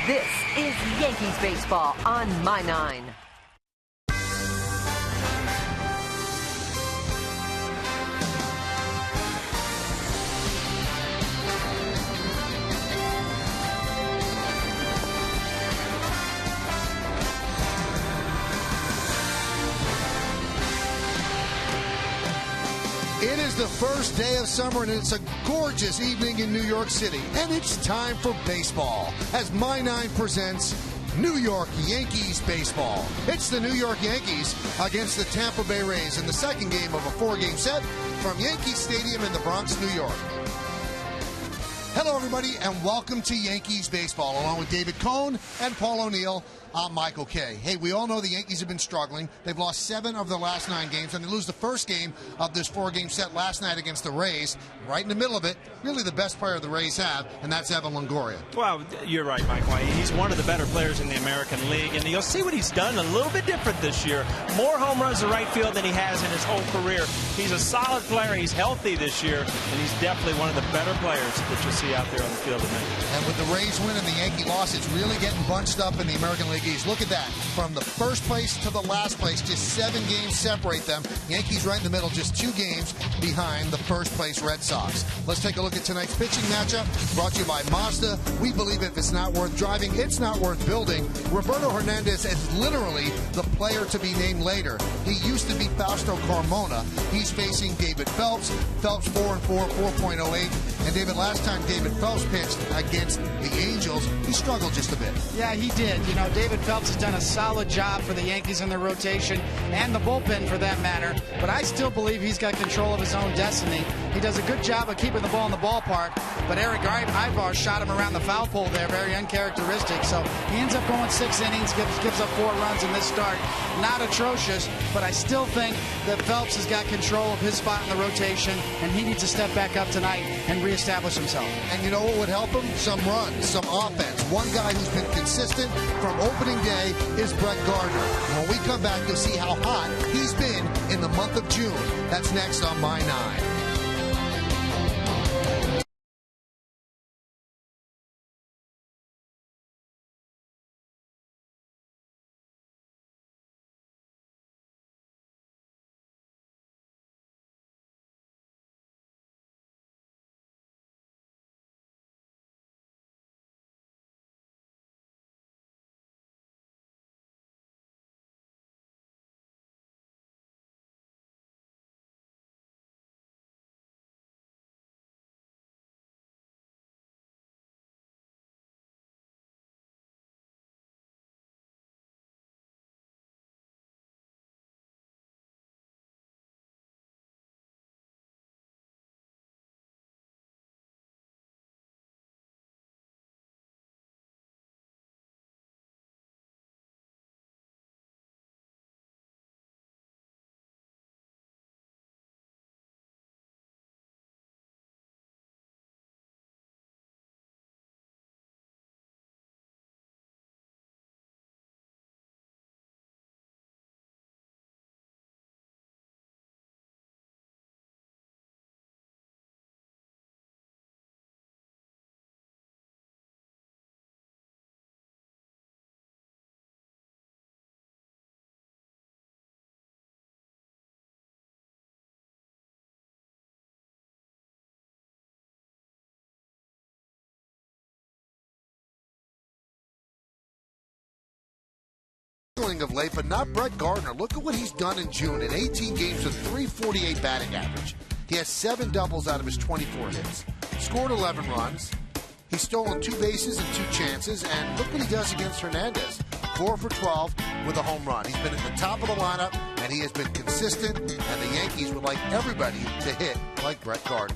This is Yankees baseball on My 9. It is the first day of summer, and it's a gorgeous evening in New York City. And it's time for baseball as My 9 presents New York Yankees baseball. It's the New York Yankees against the Tampa Bay Rays in the second game of a four-game set from Yankee Stadium in the Bronx, New York. Hello, everybody, and welcome to Yankees baseball. Along with David Cohn and Paul O'Neill, I'm Michael Kay. Hey, we all know the Yankees have been struggling. They've lost 7 of their last 9 games, and they lose the first game of this four-game set last night against the Rays. Right in the middle of it, really the best player the Rays have, and that's Evan Longoria. Well, you're right, Michael. He's one of the better players in the American League, and you'll see what he's done a little bit different this year. More home runs to right field than he has in his whole career. He's a solid player. He's healthy this year, and he's definitely one of the better players that you'll see out there on the field tonight. And with the Rays win and the Yankee loss, it's really getting bunched up in the American League East. Look at that. From the first place to the last place, just 7 games separate them. Yankees right in the middle, just 2 games behind the first place Red Sox. Let's take a look at tonight's pitching matchup, brought to you by Mazda. We believe if it's not worth driving, it's not worth building. Roberto Hernandez is literally the player to be named later. He used to be Fausto Carmona. He's facing David Phelps. Phelps 4-4, 4.08. And David, last time David Phelps pitched against the Angels, he struggled just a bit. Yeah, he did. You know, David Phelps has done a solid job for the Yankees in their rotation and the bullpen for that matter, but I still believe he's got control of his own destiny. He does a good job of keeping the ball in the ballpark, but Eric Ibar shot him around the foul pole there, very uncharacteristic. So he ends up going 6 innings, gives up 4 runs in this start. Not atrocious, but I still think that Phelps has got control of his spot in the rotation, and he needs to step back up tonight and reestablish himself. And you know what would help him? Some runs, some offense. One guy who's been consistent from opening day is Brett Gardner. When we come back, you'll see how hot he's been in the month of June. That's next on My 9. Of late, but not Brett Gardner. Look at what he's done in June in 18 games with 348 batting average. He has 7 doubles out of his 24 hits, scored 11 runs. He's stolen 2 bases and 2 chances, and look what he does against Hernandez. 4 for 12 with a home run. He's been at the top of the lineup, and he has been consistent, and the Yankees would like everybody to hit like Brett Gardner.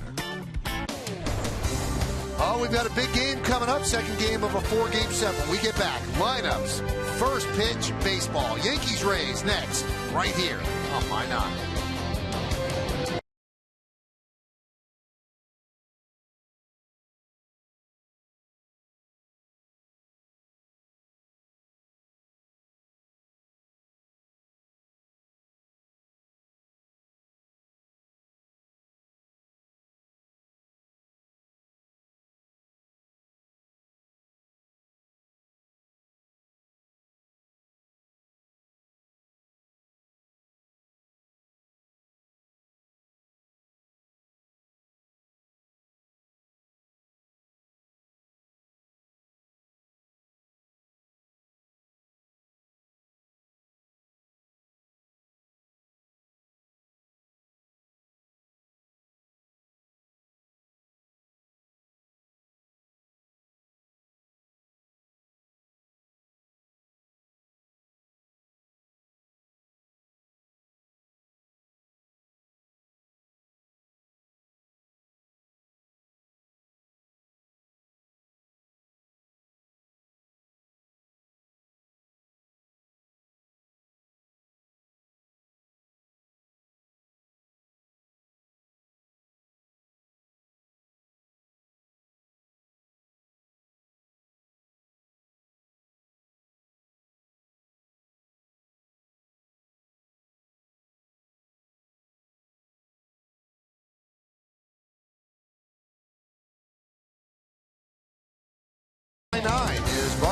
Oh, we've got a big game coming up. Second game of a 4-game set. When we get back, lineups, first pitch, baseball. Yankees-Rays next, right here on My 9.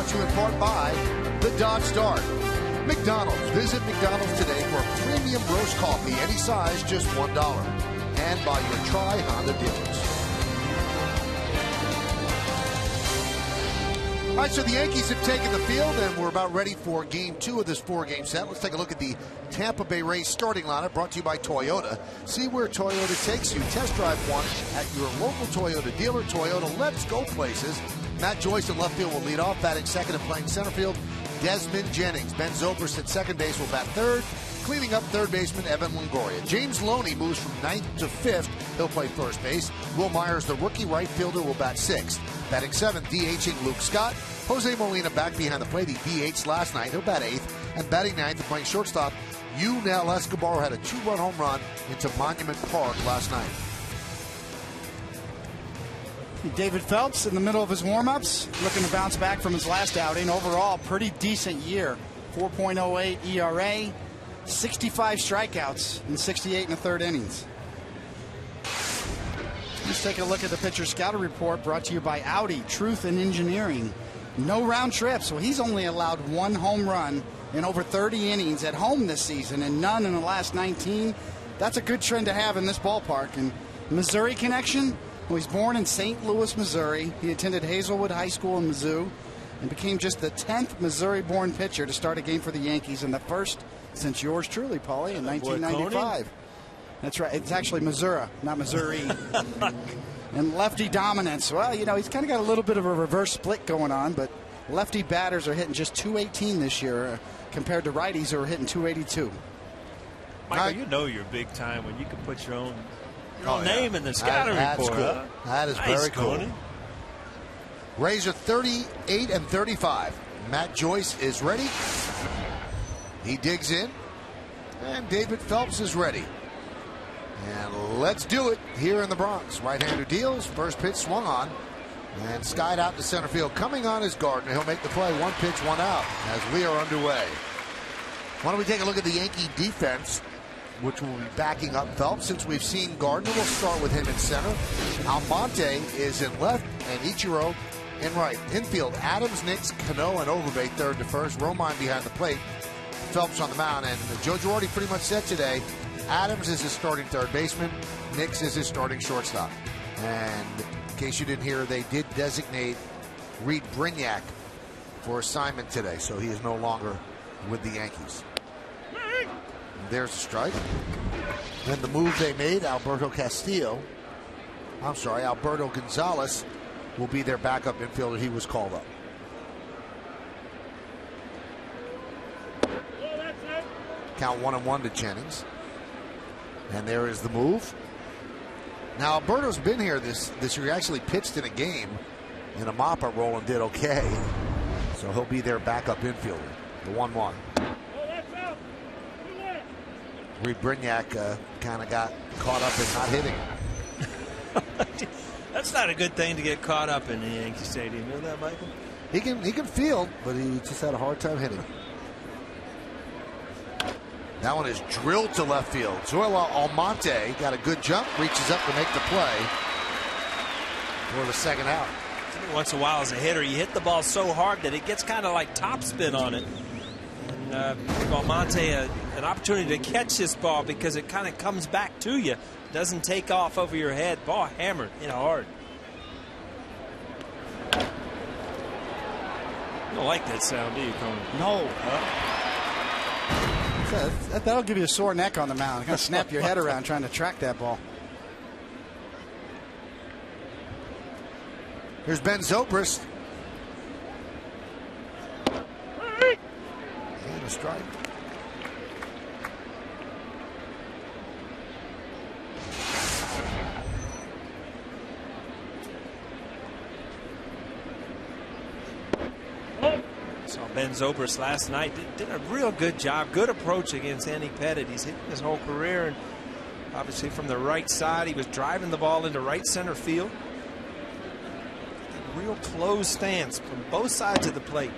brought to you in part by the Dodge Dart. McDonald's. Visit McDonald's today for a premium roast coffee, any size, just $1. And by your Tri-Honda dealers. All right, so the Yankees have taken the field, and we're about ready for Game 2 of this 4-game set. Let's take a look at the Tampa Bay Rays starting lineup, brought to you by Toyota. See where Toyota takes you. Test drive one at your local Toyota dealer. Toyota, let's go places. Matt Joyce in left field will lead off, batting second and playing center field. Desmond Jennings. Ben Zobrist at second base will bat third. Cleaning up third baseman Evan Longoria. James Loney moves from 9th to 5th. He'll play first base. Will Myers, the rookie right fielder, will bat 6th. Batting 7th, DHing Luke Scott. Jose Molina back behind the plate. He DH'd last night. He'll bat 8th. And batting 9th and playing shortstop, Yunel Escobar had a 2-run home run into Monument Park last night. David Phelps in the middle of his warm-ups, looking to bounce back from his last outing. Overall, pretty decent year. 4.08 ERA, 65 strikeouts in 68 and a third innings. Let's take a look at the pitcher scouting report brought to you by Audi, Truth in Engineering. No round trips, so he's only allowed 1 home run in over 30 innings at home this season and none in the last 19. That's a good trend to have in this ballpark. And Missouri connection? Well, he's born in St. Louis, Missouri. He attended Hazelwood High School in Mizzou and became just the 10th Missouri-born pitcher to start a game for the Yankees, and the first since yours truly, Paulie, in 1995. That's right. It's actually Missouri, not Missouri. And lefty dominance. Well, you know, he's kind of got a little bit of a reverse split going on, but lefty batters are hitting just 218 this year compared to righties who are hitting 282. Michael, you know you're big time when you can put your own name in the scouting report. Cool. Huh? That is nice, very cool. Tony. Rays are 38 and 35. Matt Joyce is ready. He digs in. And David Phelps is ready. And let's do it here in the Bronx. Right-hander deals. First pitch swung on. And skied out to center field. Coming on is Gardner. He'll make the play. 1 pitch, 1 out as we are underway. Why don't we take a look at the Yankee defense, which will be backing up Phelps. Since we've seen Gardner, we'll start with him in center. Almonte is in left and Ichiro in right. Infield, Adams, Nix, Cano, and Overbay third to first. Romine behind the plate. Phelps on the mound. And Joe Girardi pretty much said today, Adams is his starting third baseman. Nix is his starting shortstop. And in case you didn't hear, they did designate Reed Brignac for assignment today. So he is no longer with the Yankees. There's a strike. Then the move they made, Alberto Gonzalez will be their backup infielder. He was called up. Count 1-1 to Jennings. And there is the move. Now Alberto's been here this year. He actually pitched in a game in a mop-up role and did okay. So he'll be their backup infielder. The 1-1. Reed Brignac kind of got caught up in not hitting. That's not a good thing to get caught up in the Yankee Stadium. You know that, Michael? He can field, but he just had a hard time hitting. That one is drilled to left field. Zoila Almonte got a good jump, reaches up to make the play for the second out. Once in a while as a hitter, you hit the ball so hard that it gets kind of like topspin on it. Give Almonte an opportunity to catch this ball because it kind of comes back to you. Doesn't take off over your head. Ball hammered in hard. You don't like that sound, do you, Tony? No. That'll give you a sore neck on the mound. Kind of snap your head around trying to track that ball. Here's Ben Zobrist. And a strike. Saw Ben Zobrist last night. Did a real good job. Good approach against Andy Pettit. He's hitting his whole career. And obviously from the right side, he was driving the ball into right center field. A real closed stance from both sides of the plate.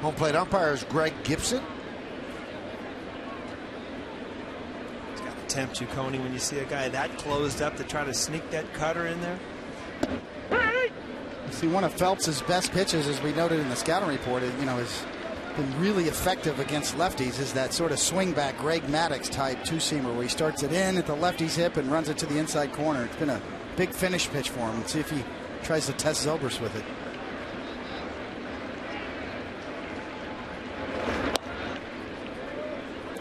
Home plate umpire is Greg Gibson. He's got a tempt you, Coney, when you see a guy that closed up to try to sneak that cutter in there? You see, one of Phelps's best pitches, as we noted in the scouting report, has been really effective against lefties, is that sort of swing back Greg Maddux type two-seamer where he starts it in at the lefty's hip and runs it to the inside corner. It's been a big finish pitch for him. Let's see if he tries to test Zobrist with it.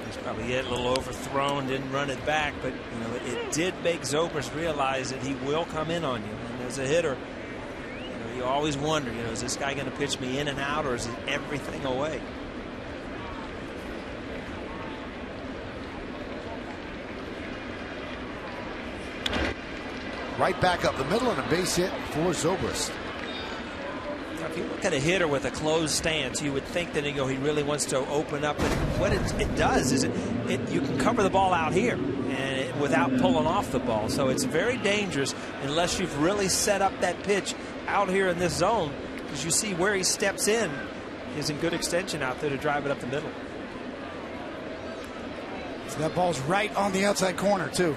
He's probably a little overthrown, didn't run it back, but it did make Zobrist realize that he will come in on you. And as a hitter, you always wonder, is this guy going to pitch me in and out, or is it everything away? Right back up the middle and a base hit for Zobrist. Now, if you look at a hitter with a closed stance, you would think that he really wants to open up. And what it does is you can cover the ball out here and without pulling off the ball. So it's very dangerous unless you've really set up that pitch out here in this zone, because you see where he steps in is in good extension out there to drive it up the middle. So that ball's right on the outside corner too.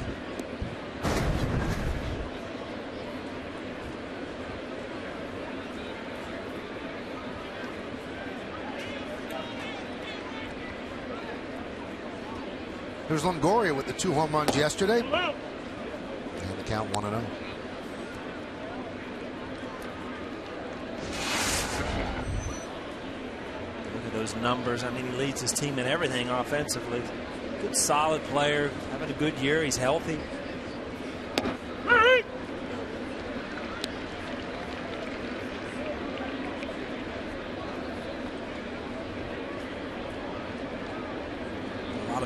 Here's Longoria with the 2 home runs yesterday. And the count 1-0. Look at those numbers. I mean, he leads his team in everything offensively. Good, solid player, having a good year. He's healthy.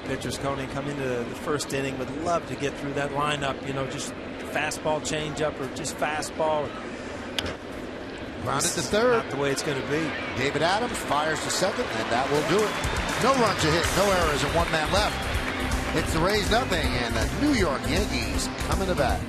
Pitchers, Coney, come into the first inning, would love to get through that lineup, just fastball, changeup, or just fastball. Grounded to third. Not the way it's going to be. David Adams fires to second, and that will do it. No run to hit, no errors, and 1 man left. It's the Rays nothing, and the New York Yankees coming to bat.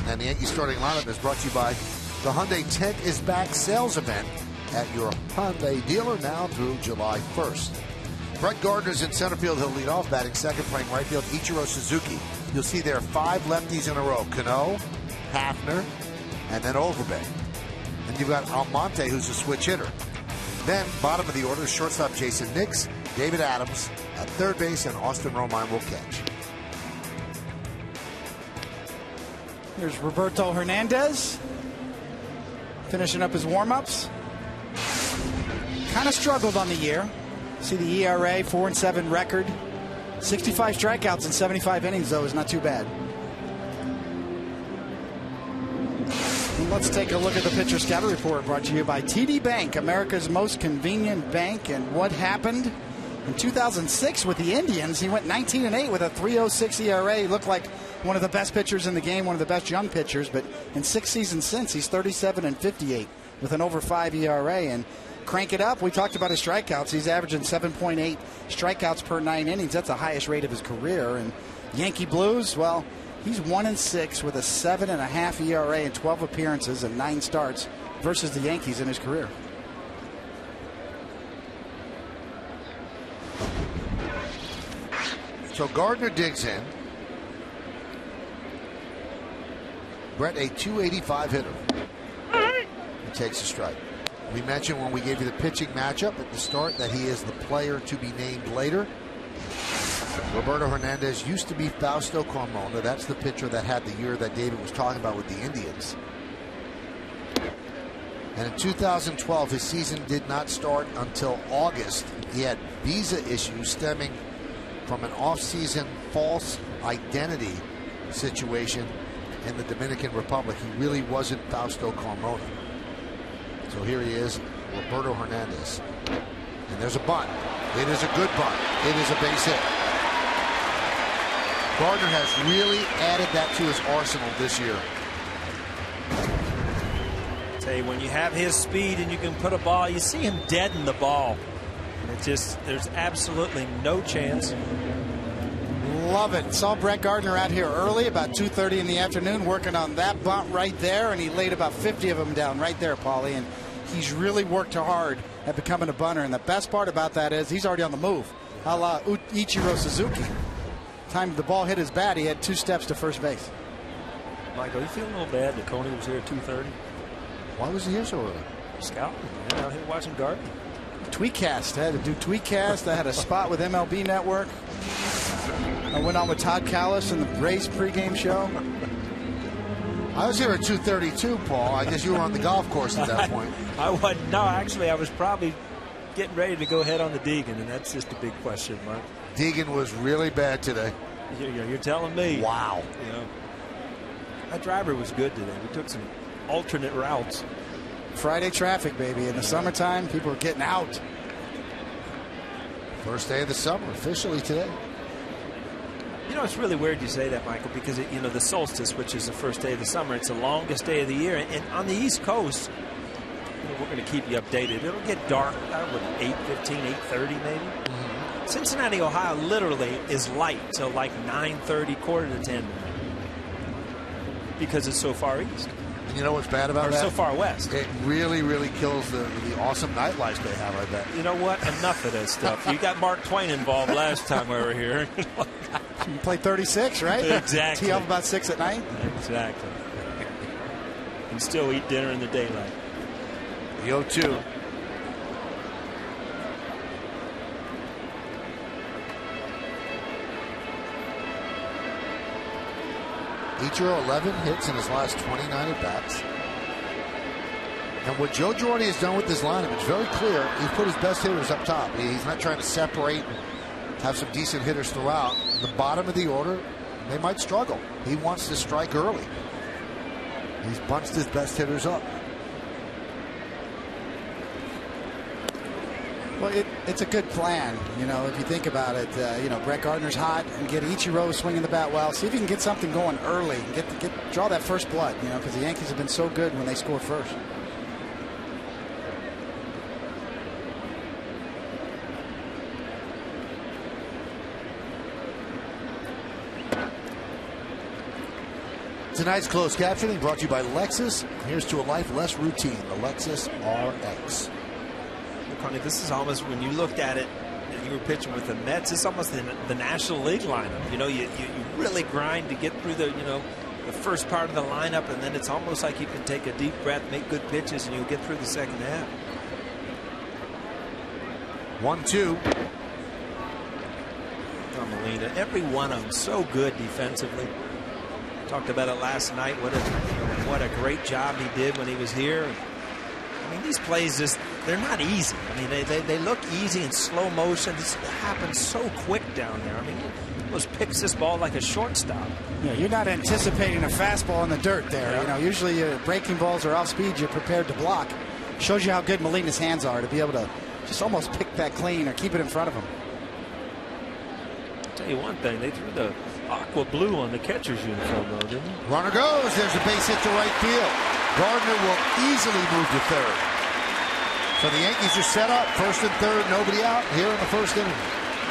And the Yankees starting lineup is brought to you by the Hyundai 10 is Back sales event at your Hyundai dealer now through July 1st. Brett Gardner's in center field. He'll lead off, batting second, playing right field, Ichiro Suzuki. You'll see there 5 lefties in a row. Cano, Hafner, and then Overbay. And you've got Almonte, who's a switch hitter. Then, bottom of the order, shortstop Jason Nix, David Adams at third base, and Austin Romine will catch. Here's Roberto Hernandez finishing up his warm-ups. Kind of struggled on the year. See the ERA, 4-7 record. 65 strikeouts in 75 innings, though, is not too bad. And let's take a look at the pitcher scatter report brought to you by TD Bank, America's most convenient bank. And what happened in 2006 with the Indians? He went 19-8 with a 3.06 ERA. He looked like one of the best pitchers in the game, one of the best young pitchers, but in 6 seasons since, he's 37-58 with an over 5 ERA. And crank it up. We talked about his strikeouts. He's averaging 7.8 strikeouts per 9 innings. That's the highest rate of his career. And Yankee Blues, well, he's 1-6 with a 7.5 ERA in 12 appearances and 9 starts versus the Yankees in his career. So Gardner digs in. Brett, a 285 hitter. He takes a strike. We mentioned when we gave you the pitching matchup at the start that he is the player to be named later. Roberto Hernandez used to be Fausto Carmona. That's the pitcher that had the year that David was talking about with the Indians. And in 2012, his season did not start until August. He had visa issues stemming from an off-season false identity situation in the Dominican Republic. He really wasn't Fausto Carmona. So here he is, Roberto Hernandez. And there's a bunt. It is a good bunt. It is a base hit. Gardner has really added that to his arsenal this year. Tell you, when you have his speed and you can put a ball, you see him deaden the ball. And it just, there's absolutely no chance. Love it. Saw Brett Gardner out here early, about 2:30 in the afternoon, working on that bunt right there, and he laid about 50 of them down right there, Paulie. And he's really worked hard at becoming a bunter. And the best part about that is he's already on the move, a la Ichiro Suzuki. Time the ball hit his bat, he had 2 steps to first base. Michael, you feeling a little bad that Coney was here at 2:30? Why was he here so early? Scouting, man, out here watching Gardner. Tweetcast. I had to do Tweetcast. I had a spot with MLB Network. I went on with Todd Callis in the Rays pregame show. I was here at 2:32, Paul. I guess you were on the golf course at that point. I wasn't. No, actually, I was probably getting ready to go ahead on the Deegan, and that's just a big question mark. Deegan was really bad today. You're telling me. Wow. You know, that driver was good today. We took some alternate routes. Friday traffic, baby. In the summertime, people are getting out. First day of the summer, officially today. You know, it's really weird you say that, Michael, because, you know, the solstice, which is the first day of the summer, it's the longest day of the year. And on the East Coast, you know, we're going to keep you updated. It'll get dark, what, 8:15, 8:30 maybe? Mm-hmm. Cincinnati, Ohio, literally is light till like 9:30, quarter to 10. Because it's so far east. You know what's bad about that? So far west. It really, really kills the awesome nightlife they have, I bet. You know what? Enough of that stuff. You got Mark Twain involved last time we were here. You play 36, right? Exactly. Tee off about 6 at night? Exactly. And still eat dinner in the daylight. The 0-2. Ichiro 11 hits in his last 29 at-bats. And what Joe Girardi has done with this lineup, it's very clear. He's put his best hitters up top. He's not trying to separate and have some decent hitters throughout. The bottom of the order, they might struggle. He wants to strike early. He's bunched his best hitters up. Well, it's a good plan, you know, if you think about it. You know, Brett Gardner's hot, and get Ichiro swinging the bat well. See if you can get something going early, draw that first blood, you know, because the Yankees have been so good when they score first. Tonight's closed captioning brought to you by Lexus. Here's to a life less routine, the Lexus RX. This is almost, when you looked at it and you were pitching with the Mets, it's almost the National League lineup. You know, you really grind to get through the first part of the lineup, and then it's almost like you can take a deep breath, make good pitches, and you'll get through the second half. 1-2. Molina, every one of them so good defensively. Talked about it last night. What a great job he did when he was here. I mean, these plays they're not easy. I mean, they look easy in slow motion. This happens so quick down there. I mean, he almost picks this ball like a shortstop. Yeah, you're not anticipating a fastball in the dirt there. Yeah. You know, usually breaking balls are off speed. You're prepared to block. Shows you how good Molina's hands are to be able to just almost pick that clean or keep it in front of him. I'll tell you one thing. They threw the aqua blue on the catcher's uniform, though, didn't they? Runner goes. There's a base hit to right field. Gardner will easily move to third. So the Yankees are set up, first and third, nobody out here in the first inning.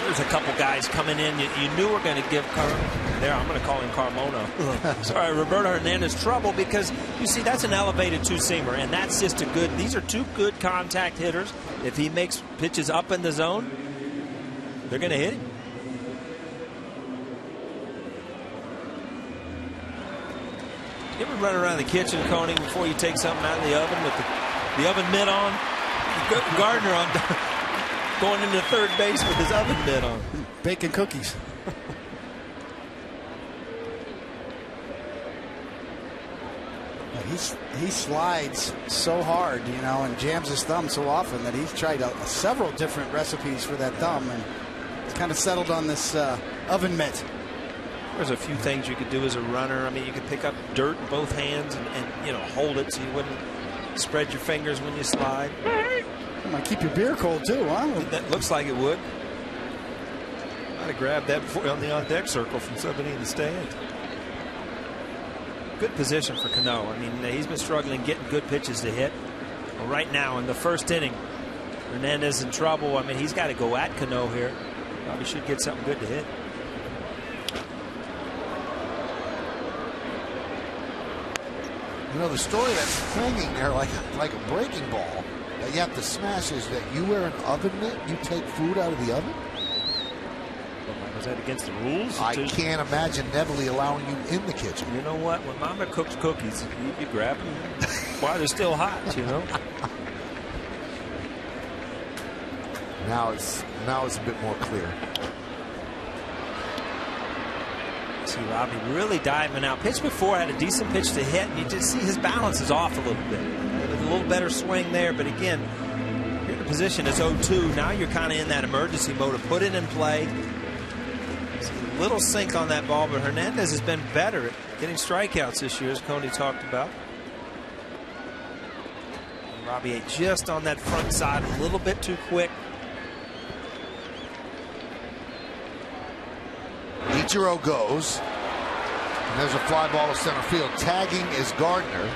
There's a couple guys coming in. You knew we're going to give I'm going to call him Carmona. Sorry, Roberto Hernandez trouble, because you see that's an elevated two-seamer, and that's just these are two good contact hitters. If he makes pitches up in the zone, they're going to hit him. You ever run around the kitchen, Coney, before you take something out of the oven with the The oven mitt on. Gardner on going into third base with his oven mitt on. Baking cookies. He slides so hard, you know, and jams his thumb so often that he's tried several different recipes for that thumb, and it's kind of settled on this oven mitt. There's a few things you could do as a runner. I mean, you could pick up dirt in both hands and you know, hold it so you wouldn't spread your fingers when you slide. It might keep your beer cold too, huh? That looks like it would. Might have grabbed that before on the on-deck circle from somebody in the stand. Good position for Cano. I mean, he's been struggling getting good pitches to hit. Well, right now in the first inning, Hernandez in trouble. I mean, he's got to go at Cano here. Probably should get something good to hit. You know, the story that's hanging there like a breaking ball that you have to smash is that you wear an oven mitt, you take food out of the oven? Was that against the rules? I can't imagine Neville allowing you in the kitchen. You know what? When Mama cooks cookies, you grab them while they're still hot, you know? Now it's a bit more clear. See Robbie really diving out. Pitch before had a decent pitch to hit, and you just see his balance is off a little bit. A little better swing there, but again, you're in a position as 0-2. Now you're kind of in that emergency mode to put it in play. A little sink on that ball, but Hernandez has been better at getting strikeouts this year, as Coney talked about. And Robbie just on that front side a little bit too quick. Ichiro goes, and there's a fly ball to center field. Tagging is Gardner.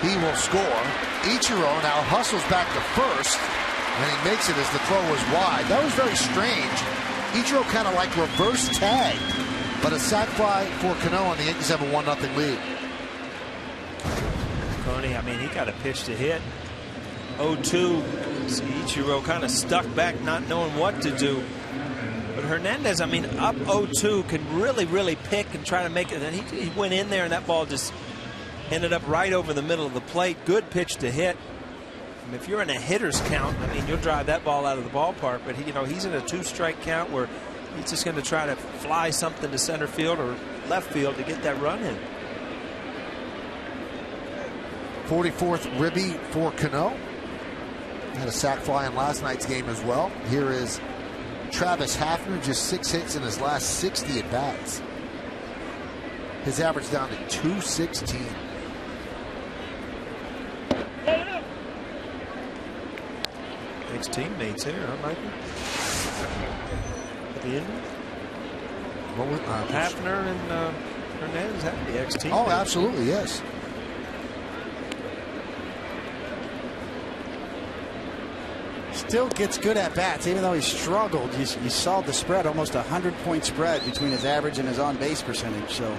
He will score. Ichiro now hustles back to first, and he makes it as the throw was wide. That was very strange. Ichiro kind of like reverse tag, but a sac fly for Cano, and the Yankees have a 1-0 lead. Coney, I mean, he got a pitch to hit. 0-2. See Ichiro kind of stuck back, not knowing what to do. But Hernandez, I mean, up 0-2 can really pick and try to make it. And he went in there, and that ball just ended up right over the middle of the plate. Good pitch to hit. And if you're in a hitter's count, I mean, you'll drive that ball out of the ballpark. But he's in a 2-strike count where he's just going to try to fly something to center field or left field to get that run in. 44th ribby for Cano. Had a sac fly in last night's game as well. Here is Travis Hafner, just 6 hits in his last 60 at bats. His average down to 216. Ex-teammates here, huh, Michael? At the end? What was Hafner and Hernandez had to be ex-teammates. Oh, absolutely, yes. Still gets good at bats, even though he struggled. You saw the spread, almost 100-point spread between his average and his on-base percentage. So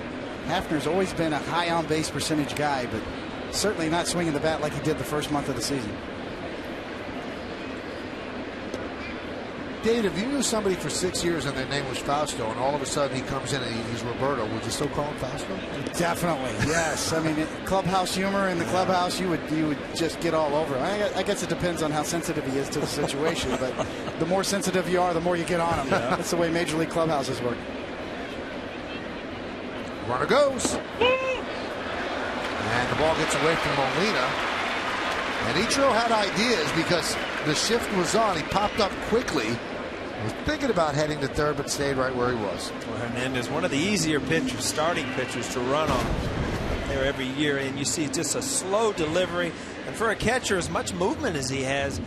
Hafner's always been a high on-base percentage guy, but certainly not swinging the bat like he did the first month of the season. Dave, if you knew somebody for 6 years and their name was Fausto, and all of a sudden he comes in and he's Roberto, would you still call him Fausto? Definitely, yes. I mean, clubhouse humor in the clubhouse, you would just get all over. I guess it depends on how sensitive he is to the situation, but the more sensitive you are, the more you get on him. Yeah. That's the way Major League clubhouses work. Runner goes. And the ball gets away from Molina. And Ichiro had ideas because the shift was on. He popped up quickly. Was thinking about heading to third, but stayed right where he was. Well, Hernandez, one of the easier pitchers, starting pitchers to run on there every year, and you see just a slow delivery. And for a catcher, as much movement as he has,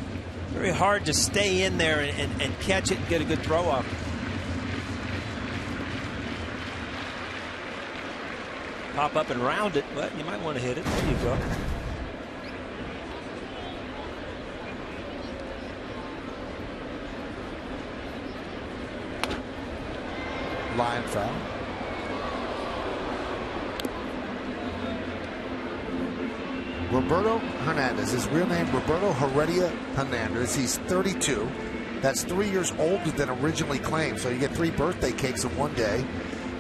very hard to stay in there and catch it and get a good throw off. Pop up and round it, but you might want to hit it. There you go. Line foul. Roberto Hernandez. His real name, Roberto Heredia Hernandez. He's 32. That's 3 years older than originally claimed. So you get 3 birthday cakes in one day.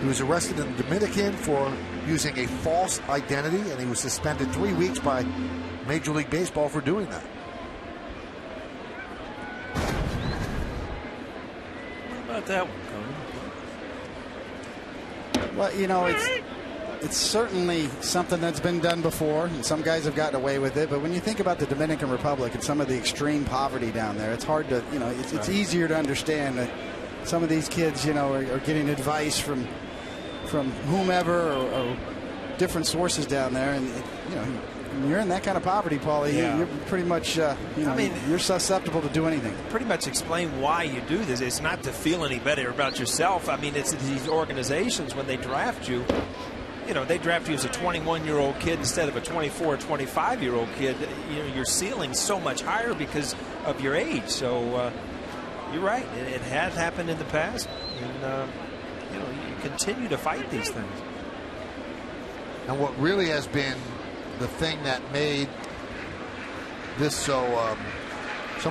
He was arrested in the Dominican for using a false identity, and he was suspended 3 weeks by Major League Baseball for doing that. What about that one, Cody? Well, you know, it's certainly something that's been done before, and some guys have gotten away with it. But when you think about the Dominican Republic and some of the extreme poverty down there, it's hard to, you know, it's easier to understand that some of these kids, you know, are getting advice from whomever or different sources down there, and you know, when you're in that kind of poverty, Paulie, you're pretty much, you know, I mean, you're susceptible to do anything. Pretty much explain why you do this. It's not to feel any better about yourself. I mean, it's these organizations, when they draft you, you know, they draft you as a 21-year-old kid instead of a 24 or 25-year-old kid. You know, your ceiling's so much higher because of your age. So you're right. It has happened in the past, and you know, you continue to fight these things. And what really has been the thing that made this so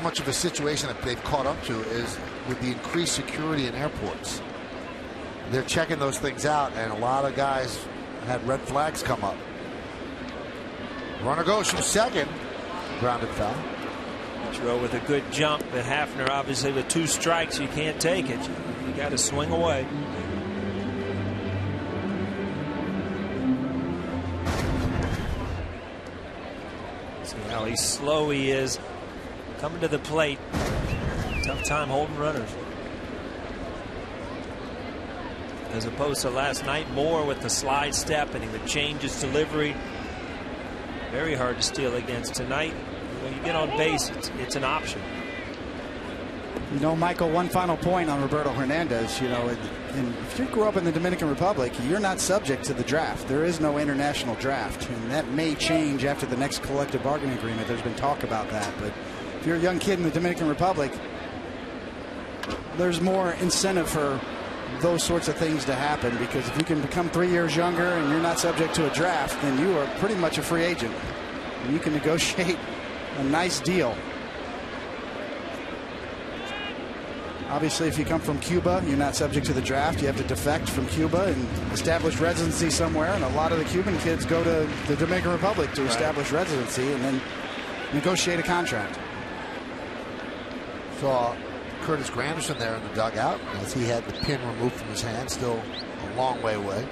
much of a situation that they've caught up to is with the increased security in airports. They're checking those things out, and a lot of guys had red flags come up. Runner goes from second. Grounded foul. Throw with a good jump, but Hafner obviously with 2 strikes, you can't take it. You got to swing away. See how slow he is coming to the plate. Tough time holding runners. As opposed to last night, more with the slide step, and he would change his delivery. Very hard to steal against. Tonight, when you get on base, it's an option. You know, Michael, one final point on Roberto Hernandez. You know, if you grew up in the Dominican Republic, you're not subject to the draft. There is no international draft, and that may change after the next collective bargaining agreement. There's been talk about that, but if you're a young kid in the Dominican Republic, there's more incentive for those sorts of things to happen, because if you can become 3 years younger and you're not subject to a draft, then you are pretty much a free agent, and you can negotiate a nice deal. Obviously, if you come from Cuba, you're not subject to the draft. You have to defect from Cuba and establish residency somewhere, and a lot of the Cuban kids go to the Dominican Republic to establish residency and then negotiate a contract. Saw Curtis Granderson there in the dugout as he had the pin removed from his hand, still a long way away.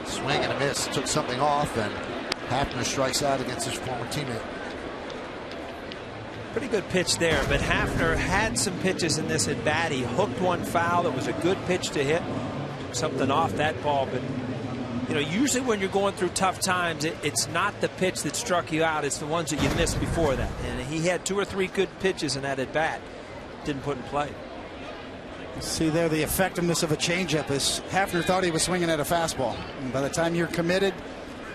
Swing and a miss, took something off, and Hafner strikes out against his former teammate. Pretty good pitch there, but Hafner had some pitches in this at bat. He hooked one foul that was a good pitch to hit. Took something off that ball, but you know, usually when you're going through tough times, it's not the pitch that struck you out, it's the ones that you missed before that. And he had 2 or 3 good pitches in that at bat. Didn't put in play. See there, the effectiveness of a changeup is Hafner thought he was swinging at a fastball, and by the time you're committed,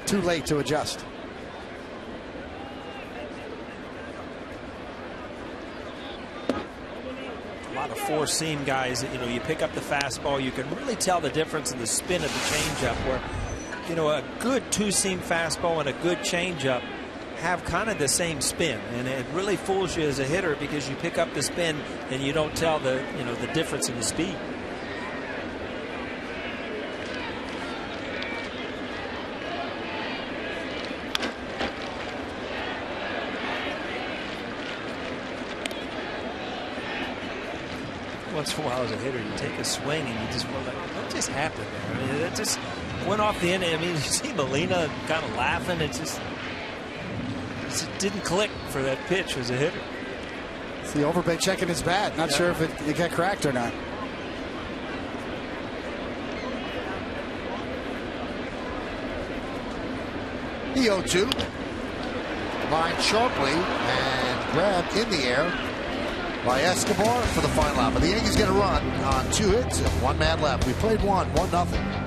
too late to adjust. A lot of 4-seam guys, you know, you pick up the fastball, you can really tell the difference in the spin of the changeup, where, you know, a good 2-seam fastball and a good changeup have kind of the same spin, and it really fools you as a hitter because you pick up the spin and you don't tell the, you know, the difference in the speed. Once in a while as a hitter, you take a swing and you just wonder, what just happened there? I mean, it just went off the end. I mean, you see Molina kind of laughing. It didn't click for that pitch as a hitter. See Overbay checking his bat. Not sure if it got cracked or not. The 0-2. Lined sharply and grabbed in the air by Escobar for the final out. But the Yankees get a run on 2 hits and 1 man left. We played 1-0.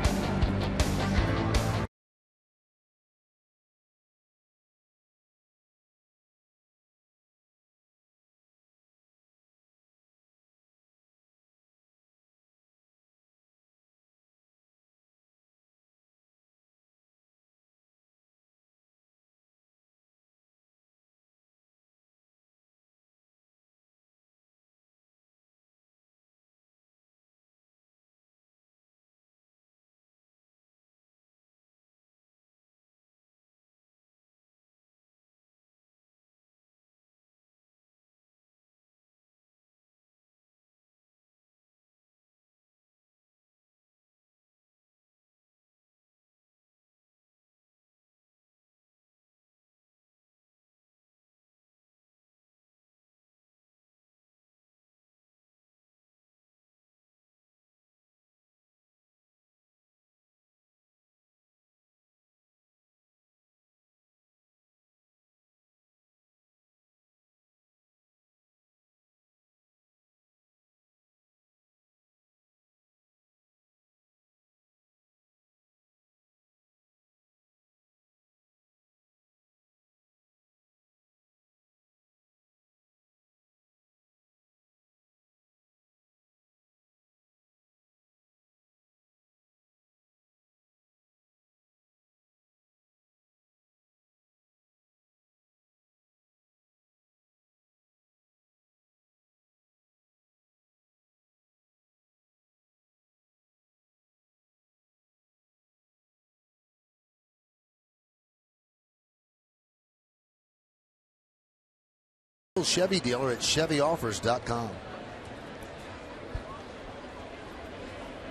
Chevy dealer at ChevyOffers.com.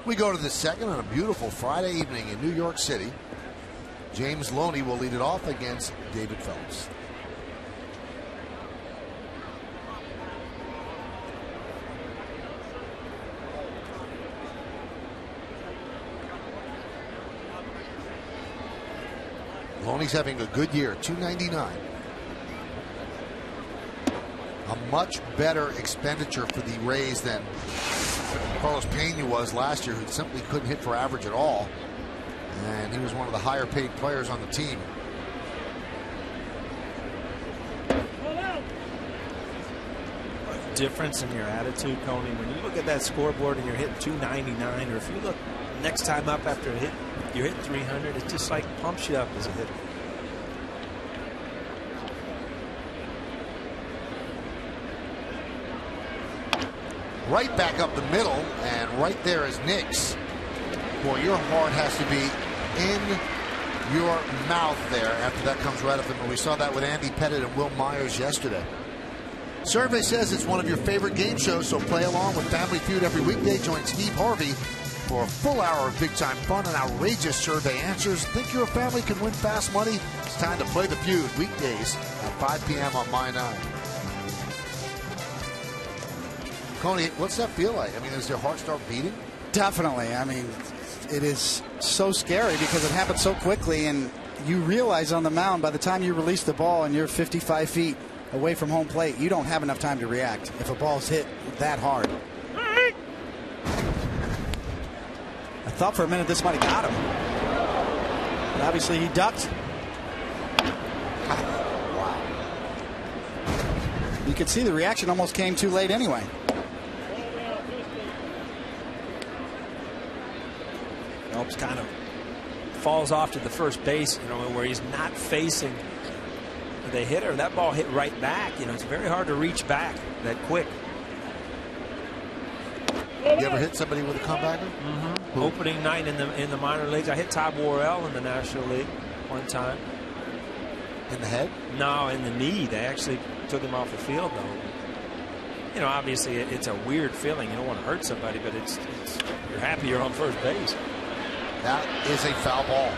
We go to the second on a beautiful Friday evening in New York City. James Loney will lead it off against David Phelps. Loney's having a good year, 299. A much better expenditure for the Rays than Carlos Pena was last year, who simply couldn't hit for average at all. And he was one of the higher paid players on the team. Difference in your attitude, Coney, when you look at that scoreboard and you're hitting 299, or if you look next time up after a hit, you're hitting 300, it just like pumps you up as a hitter. Right back up the middle, and right there is Nix. Boy, your heart has to be in your mouth there after that comes right up the middle. We saw that with Andy Pettit and Will Myers yesterday. Survey says it's one of your favorite game shows, so play along with Family Feud every weekday. Join Steve Harvey for a full hour of big-time fun and outrageous survey answers. Think your family can win fast money? It's time to play the Feud, weekdays at 5 p.m. on My 9. Coney, what's that feel like? I mean, does your heart start beating? Definitely. I mean, it is so scary because it happens so quickly, and you realize on the mound by the time you release the ball and you're 55 feet away from home plate, you don't have enough time to react if a ball's hit that hard. I thought for a minute this might have got him. But obviously he ducked. Wow. You could see the reaction almost came too late anyway. Phelps kind of falls off to the first base, where he's not facing the hitter. That ball hit right back. It's very hard to reach back that quick. You ever hit somebody with a comebacker? Mm-hmm. Opening night in the minor leagues, I hit Todd Worrell in the National League one time. In the head? No, in the knee. They actually took him off the field, though. Obviously it's a weird feeling. You don't want to hurt somebody, but it's you're happy you're on first base. That is a foul ball.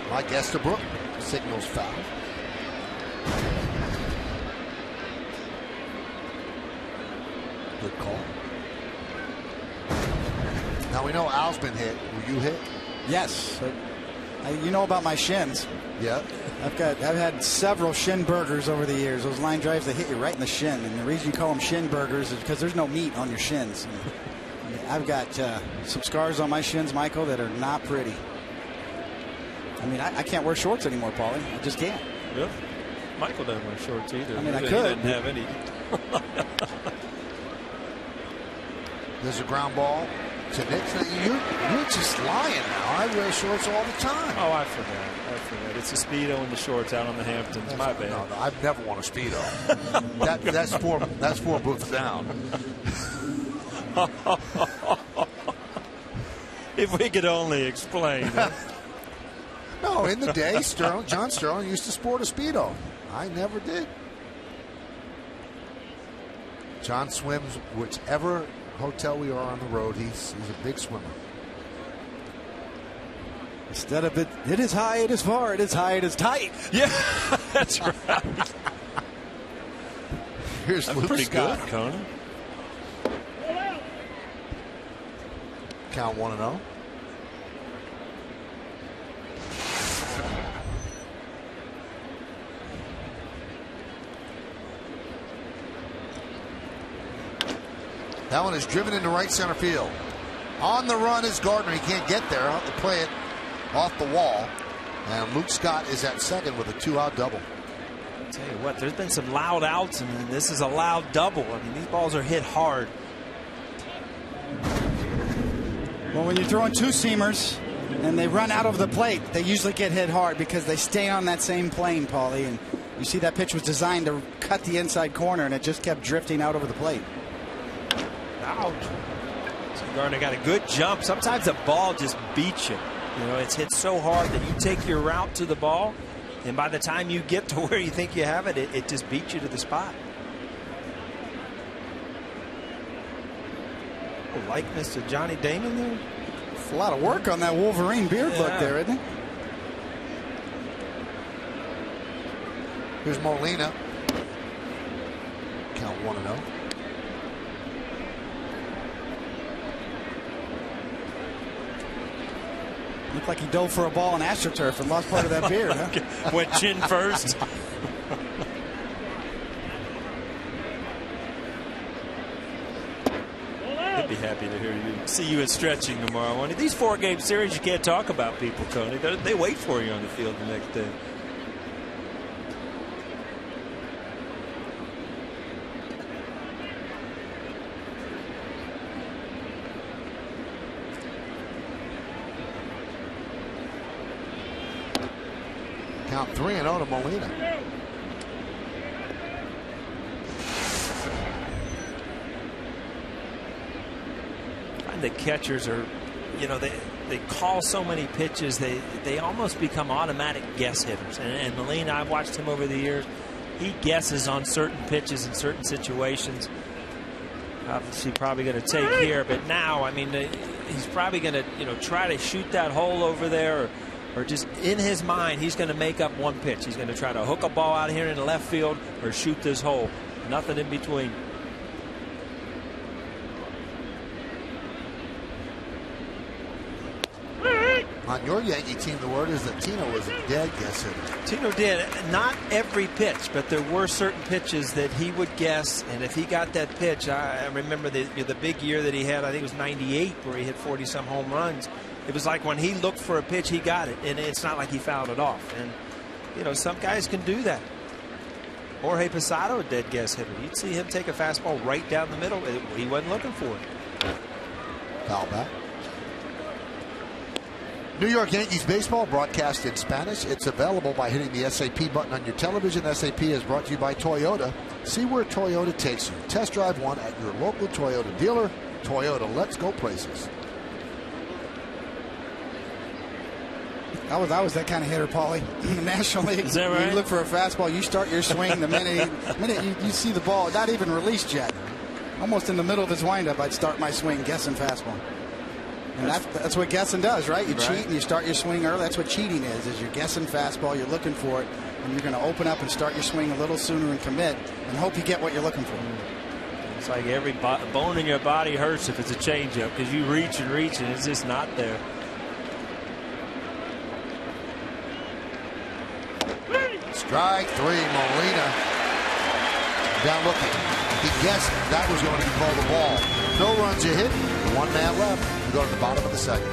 Mike Estabrook signals foul. Good call. Now we know Al's been hit. Were you hit? Yes. You know about my shins. Yeah. I've had several shin burgers over the years. Those line drives that hit you right in the shin. And the reason you call them shin burgers is because there's no meat on your shins. I've got some scars on my shins, Michael, that are not pretty. I mean, I can't wear shorts anymore, Paulie. I just can't. Really? Michael doesn't wear shorts either. I mean, I could. He doesn't have any. There's a ground ball to Nix. You're just lying now. I wear shorts all the time. Oh, I forgot. It's a Speedo and the shorts out on the Hamptons. My bad. No, I've never worn a Speedo. that's four booths down. If we could only explain. No, in the day, John Sterling used to sport a Speedo. I never did. John swims whichever hotel we are on the road. He's a big swimmer. Instead of it is high, it is far, it is high, it is tight. Yeah, that's right. Here's Luke pretty Scott. good, Conan. Count 1-0. That one is driven into right center field. On the run is Gardner. He can't get there. I'll have to play it off the wall. And Luke Scott is at second with a 2-out double. I'll tell you what, there's been some loud outs, and this is a loud double. I mean, these balls are hit hard. Well, when you're throwing two-seamers and they run out of the plate, they usually get hit hard because they stay on that same plane, Paulie. And you see that pitch was designed to cut the inside corner, and it just kept drifting out over the plate. Ouch. So Gardner got a good jump. Sometimes the ball just beats you. It's hit so hard that you take your route to the ball, And by the time you get to where you think you have it, it just beats you to the spot. A likeness to Johnny Damon there. It's a lot of work on that Wolverine beard look there, isn't it? Here's Molina. Count 1-0. Looked like he dove for a ball on AstroTurf and lost part of that beard. Huh? Went chin first. He'd be happy to hear you. See you at stretching tomorrow. These 4-game series, you can't talk about people, Tony. They wait for you on the field the next day. Count 3-0 to Molina. And the catchers are, they call so many pitches, they almost become automatic guess hitters. And Molina, I've watched him over the years. He guesses on certain pitches in certain situations. Obviously, probably going to take here, but now, I mean, he's probably going to, try to shoot that hole over there, or just in his mind, he's going to make up one pitch. He's going to try to hook a ball out here in the left field or shoot this hole. Nothing in between. On your Yankee team, the word is that Tino was a dead guess hitter. Tino did. Not every pitch, but there were certain pitches that he would guess, and if he got that pitch, I remember the big year that he had, I think it was 98, where he hit 40-some home runs. It was like when he looked for a pitch, he got it, and it's not like he fouled it off. And, some guys can do that. Jorge Posada, a dead guess hitter. You'd see him take a fastball right down the middle. He wasn't looking for it. Foul back. New York Yankees baseball broadcast in Spanish. It's available by hitting the SAP button on your television. SAP is brought to you by Toyota. See where Toyota takes you. Test drive one at your local Toyota dealer. Toyota, let's go places. I was that kind of hitter, Paulie, in the National League. Is that right? You look for a fastball, you start your swing the minute you see the ball, not even released yet. Almost in the middle of his windup, I'd start my swing guessing fastball. And that's what guessing does, right? You cheat and you start your swing early. That's what cheating is you're guessing fastball, you're looking for it, and you're going to open up and start your swing a little sooner and commit and hope you get what you're looking for. It's like every bone in your body hurts if it's a changeup because you reach and reach and it's just not there. Strike 3, Molina. Down looking. He guessed that was going to be called a ball. No runs are hit. 1 man left. We go to the bottom of the second.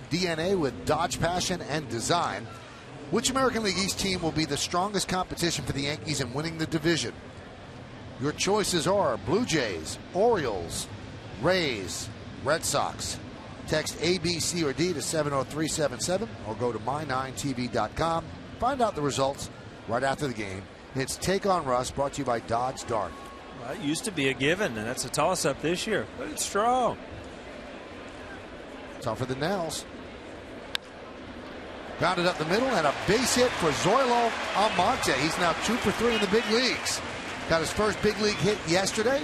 DNA with Dodge Passion and Design. Which American League East team will be the strongest competition for the Yankees in winning the division? Your choices are Blue Jays, Orioles, Rays, Red Sox. Text A, B, C, or D to 70377 or go to my9tv.com. Find out the results right after the game. It's Take on Russ, brought to you by Dodge Dart. Well, it used to be a given, and that's a toss-up this year, but it's strong. Tough for the Nels. Grounded up the middle and a base hit for Zoilo Almonte. He's now 2 for 3 in the big leagues. Got his first big league hit yesterday.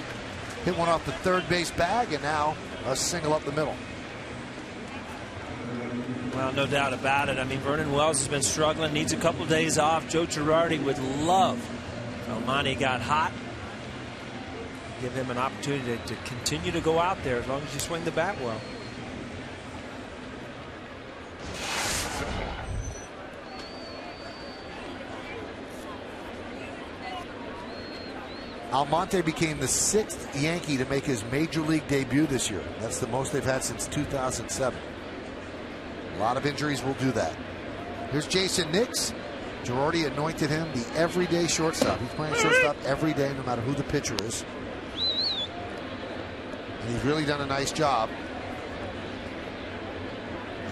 Hit one off the third base bag, and now a single up the middle. Well, no doubt about it. I mean, Vernon Wells has been struggling, needs a couple days off. Joe Girardi would love if Almonte got hot. Give him an opportunity to continue to go out there as long as you swing the bat well. Almonte became the 6th Yankee to make his major league debut this year. That's the most they've had since 2007. A lot of injuries will do that. Here's Jason Nix. Girardi anointed him the everyday shortstop. He's playing shortstop every day, no matter who the pitcher is. And he's really done a nice job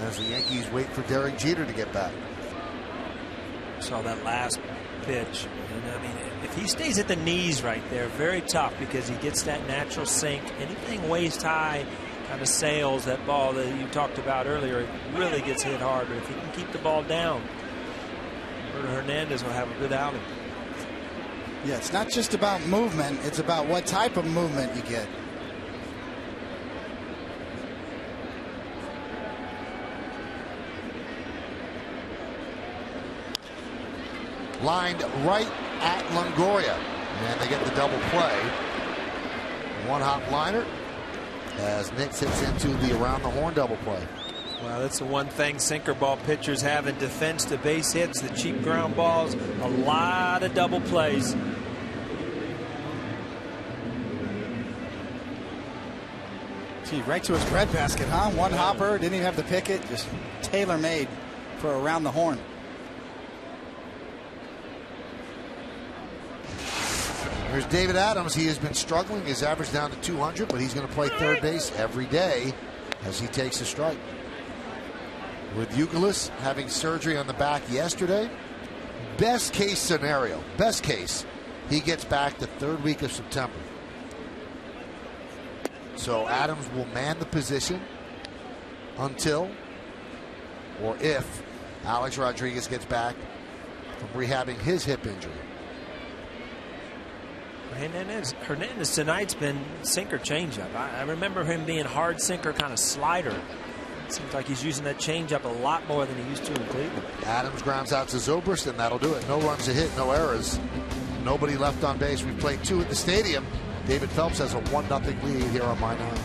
as the Yankees wait for Derek Jeter to get back. Saw that last pitch. And I mean, if he stays at the knees right there, very tough because he gets that natural sink. Anything waist high kind of sails that ball that you talked about earlier. It really gets hit hard. But if he can keep the ball down, Hernandez will have a good outing. Yeah, it's not just about movement. It's about what type of movement you get. Lined right at Longoria. And they get the double play. One hop liner as Nix hits into the around the horn double play. Well, that's the one thing sinker ball pitchers have in defense: the base hits, the cheap ground balls, a lot of double plays. Gee, right to his breadbasket, huh? One hopper, didn't even have the picket, just tailor-made for around the horn. There's David Adams. He has been struggling. His average down to 200, but he's going to play third base every day as he takes a strike. With Youkilis having surgery on the back yesterday, best case scenario, best case, he gets back the third week of September. So Adams will man the position until or if Alex Rodriguez gets back from rehabbing his hip injury. Hernandez tonight's been sinker changeup. I remember him being hard sinker, kind of slider. It seems like he's using that changeup a lot more than he used to in Cleveland. Adams grounds out to Zobrist, and that'll do it. No runs to hit, no errors. Nobody left on base. We've played 2 at the stadium. David Phelps has a 1-0 lead here on My 9.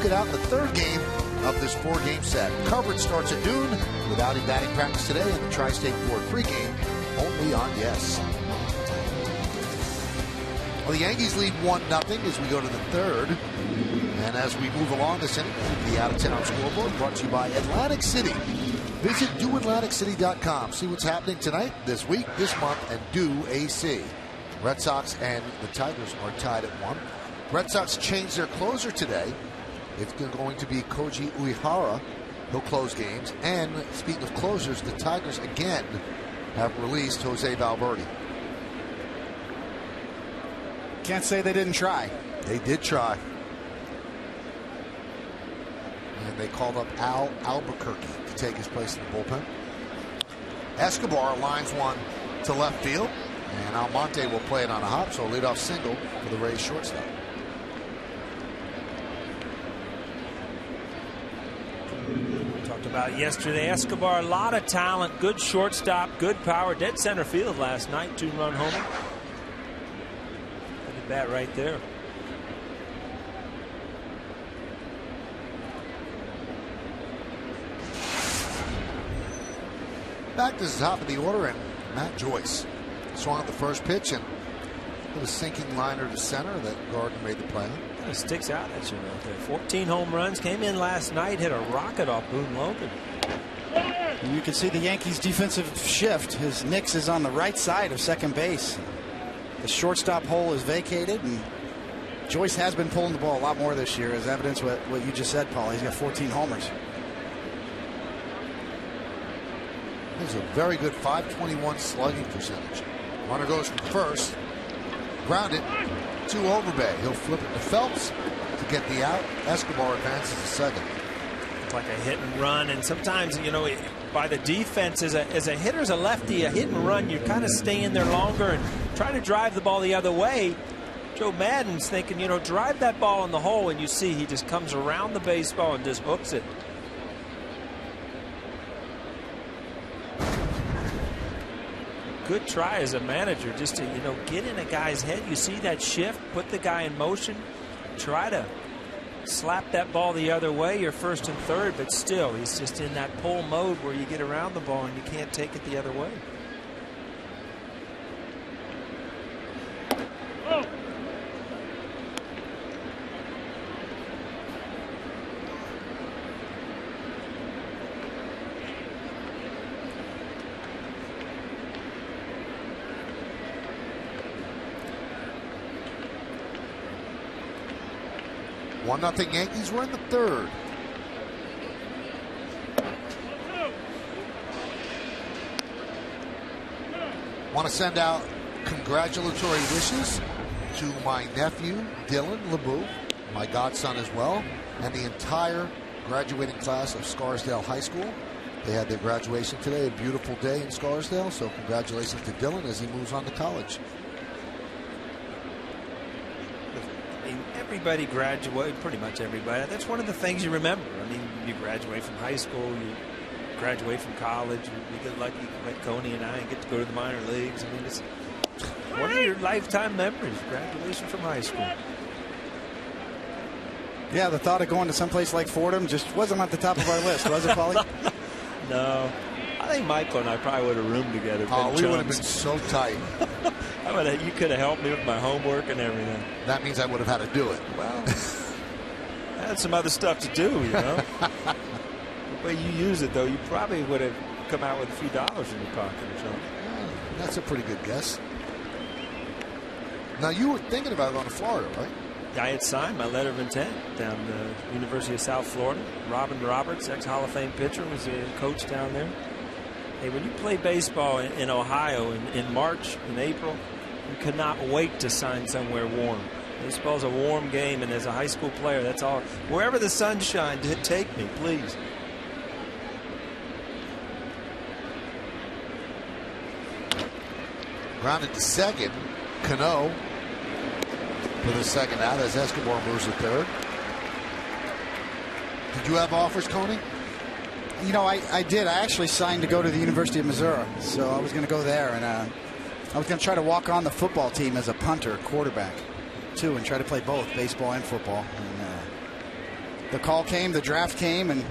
duke it out in the third game of this 4-game set. Coverage starts at noon with outing batting practice today and the Tri-State Ford pregame only on Yes. Well, the Yankees lead 1-0 as we go to the third. And as we move along this inning, the out-of-town scoreboard brought to you by Atlantic City. Visit doatlanticcity.com. See what's happening tonight, this week, this month, and do AC. Red Sox and the Tigers are tied at 1. Red Sox changed their closer today. It's going to be Koji Uehara. He'll close games. And speaking of closers, the Tigers again have released Jose Valverde. Can't say they didn't try. They did try. And they called up Al Albuquerque to take his place in the bullpen. Escobar lines one to left field. And Almonte will play it on a hop, so a leadoff single for the Rays shortstop. Talked about yesterday, Escobar, a lot of talent, good shortstop, good power, dead center field last night, 2-run homer. Look at that right there. Back to the top of the order, and Matt Joyce swung at the first pitch and put a sinking liner to center that Gardner made the play on. Kind of sticks out at you right there. 14 home runs, came in last night, hit a rocket off Boone Logan. And you can see the Yankees defensive shift. His Nix is on the right side of second base. The shortstop hole is vacated, and Joyce has been pulling the ball a lot more this year, as evidence what you just said, Paul. He's got 14 homers. There's a very good .521 slugging percentage. Runner goes from first. Grounded to Overbay. He'll flip it to Phelps to get the out. Escobar advances to second. It's like a hit and run, and sometimes, you know, by the defense, as a hitter's a lefty, a hit and run, you kind of stay in there longer and try to drive the ball the other way. Joe Madden's thinking, you know, drive that ball in the hole, and you see he just comes around the baseball and just hooks it. Good try as a manager just to, you know, get in a guy's head. You see that shift, put the guy in motion, try to slap that ball the other way. You're first and third, but still, he's just in that pull mode where you get around the ball and you can't take it the other way. Oh. 1-0 Yankees. We're in the third. Want to send out congratulatory wishes to my nephew, Dylan LeBeau, my godson as well, and the entire graduating class of Scarsdale High School. They had their graduation today, a beautiful day in Scarsdale, so congratulations to Dylan as he moves on to college. Everybody graduated, pretty much everybody. That's one of the things you remember. I mean, you graduate from high school, you graduate from college, you get lucky like Coney and I and get to go to the minor leagues. I mean, it's one of your lifetime memories, graduation from high school. Yeah, the thought of going to someplace like Fordham just wasn't at the top of our list, was it, Paulie? No. I think Michael and I probably would have roomed together. Oh, we would have been so tight. You could have helped me with my homework and everything. That means I would have had to do it. Well, I had some other stuff to do, you know. The way you use it, though, you probably would have come out with a few dollars in your pocket or something. That's a pretty good guess. Now, you were thinking about going to Florida, right? I had signed my letter of intent down the University of South Florida. Robin Roberts, ex-Hall of Fame pitcher, was a coach down there. Hey, when you play baseball in Ohio in March and April, you cannot wait to sign somewhere warm. Baseball's a warm game, and as a high school player, that's all. Wherever the sun shines, take me, please. Grounded to second. Cano for the second out as Escobar moves to third. Did you have offers, Coney? You know, I did. I actually signed to go to the University of Missouri, so I was going to go there, and I was going to try to walk on the football team as a punter, quarterback, too, and try to play both baseball and football. And the call came, the draft came, and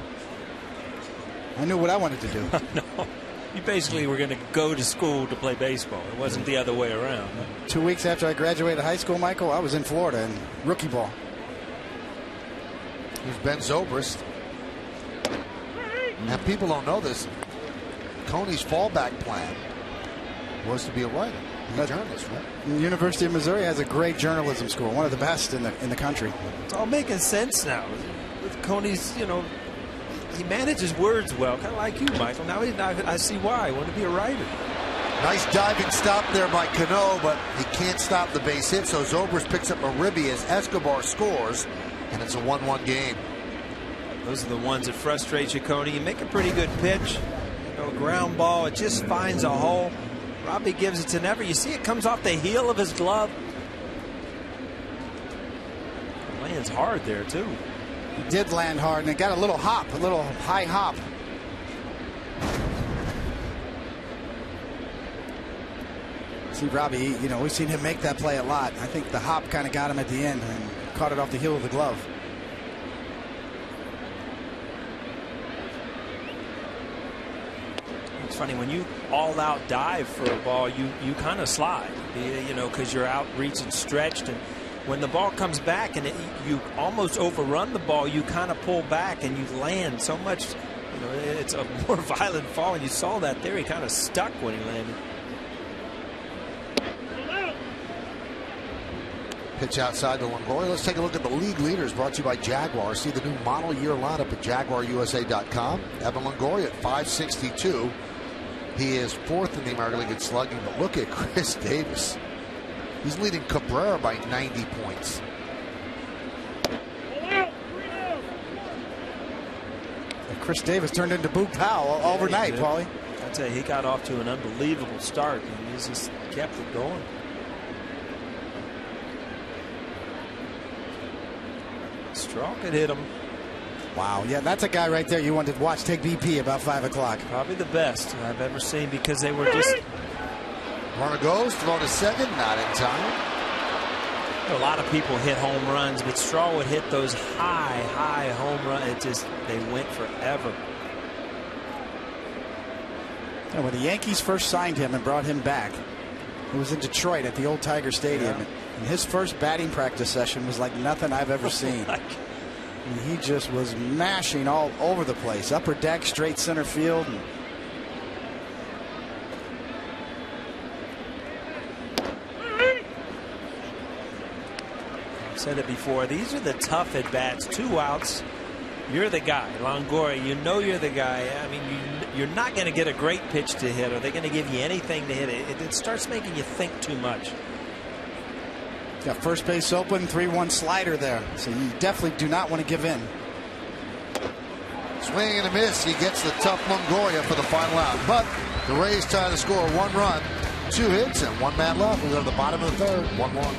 I knew what I wanted to do. No. You basically were going to go to school to play baseball. It wasn't the other way around. 2 weeks after I graduated high school, Michael, I was in Florida in rookie ball. Here's Ben Zobrist. And people don't know this. Coney's fallback plan was to be a writer, a journalist, right? The University of Missouri has a great journalism school, one of the best in the country. It's all making sense now. With Coney's, you know, he manages words well, kind of like you, Michael. Now I see why. I want to be a writer. Nice diving stop there by Cano, but he can't stop the base hit, so Zobrist picks up a ribby as Escobar scores, and it's a 1-1 game. Those are the ones that frustrate you, Coney. You make a pretty good pitch, you know, ground ball, it just finds a hole. Robbie gives it to Never. You see it comes off the heel of his glove. Lands hard there, too. He did land hard, and it got a little hop, a little high hop. See, Robbie, you know, we've seen him make that play a lot. I think the hop kind of got him at the end and caught it off the heel of the glove. It's funny, when you all-out dive for a ball, you kind of slide, you know, because you're out reaching, stretched, and when the ball comes back and you almost overrun the ball, you kind of pull back and you land so much. You know, it's a more violent fall, and you saw that there. He kind of stuck when he landed. Pitch outside to Longoria. Let's take a look at the league leaders brought to you by Jaguar. See the new model year lineup at JaguarUSA.com. Evan Longoria at 562. He is fourth in the American League in slugging, but look at Chris Davis. He's leading Cabrera by 90 points. And Chris Davis turned into Boog Powell overnight, Paulie. I tell you, he got off to an unbelievable start, and he's just kept it going. Straw could hit him. Wow, yeah, that's a guy right there you wanted to watch take BP about 5 o'clock. Probably the best I've ever seen, because they were just... Runner goes, throw to second, not in time. A lot of people hit home runs, but Straw would hit those high home runs. It just, they went forever. Yeah, when the Yankees first signed him and brought him back, it was in Detroit at the old Tiger Stadium. Yeah. And his first batting practice session was like nothing I've ever seen. And he just was mashing all over the place. Upper deck, straight center field. And I've said it before. These are the tough at bats. 2 outs. You're the guy, Longoria. You know you're the guy. I mean, you're not going to get a great pitch to hit. Are they going to give you anything to hit it? It starts making you think too much. got first base open, 3-1 slider there. So you definitely do not want to give in. Swing and a miss. He gets the tough Longoria for the final out. But the Rays tie the score 1 run, 2 hits, and 1 man left. We go to the bottom of the third, 1-1.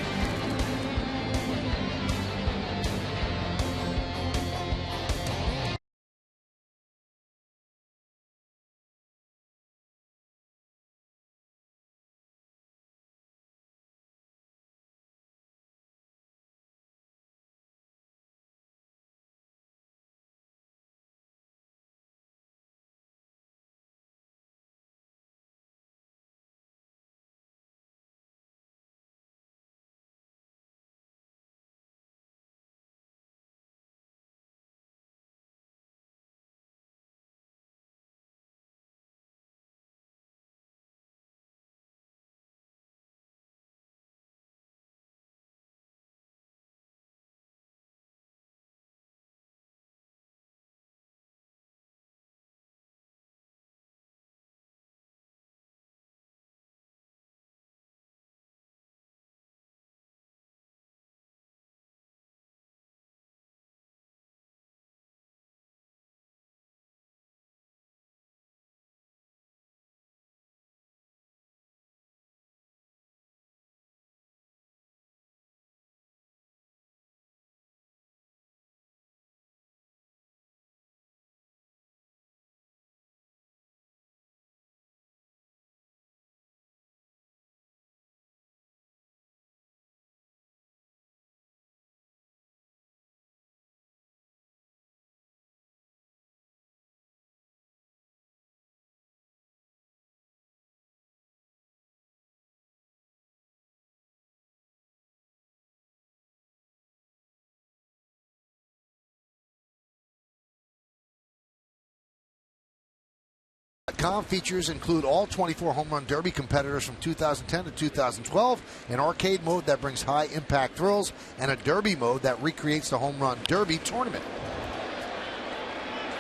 TBA.com. Features include all 24 Home Run Derby competitors from 2010 to 2012, an arcade mode that brings high-impact thrills, and a derby mode that recreates the Home Run Derby tournament.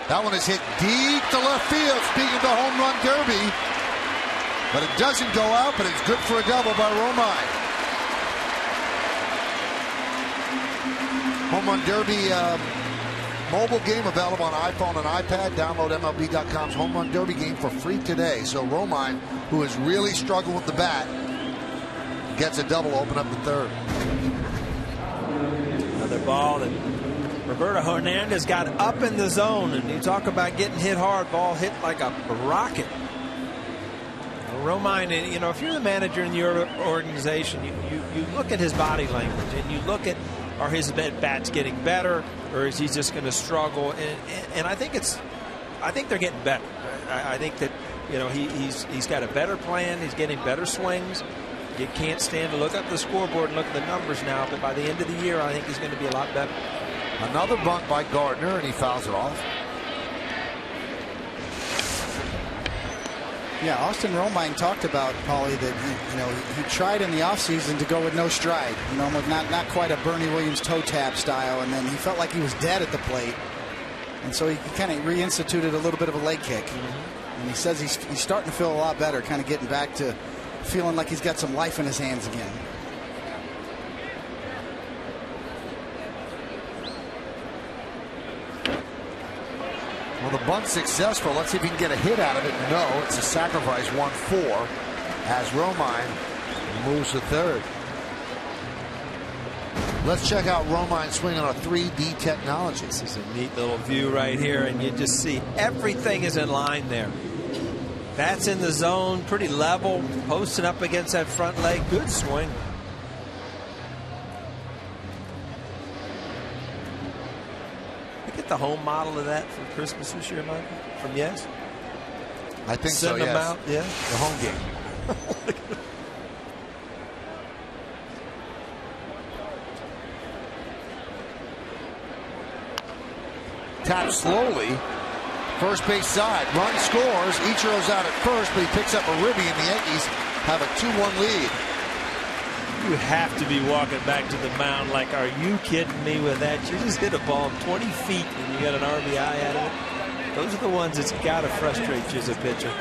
That one is hit deep to left field, speaking of the Home Run Derby. But it doesn't go out, but it's good for a double by Romine. Home Run Derby mobile game available on iPhone and iPad. Download MLB.com's Home Run Derby game for free today. So Romine, who has really struggled with the bat, gets a double, open up the third. Another ball that Roberto Hernandez got up in the zone, and you talk about getting hit hard. Ball hit like a rocket. Romine, you know, if you're the manager in your organization, you look at his body language and you look at, are his bats getting better, or is he just going to struggle? And I think they're getting better. I think that, you know, he's got a better plan. He's getting better swings. You can't stand to look up the scoreboard and look at the numbers now, but by the end of the year, I think he's going to be a lot better. Another bunt by Gardner, and he fouls it off. Yeah, Austin Romine talked about, Paulie, that he tried in the offseason to go with no stride, you know, not quite a Bernie Williams toe tap style, and then he felt like he was dead at the plate, and so he kind of reinstituted a little bit of a leg kick. And he says he's starting to feel a lot better, kind of getting back to feeling like he's got some life in his hands again. Well, the bunt's successful. Let's see if he can get a hit out of it. No, it's a sacrifice, 1-4, as Romine moves to third. Let's check out Romine swing on a 3D technology. This is a neat little view right here, and you just see everything is in line there. That's in the zone, pretty level, posting up against that front leg. Good swing. The home model of that for Christmas this year, Michael, from Yes? I think Send so, them yes. out, yeah. The home game. Tap slowly. First base side. Run scores. Ichiro's out at first, but he picks up a ribby, and the Yankees have a 2-1 lead. You have to be walking back to the mound like, are you kidding me with that? You just hit a ball 20 feet and you got an RBI out of it. Those are the ones that's got to frustrate you as a pitcher.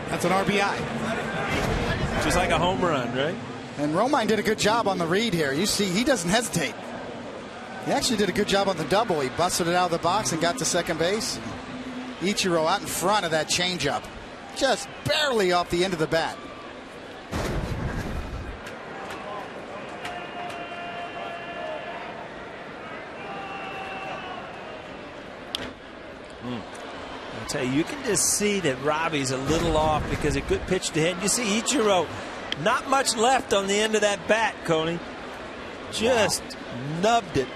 That's an RBI. Just like a home run, right? And Romine did a good job on the read here. You see, he doesn't hesitate. He actually did a good job on the double. He busted it out of the box and got to second base. Ichiro out in front of that changeup. Just barely off the end of the bat. I'll tell you can just see that Robbie's a little off because a good pitch to hit. You see Ichiro, not much left on the end of that bat, Coney. Just nubbed it.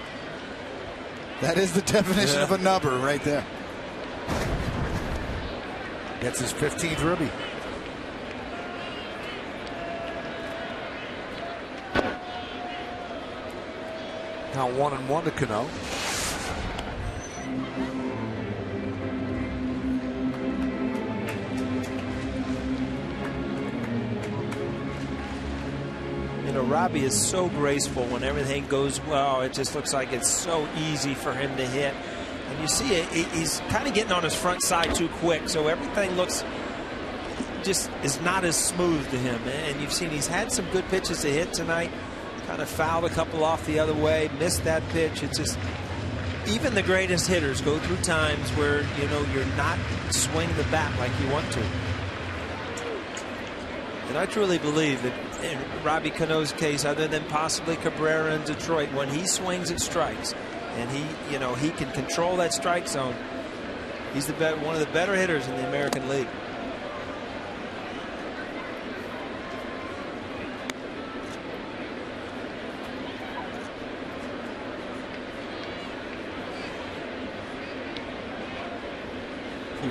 That is the definition of a nubber right there. Gets his 15th ribby. Now 1-1 to Cano. Robbie is so graceful when everything goes well. It just looks like it's so easy for him to hit. And you see he's kind of getting on his front side too quick, so everything looks just is not as smooth to him. And you've seen he's had some good pitches to hit tonight. Kind of fouled a couple off the other way, missed that pitch. It's just, even the greatest hitters go through times where, you know, you're not swinging the bat like you want to. And I truly believe that in Robbie Cano's case, other than possibly Cabrera in Detroit, when he swings it strikes, and he can control that strike zone, he's one of the better hitters in the American League.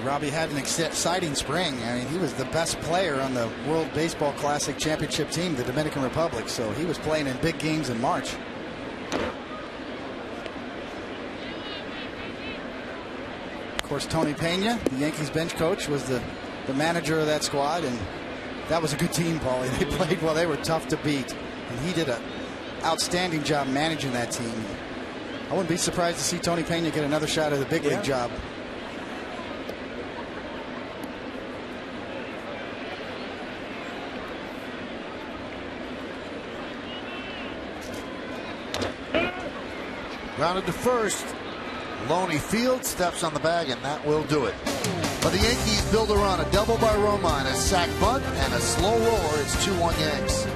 Robbie had an exciting spring. I mean, he was the best player on the World Baseball Classic Championship team, the Dominican Republic. So he was playing in big games in March. Of course, Tony Pena, the Yankees bench coach, was the manager of that squad, and that was a good team, Paulie. They played well. They were tough to beat, and he did an outstanding job managing that team. I wouldn't be surprised to see Tony Pena get another shot at the big league job. Grounded to first. Loney Field steps on the bag, and that will do it. But the Yankees build a run, a double by Romine, a sac bunt, and a slow roller. It's 2-1 Yanks.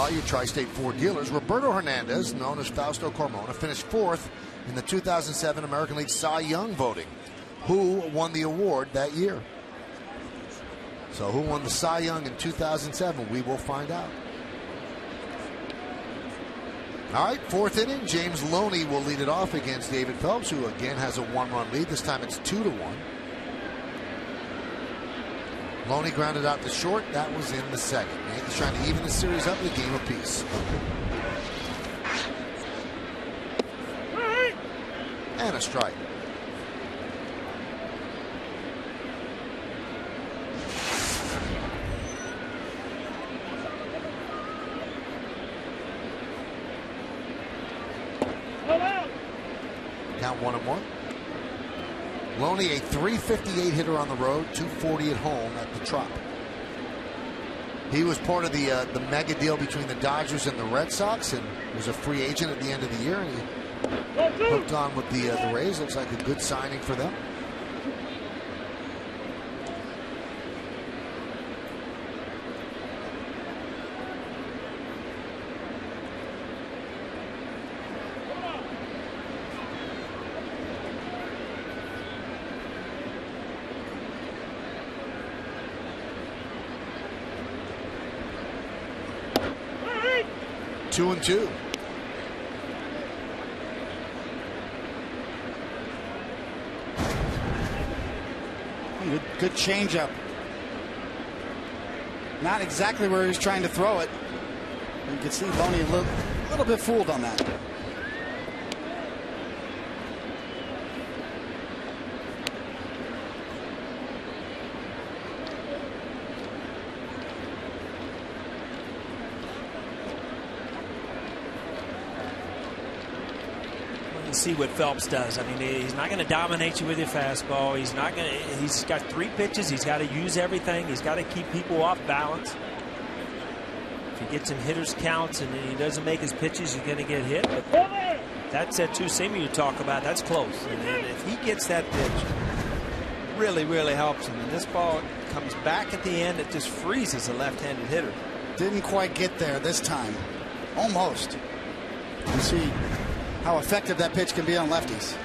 Your Tri-State Ford dealers. Roberto Hernandez, known as Fausto Carmona, finished fourth in the 2007 American League Cy Young voting. Who won the award that year? So who won the Cy Young in 2007? We will find out. All right, fourth inning. James Loney will lead it off against David Phelps, who again has a one-run lead. This time it's 2-1. Loney grounded out to short. That was in the second. Yankees trying to even the series up in a game apiece. And a strike. Count 1-1. Loney, a .358 hitter on the road, .240 at home at the Trop. He was part of the mega deal between the Dodgers and the Red Sox, and was a free agent at the end of the year, and he hooked on with the Rays. Looks like a good signing for them. Two and two. Good changeup. Not exactly where he was trying to throw it. You can see Loney a little bit fooled on that. See what Phelps does. I mean, he's not going to dominate you with your fastball. He's not going to. He's got 3 pitches. He's got to use everything. He's got to keep people off balance. If he gets in hitters counts and he doesn't make his pitches, he's going to get hit. But that's that two-seamer you talk about. That's close. And if he gets that pitch, really, really helps him. And this ball comes back at the end. It just freezes a left-handed hitter. Didn't quite get there this time. Almost. You see how effective that pitch can be on lefties.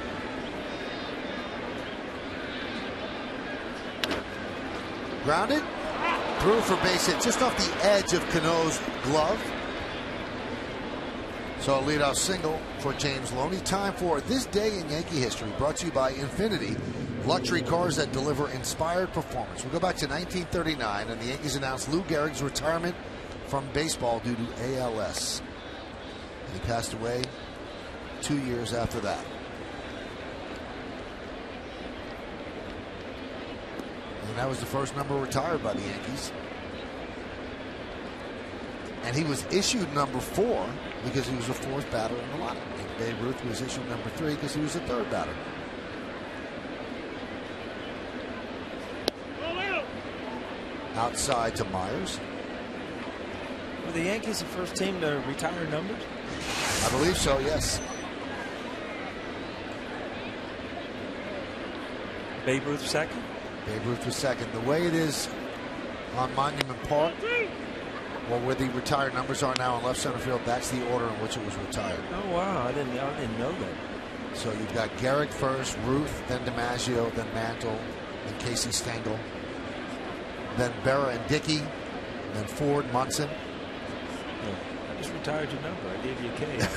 Grounded. Through for base hit just off the edge of Cano's glove. So a leadoff single for James Loney. Time for This Day in Yankee History, brought to you by Infinity, luxury cars that deliver inspired performance. We'll go back to 1939, and the Yankees announced Lou Gehrig's retirement from baseball due to ALS. And he passed away 2 years after that. And that was the first number retired by the Yankees. And he was issued number 4 because he was the 4th batter in the lineup. And Babe Ruth was issued number 3 because he was the 3rd batter. Outside to Myers. Were the Yankees the first team to retire numbers? I believe so, yes. Babe Ruth second? Babe Ruth was second. The way it is on Monument Park, well, where the retired numbers are now in left center field, that's the order in which it was retired. Oh, wow. I didn't know that. So you've got Gehrig first, Ruth, then DiMaggio, then Mantle, then Casey Stengel, then Berra and Dickey, then Ford, Munson. Yeah, I just retired your number. I gave you a K.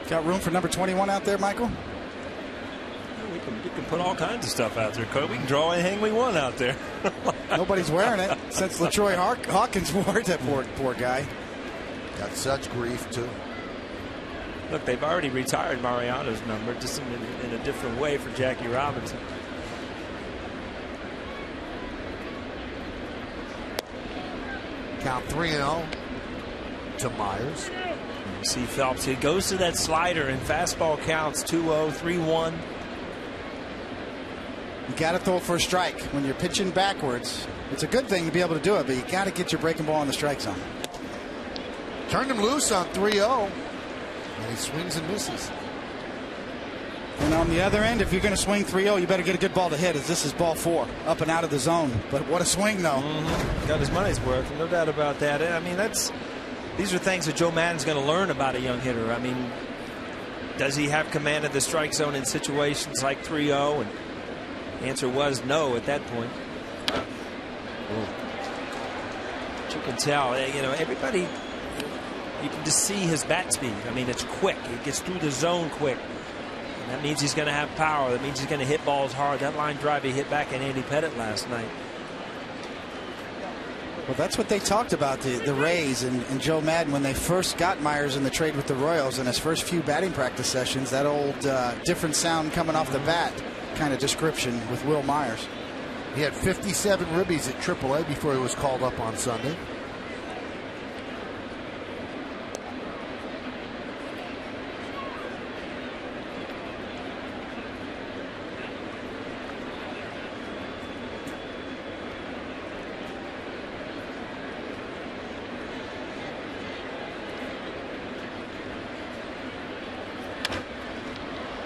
Got room for number 21 out there, Michael? We can put all kinds of stuff out there, Cody. We can draw anything we want out there. Nobody's wearing it since LaTroy Hawkins wore it. That poor guy. Got such grief, too. Look, they've already retired Mariano's number, just in a different way for Jackie Robinson. Count 3-0 to Myers. You see Phelps. He goes to that slider, and fastball counts 2-0, 3-1. You got to throw it for a strike when you're pitching backwards. It's a good thing to be able to do it, but you got to get your breaking ball in the strike zone. Turned him loose on 3-0, and he swings and misses. And on the other end, if you're going to swing 3-0, you better get a good ball to hit, as this is ball 4, up and out of the zone. But what a swing, though. Got his money's worth, no doubt about that. I mean, these are things that Joe Maddon's going to learn about a young hitter. I mean, does he have command of the strike zone in situations like 3-0? And the answer was no at that point. But you can tell, everybody, you can just see his bat speed. I mean, it's quick. He gets through the zone quick. And that means he's going to have power. That means he's going to hit balls hard. That line drive he hit back at Andy Pettitte last night. Well, that's what they talked about, the Rays and Joe Maddon when they first got Myers in the trade with the Royals in his first few batting practice sessions. That old different sound coming off the bat kind of description with Will Myers. He had 57 ribbies at AAA before he was called up on Sunday.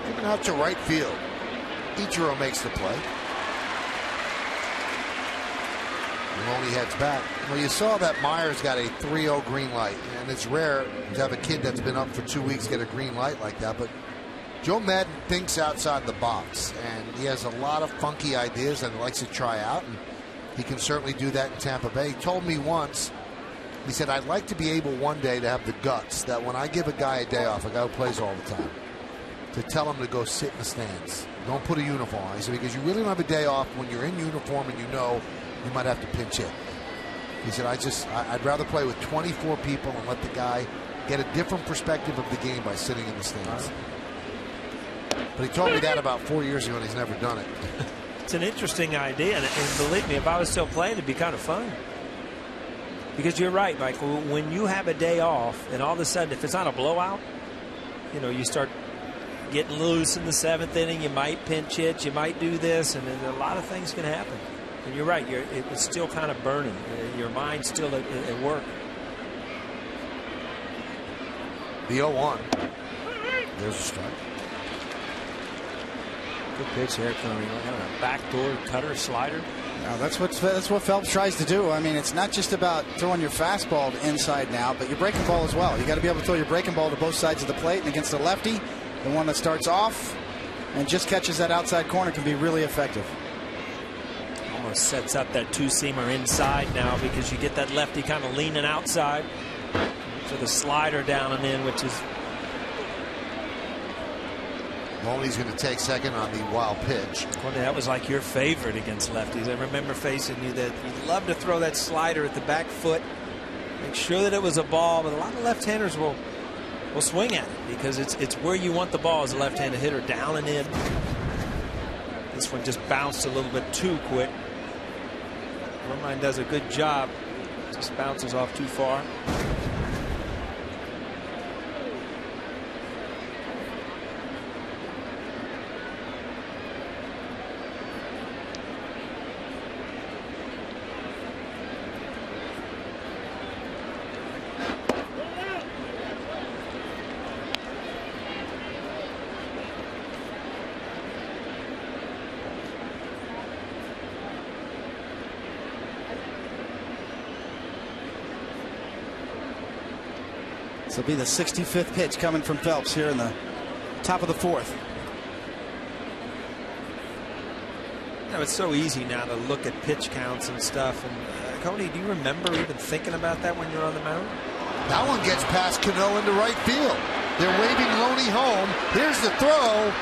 Giving out to right field. Ichiro makes the play. Loney heads back. Well, you saw that Myers got a 3-0 green light, and it's rare to have a kid that's been up for 2 weeks get a green light like that. But Joe Maddon thinks outside the box, and he has a lot of funky ideas and likes to try out, and he can certainly do that in Tampa Bay. He told me once, he said, I'd like to be able one day to have the guts that when I give a guy a day off, a guy who plays all the time, to tell him to go sit in the stands. Don't put a uniform on. He said, because you really don't have a day off when you're in uniform and you know you might have to pinch hit. He said, I'd rather play with 24 people and let the guy get a different perspective of the game by sitting in the stands. But he told me that about 4 years ago, and he's never done it. It's an interesting idea, and believe me, if I was still playing, it'd be kind of fun. Because you're right, Michael. When you have a day off, and all of a sudden, if it's not a blowout, you start getting loose in the 7th inning. You might pinch hit, you might do this, and then a lot of things can happen. And you're right, it's still kind of burning. Your mind's still at work. The 0-1. There's a strike. Good pitch there, Tony. Kind of a backdoor cutter slider. Now that's what Phelps tries to do. I mean, it's not just about throwing your fastball inside and out, but your breaking ball as well. You got to be able to throw your breaking ball to both sides of the plate, and against the lefty, the one that starts off and just catches that outside corner can be really effective. Almost sets up that two-seamer inside now because you get that lefty kind of leaning outside. So the slider down and in, which is... Loney's going to take second on the wild pitch. Well, that was like your favorite against lefties. I remember facing you that you'd love to throw that slider at the back foot, make sure that it was a ball, but a lot of left-handers will swing at it because it's where you want the ball as a left-handed hitter, down and in. This one just bounced a little bit too quick. Romine does a good job, just bounces off too far. This will be the 65th pitch coming from Phelps here in the top of the fourth. You know, it's so easy now to look at pitch counts and stuff. And Coney, do you remember even thinking about that when you're on the mound? That one gets past Cano into right field. They're waving Loney home. Here's the throw.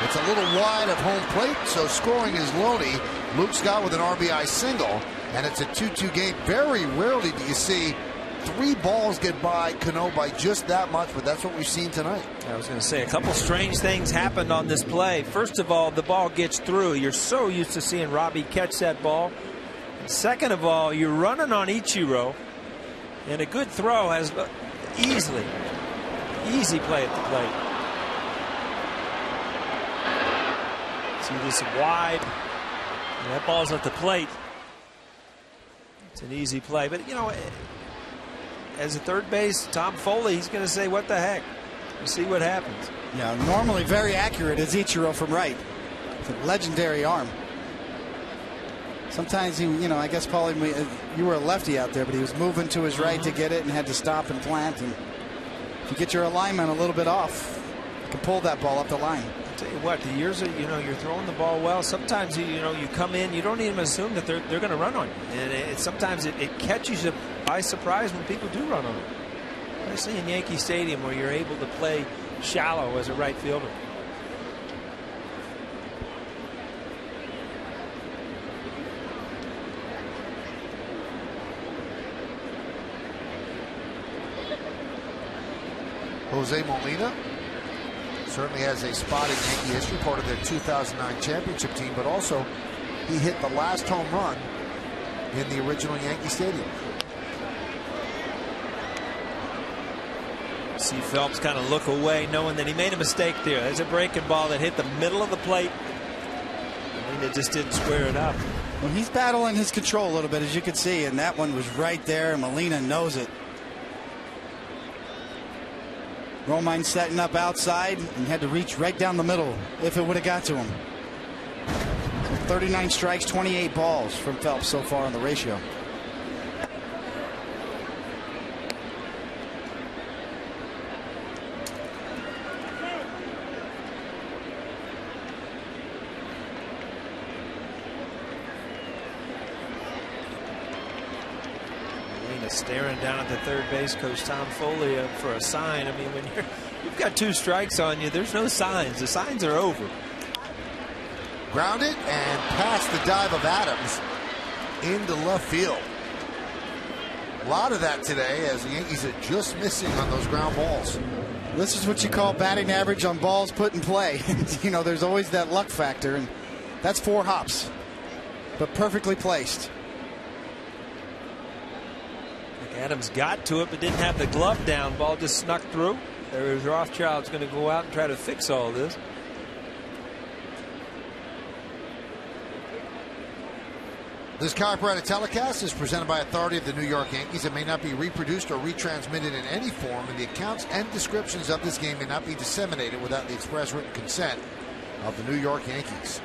It's a little wide of home plate, so scoring is Loney. Luke Scott with an RBI single, and it's a 2-2 game. Very rarely do you see 3 balls get by Cano by just that much, but that's what we've seen tonight. I was going to say a couple strange things happened on this play. First of all, the ball gets through. You're so used to seeing Robbie catch that ball. And second of all, you're running on Ichiro, and a good throw has easy play at the plate. See this wide, and that ball's at the plate. It's an easy play, but you know, as a third base, Tom Foley, he's going to say, what the heck? We'll see what happens. Yeah, normally very accurate is Ichiro from right. It's a legendary arm. Sometimes he, you know, I guess, Paulie, you were a lefty out there, but he was moving to his right to get it and had to stop and plant. And if you get your alignment a little bit off, you can pull that ball up the line. I'll tell you what, the years of, you know, you're throwing the ball well. Sometimes, you know, you come in, you don't even assume that they're going to run on you. And sometimes it catches you by surprise when people do run on it. Especially in Yankee Stadium where you're able to play shallow as a right fielder. Jose Molina certainly has a spot in Yankee history, part of their 2009 championship team, but also he hit the last home run in the original Yankee Stadium. See Phelps kind of look away, knowing that he made a mistake there. There's a breaking ball that hit the middle of the plate. Molina just didn't square it up. Well, he's battling his control a little bit, as you can see, and that one was right there, and Molina knows it. Romine setting up outside and had to reach right down the middle if it would have got to him. So 39 strikes, 28 balls from Phelps so far on the ratio. Staring down at the third base coach Tom Foley for a sign. I mean, when you've got 2 strikes on you, there's no signs. The signs are over. Grounded and past the dive of Adams into left field. A lot of that today as the Yankees are just missing on those ground balls. This is what you call batting average on balls put in play. You know, there's always that luck factor, and that's 4 hops, but perfectly placed. Adams got to it but didn't have the glove down. Ball just snuck through. There is Rothschild's going to go out and try to fix all this. This copyrighted telecast is presented by authority of the New York Yankees. It may not be reproduced or retransmitted in any form, and the accounts and descriptions of this game may not be disseminated without the express written consent of the New York Yankees.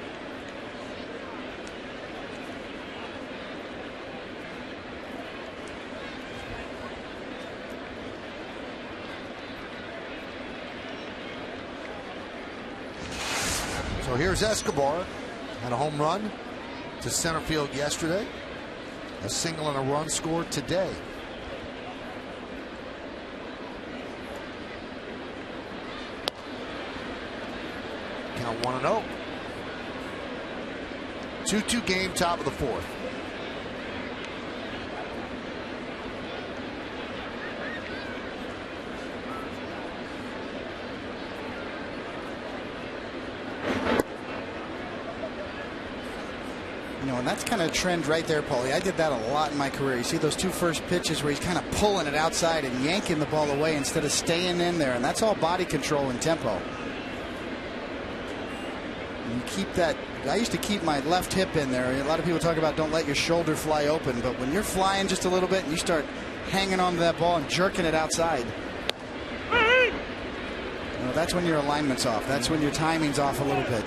So here's Escobar. Had a home run to center field yesterday. A single and a run scored today. Count 1-0. 2-2 game, top of the fourth. You know, and that's kind of a trend right there, Paulie. I did that a lot in my career. You see those two first pitches where he's kind of pulling it outside and yanking the ball away instead of staying in there, and that's all body control and tempo. You keep that. I used to keep my left hip in there. A lot of people talk about don't let your shoulder fly open, but when you're flying just a little bit and you start hanging onto that ball and jerking it outside, you know, that's when your alignment's off. That's when your timing's off a little bit.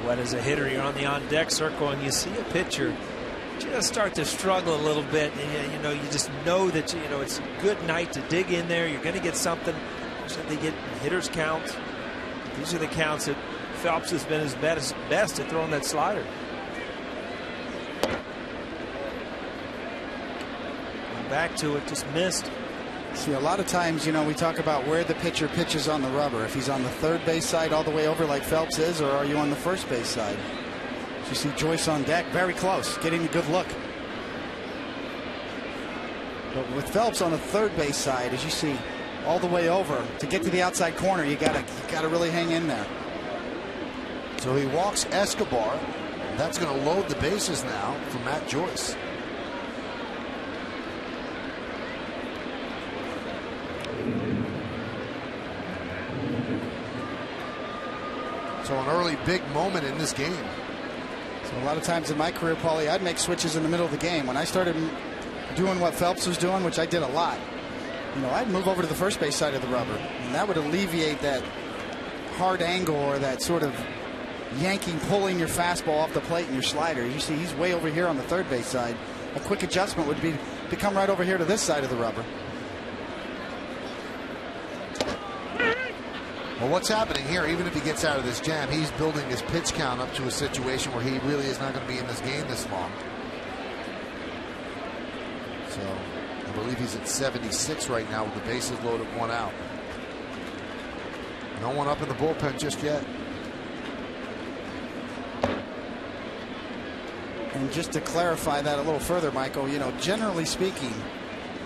What as a hitter, you're on the on-deck circle and you see a pitcher just start to struggle a little bit, and you know, you just know that, you know, it's a good night to dig in there. You're going to get something. So they get hitters counts. These are the counts that Phelps has been his best at throwing that slider. And back to it, just missed. See, a lot of times, you know, we talk about where the pitcher pitches on the rubber. If he's on the third base side all the way over like Phelps is, or are you on the first base side? So you see Joyce on deck, very close, getting a good look. But with Phelps on the third base side, as you see, all the way over, to get to the outside corner, you gotta really hang in there. So he walks Escobar. That's going to load the bases now for Matt Joyce. So an early big moment in this game. So a lot of times in my career, Paulie, I'd make switches in the middle of the game. When I started doing what Phelps was doing, which I did a lot, you know, I'd move over to the first base side of the rubber, and that would alleviate that hard angle or that sort of yanking, pulling your fastball off the plate and your slider. You see he's way over here on the third base side. A quick adjustment would be to come right over here to this side of the rubber. Well, what's happening here, even if he gets out of this jam, he's building his pitch count up to a situation where he really is not going to be in this game this long. So I believe he's at 76 right now with the bases loaded, one out. No one up in the bullpen just yet. And just to clarify that a little further, Michael, you know, generally speaking,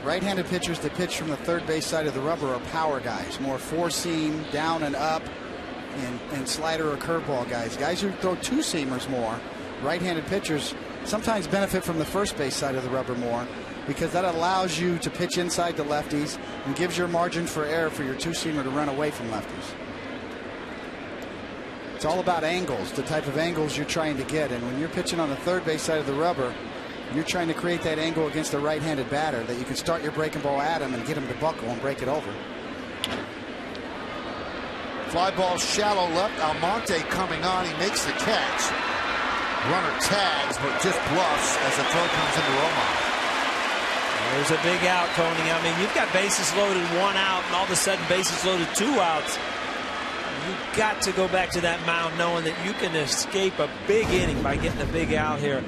right-handed pitchers that pitch from the third base side of the rubber are power guys, more four-seam, down and up, and slider or curveball guys. Guys who throw two-seamers more, right-handed pitchers, sometimes benefit from the first base side of the rubber more, because that allows you to pitch inside the lefties and gives your margin for error for your two-seamer to run away from lefties. It's all about angles, the type of angles you're trying to get, and when you're pitching on the third base side of the rubber, you're trying to create that angle against a right-handed batter that you can start your breaking ball at him and get him to buckle and break it over. Fly ball shallow left. Almonte coming on. He makes the catch. Runner tags, but just bluffs as the throw comes into Romine. There's a big out, Tony. I mean, you've got bases loaded, one out, and all of a sudden bases loaded, two outs. You've got to go back to that mound knowing that you can escape a big inning by getting a big out here.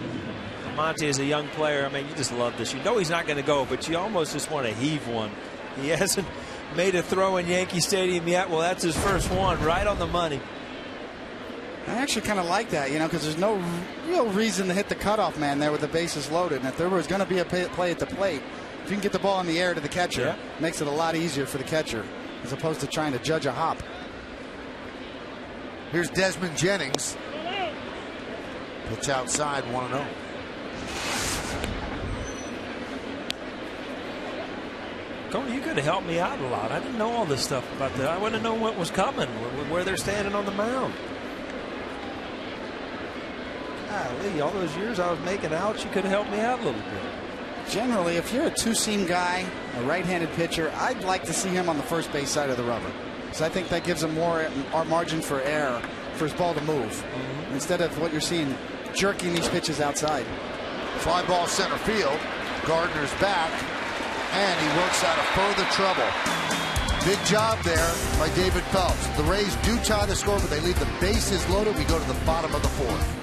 Monty is a young player. I mean, you just love this. You know he's not going to go, but you almost just want to heave one. He hasn't made a throw in Yankee Stadium yet. Well, that's his first one, right on the money. I actually kind of like that, you know, because there's no real reason to hit the cutoff man there with the bases loaded. And if there was going to be a play at the plate, if you can get the ball in the air to the catcher, it makes it a lot easier for the catcher as opposed to trying to judge a hop. Here's Desmond Jennings. Pitch outside, 1-0. Tony, you could have helped me out a lot. I didn't know all this stuff about that. I wouldn't have known what was coming, where they're standing on the mound. Golly, all those years I was making outs, you could have helped me out a little bit. Generally, if you're a two-seam guy, a right-handed pitcher, I'd like to see him on the first base side of the rubber. So I think that gives him more margin for error for his ball to move, instead of what you're seeing, jerking these pitches outside. Fly ball center field. Gardner's back, and he works out of further trouble. Big job there by David Phelps. The Rays do tie the score, but they leave the bases loaded. We go to the bottom of the fourth.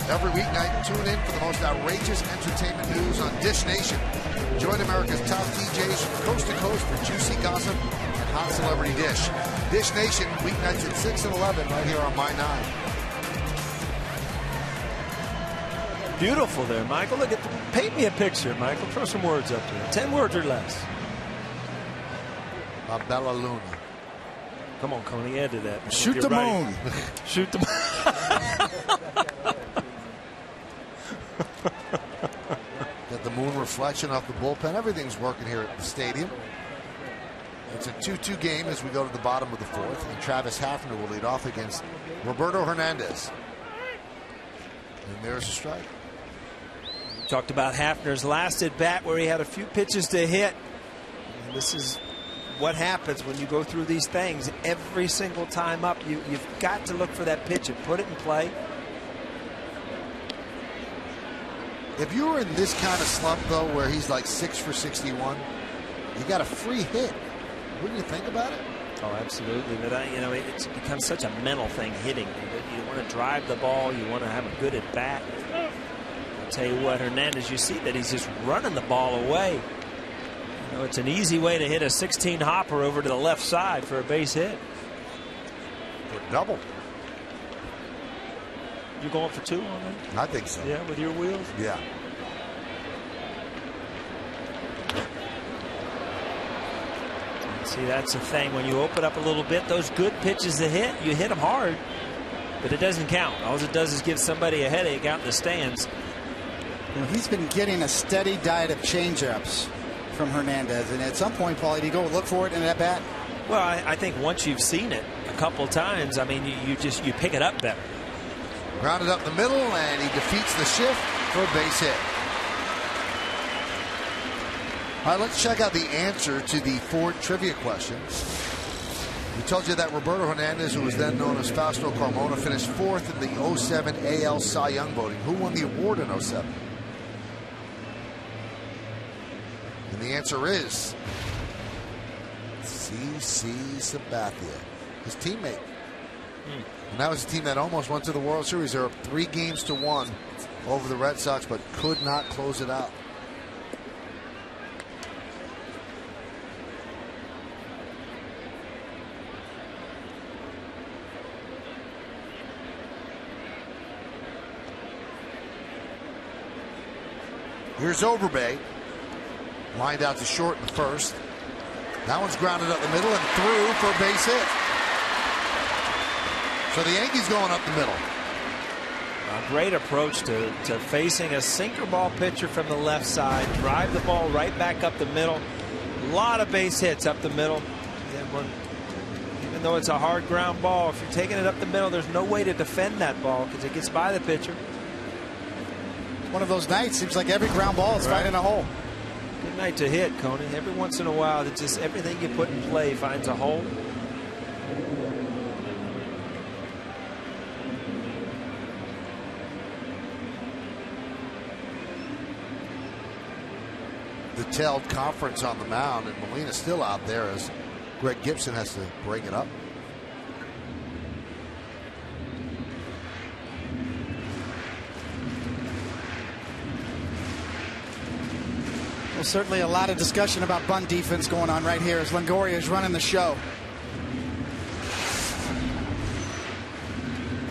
Every weeknight, tune in for the most outrageous entertainment news on Dish Nation. Join America's top DJs from coast to coast for juicy gossip and hot celebrity dish. Dish Nation, weeknights at 6 and 11 right here on My 9. Beautiful there, Michael. Look at paint me a picture, Michael. Throw some words up there. 10 words or less. La Bella Luna. Come on, Coney, add to that. Shoot the moon. Shoot the moon. Got the moon reflection off the bullpen. Everything's working here at the stadium. It's a 2-2 game as we go to the bottom of the fourth. And Travis Hafner will lead off against Roberto Hernandez. And there's a strike. We talked about Hafner's last at bat where he had a few pitches to hit. And this is what happens when you go through these things. Every single time up, you've got to look for that pitch and put it in play. If you were in this kind of slump, though, where he's like 6 for 61, you got a free hit. Wouldn't you think about it? Oh, absolutely. But, it's become such a mental thing, hitting. You want to drive the ball. You want to have a good at bat. I'll tell you what, Hernandez, you see that he's just running the ball away. It's an easy way to hit a 16 hopper over to the left side for a base hit. For double. You going for 2 on that? I think so. Yeah, with your wheels? Yeah. See, that's the thing. When you open up a little bit, those good pitches to hit, you hit them hard, but it doesn't count. All it does is give somebody a headache out in the stands. Well, he's been getting a steady diet of changeups from Hernandez, and at some point, Paulie, do you go look for it in that bat? Well, I think once you've seen it a couple times, I mean, you pick it up better. Grounded up the middle, and he defeats the shift for a base hit. All right, let's check out the answer to the Ford trivia question. We told you that Roberto Hernandez, who was then known as Fausto Carmona, finished 4th in the 07 AL Cy Young voting. Who won the award in 07? And the answer is C.C. Sabathia, his teammate. And that was a team that almost went to the World Series. They're up 3 games to 1 over the Red Sox, but could not close it out. Here's Overbay. Lined out to short in the first. That one's grounded up the middle and through for a base hit. So the Yankees going up the middle. A great approach to facing a sinker ball pitcher from the left side. Drive the ball right back up the middle. A lot of base hits up the middle. Even though it's a hard ground ball, if you're taking it up the middle, there's no way to defend that ball because it gets by the pitcher. One of those nights, seems like every ground ball is finding a hole. Good night to hit, Coney. Every once in a while, it's just everything you put in play finds a hole. The tailed conference on the mound, and Molina's still out there as Greg Gibson has to bring it up. Well, certainly a lot of discussion about bunt defense going on right here as Longoria is running the show.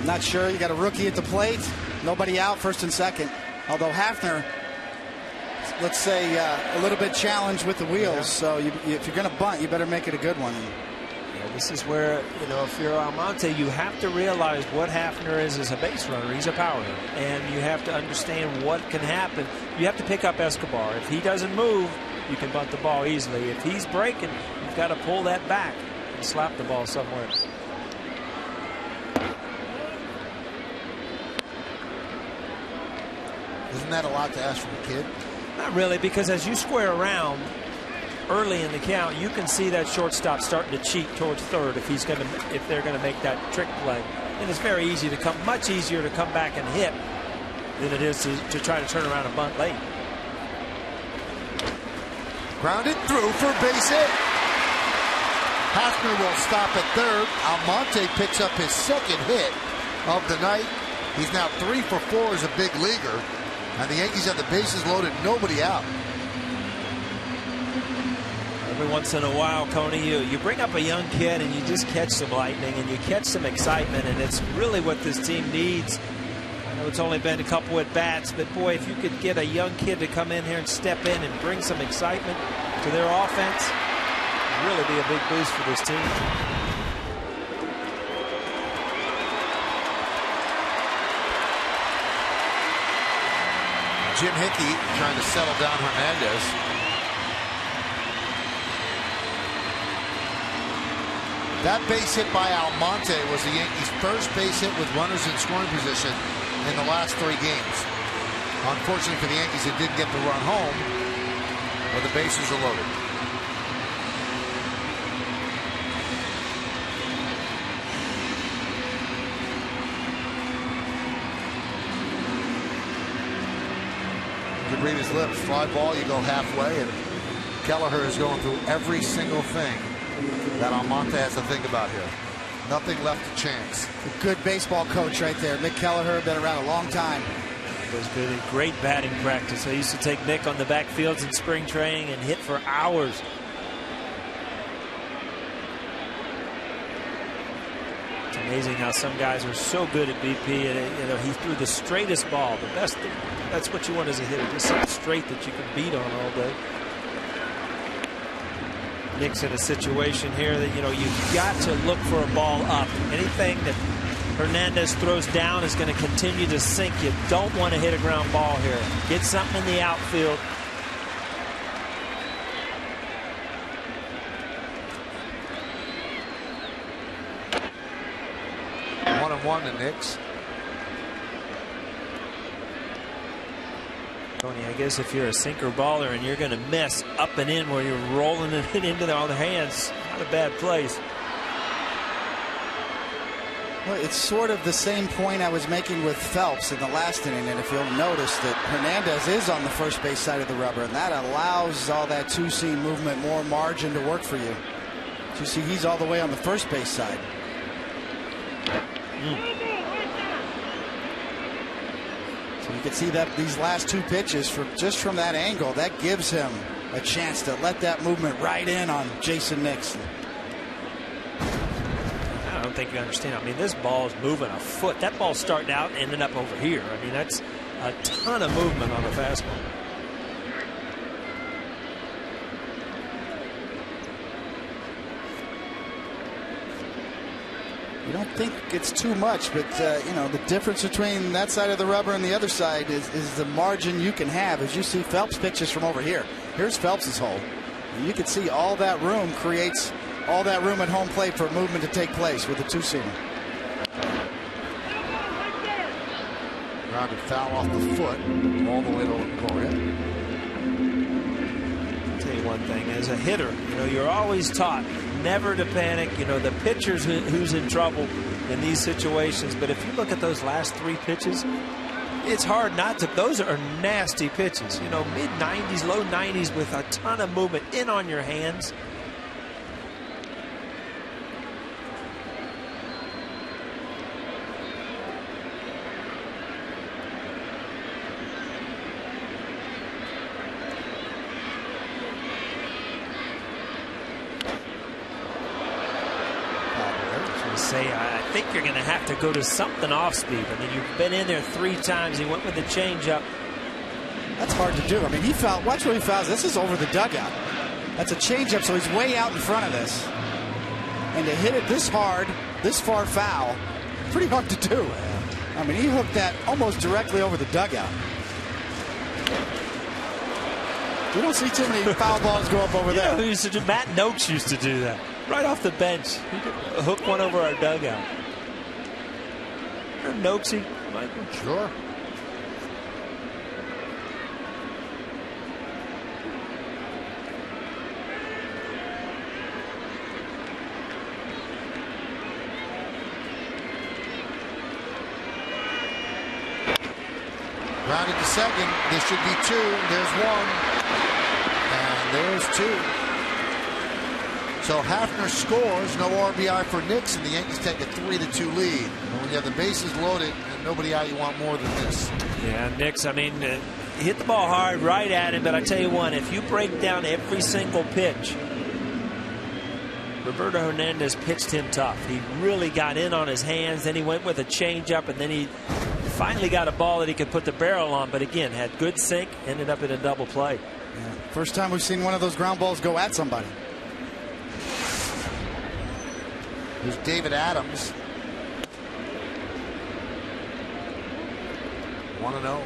Not sure. You got a rookie at the plate. Nobody out, first and second. Although Hafner, let's say, a little bit challenged with the wheels. So if you're going to bunt, you better make it a good one. Yeah, this is where, if you're Almonte, you have to realize what Hafner is as a base runner. He's a power hitter, and you have to understand what can happen. You have to pick up Escobar. If he doesn't move, you can bunt the ball easily. If he's breaking, you've got to pull that back and slap the ball somewhere. Isn't that a lot to ask from a kid? Not really, because as you square around early in the count, you can see that shortstop starting to cheat towards third if they're going to make that trick play. And it's very easy to much easier to come back and hit than it is to try to turn around and bunt late. Grounded through for a base hit. Hafner will stop at third. Almonte picks up his second hit of the night. He's now 3 for 4 as a big leaguer. And the Yankees have the bases loaded, nobody out. Every once in a while, Coney, you bring up a young kid and you just catch some lightning and you catch some excitement, and it's really what this team needs. I know it's only been a couple at bats, but boy, if you could get a young kid to come in here and step in and bring some excitement to their offense, it'd really be a big boost for this team. Jim Hickey trying to settle down Hernandez. That base hit by Almonte was the Yankees' first base hit with runners in scoring position in the last 3 games. Unfortunately for the Yankees, it didn't get the run home, but the bases are loaded. To read his lips, fly ball, you go halfway, and Kelleher is going through every single thing that Almonte has to think about here. Nothing left to chance. A good baseball coach right there. Mick Kelleher, been around a long time. It was good. Great batting practice. I used to take Mick on the backfields in spring training and hit for hours. It's amazing how some guys are so good at BP. And, he threw the straightest ball. The best thing. That's what you want as a hitter, just something straight that you can beat on all day. Nick's in a situation here that, you've got to look for a ball up. Anything that Hernandez throws down is going to continue to sink. You don't want to hit a ground ball here. Get something in the outfield. One and one to Knicks. Tony, I guess if you're a sinker baller and you're going to miss up and in where you're rolling it into all the hands, not a bad place. Well, it's sort of the same point I was making with Phelps in the last inning, and if you'll notice that Hernandez is on the first base side of the rubber, and that allows all that two-seam movement, more margin to work for you. So you see he's all the way on the first base side. So you can see that these last 2 pitches, just from that angle, that gives him a chance to let that movement right in on Jason Nixon. I don't think you understand. I mean, this ball is moving a foot. That ball started out and ended up over here. I mean, that's a ton of movement on a fastball. You don't think it's too much, but you know, the difference between that side of the rubber and the other side is the margin you can have. As you see Phelps pitches from over here. Here's Phelps's hole. And you can see all that room creates all that room at home plate for movement to take place with the two-seamer. Grounded foul off the foot all the way to Longoria. I'll tell you one thing, as a hitter, you know, you're always taught never to panic. You know, the pitcher's who's in trouble in these situations. But if you look at those last 3 pitches, it's hard not to. Those are nasty pitches. You know, mid-90s, low 90s with a ton of movement in on your hands. I think you're going to have to go to something off speed. I mean, you've been in there 3 times. He went with the changeup. That's hard to do. I mean, he fouled. Watch where he fouls. This is over the dugout. That's a changeup, so he's way out in front of this. And to hit it this hard, this far foul, pretty hard to do. I mean, he hooked that almost directly over the dugout. We don't see too many foul balls go up over there. Who used to do? Matt Noakes used to do that. Right off the bench. He could hook one over our dugout. Noakesy, Michael? Sure. Grounded to second. This should be 2. There's 1. And there's 2. So Hafner scores, no RBI for Nix, and the Yankees take a 3-2 lead. And when you have the bases loaded and nobody out, you want more than this. Yeah, Nix, I mean, hit the ball hard right at him, but I tell you what, if you break down every single pitch, Roberto Hernandez pitched him tough. He really got in on his hands, then he went with a changeup, and then he finally got a ball that he could put the barrel on, but again, had good sink, ended up in a double play. Yeah. First time we've seen one of those ground balls go at somebody. Here's David Adams. 1-0.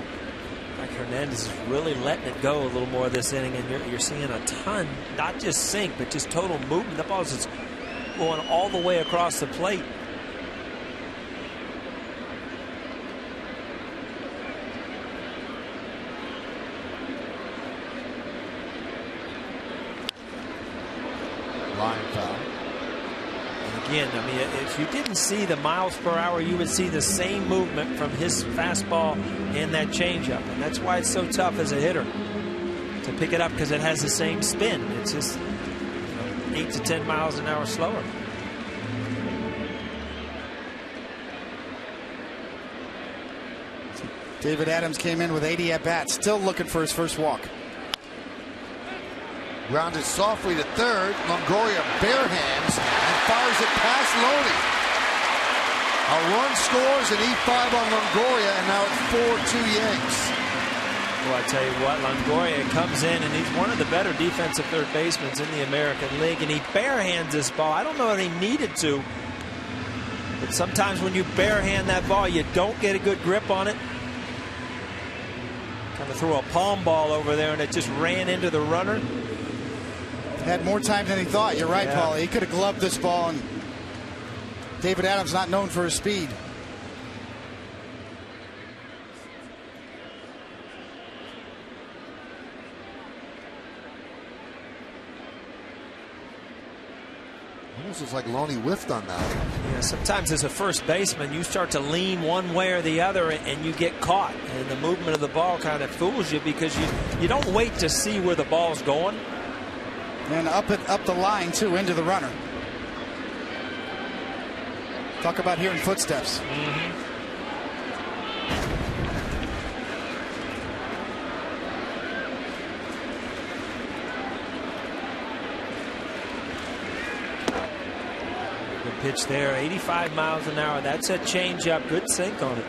Like Hernandez is really letting it go a little more this inning, and you're seeing a ton, not just sink, but just total movement. The ball's just going all the way across the plate. Line foul. Again, I mean, if you didn't see the miles per hour, you would see the same movement from his fastball and that changeup. And that's why it's so tough as a hitter to pick it up, because it has the same spin. It's just 8 to 10 miles an hour slower. David Adams came in with 80 at-bats, still looking for his first walk. Grounded softly to third. Longoria bare hands and fires it past Loney. A run scores, an E5 on Longoria, and now it's 4-2 Yanks. Well, I tell you what, Longoria comes in, and he's one of the better defensive third basemen in the American League, and he barehands this ball. I don't know if he needed to, but sometimes when you barehand that ball, you don't get a good grip on it. Kind of threw a palm ball over there, and it just ran into the runner. Had more time than he thought. You're right, yeah. Paul. He could have gloved this ball, and David Adams not known for his speed. Almost looks like Loney whiffed on that. Yeah, sometimes as a first baseman, you start to lean one way or the other, and you get caught. And the movement of the ball kind of fools you, because you don't wait to see where the ball's going. And up the line, too, into the runner. Talk about hearing footsteps. Mm-hmm. Good pitch there, 85 miles an hour. That's a changeup. Good sink on it.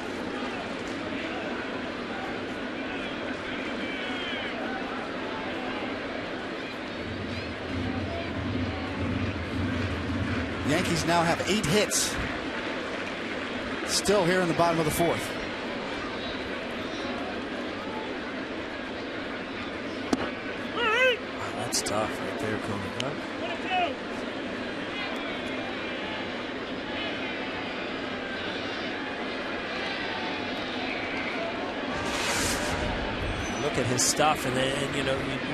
Yankees now have 8 hits Still here in the bottom of the fourth. That's tough right there, Coney. Look at his stuff, and then you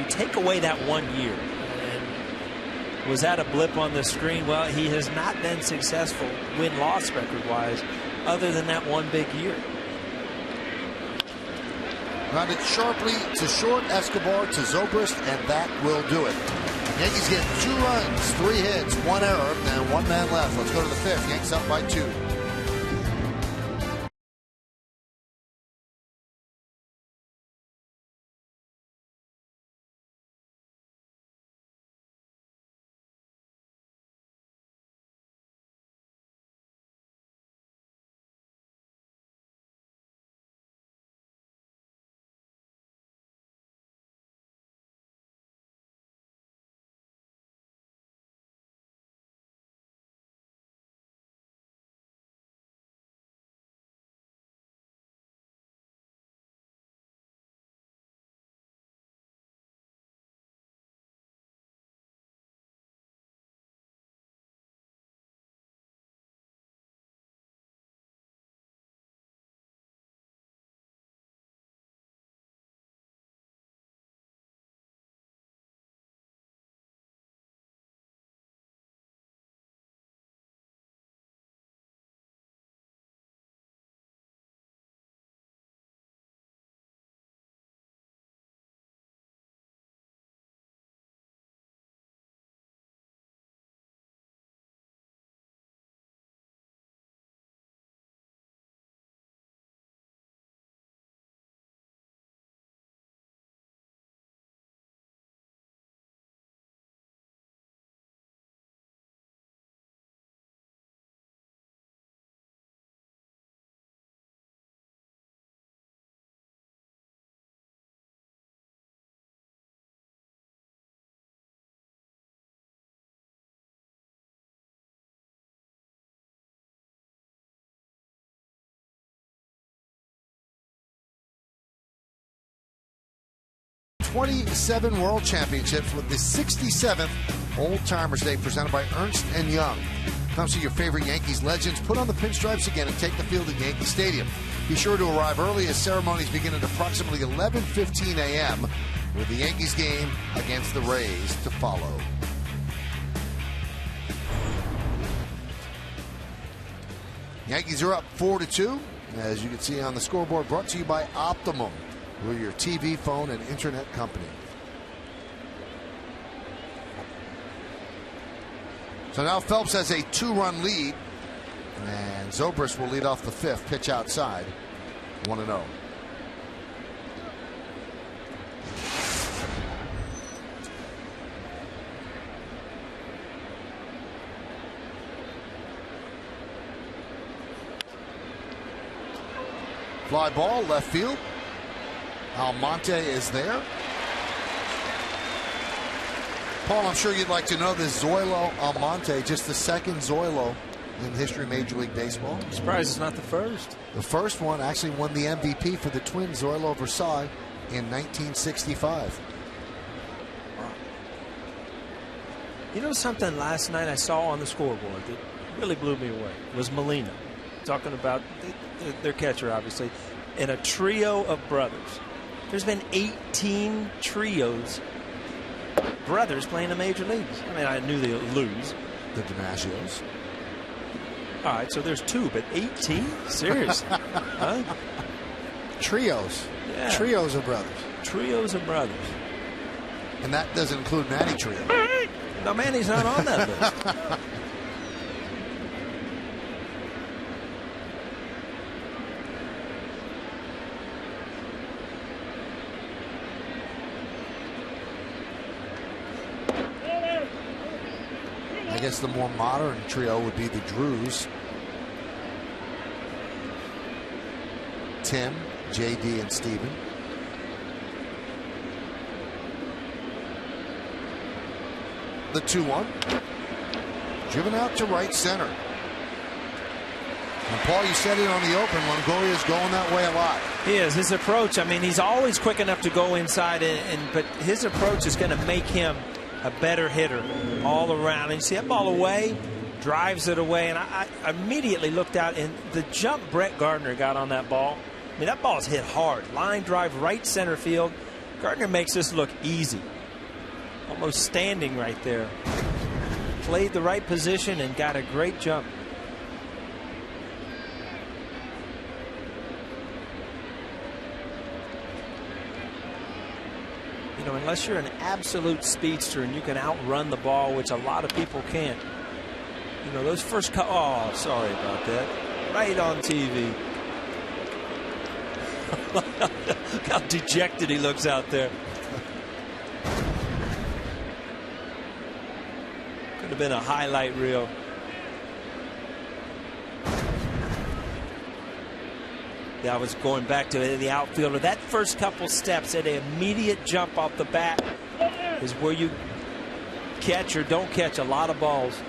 take away that 1 year. And was that a blip on the screen? Well, he has not been successful win-loss record-wise, other than that one big year. Grounded sharply to short, Escobar to Zobrist, and that will do it. Yankees get 2 runs, 3 hits, 1 error, and 1 man left. Let's go to the 5th. Yankees up by 2. '27 World Championships with the 67th Old Timers Day presented by Ernst & Young. Come see your favorite Yankees legends put on the pinstripes again and take the field at Yankee Stadium. Be sure to arrive early as ceremonies begin at approximately 11:15 a.m. with the Yankees game against the Rays to follow. Yankees are up 4-2, as you can see on the scoreboard, brought to you by Optimum. We're your TV, phone, and internet company. So now Phelps has a 2-run lead, and Zobrist will lead off the 5th. Pitch outside, 1-0. Fly ball, left field. Almonte is there. Paul, I'm sure you'd like to know this. Zoilo Almonte, just the 2nd Zoilo in history of Major League Baseball. I'm surprised it's not the first. The first one actually won the MVP for the Twins, Zoilo Versailles, in 1965. Wow. You know something last night I saw on the scoreboard that really blew me away was Molina talking about their catcher, obviously, in a trio of brothers. There's been 18 trios, brothers playing the major leagues. I mean, I knew they would lose. The DiMaggios. All right, so there's 2, but 18? Seriously? Huh? Trios. Yeah. Trios of brothers. Trios of brothers. And that doesn't include Manny Trio. No, Manny's not on that list. I guess the more modern trio would be the Drews. Tim, JD, and Steven. The 2-1. Driven out to right center. And Paul, you said it on the open. Longoria's going that way a lot. He is. His approach, I mean, he's always quick enough to go inside, but his approach is going to make him a better hitter all around. And you see that ball away, drives it away, and I immediately looked out, and the jump Brett Gardner got on that ball, I mean, that ball's hit hard. Line drive right center field. Gardner makes this look easy. Almost standing right there. Played the right position and got a great jump. You know, unless you're an absolute speedster and you can outrun the ball, which a lot of people can't. You know, those first oh, sorry about that. Right on TV. Look how dejected he looks out there. Could have been a highlight reel. Yeah, I was going back to the outfielder. That first couple steps, that immediate jump off the bat is where you catch or don't catch a lot of balls.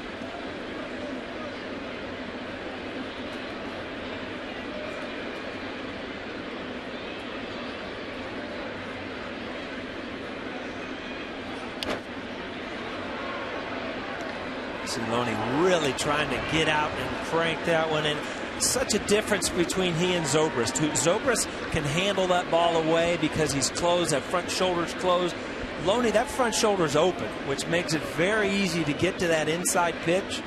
Loney really trying to get out and crank that one in. Such a difference between he and Zobrist. Zobrist can handle that ball away because he's closed, that front shoulder's closed. Loney, that front shoulder's open, which makes it very easy to get to that inside pitch.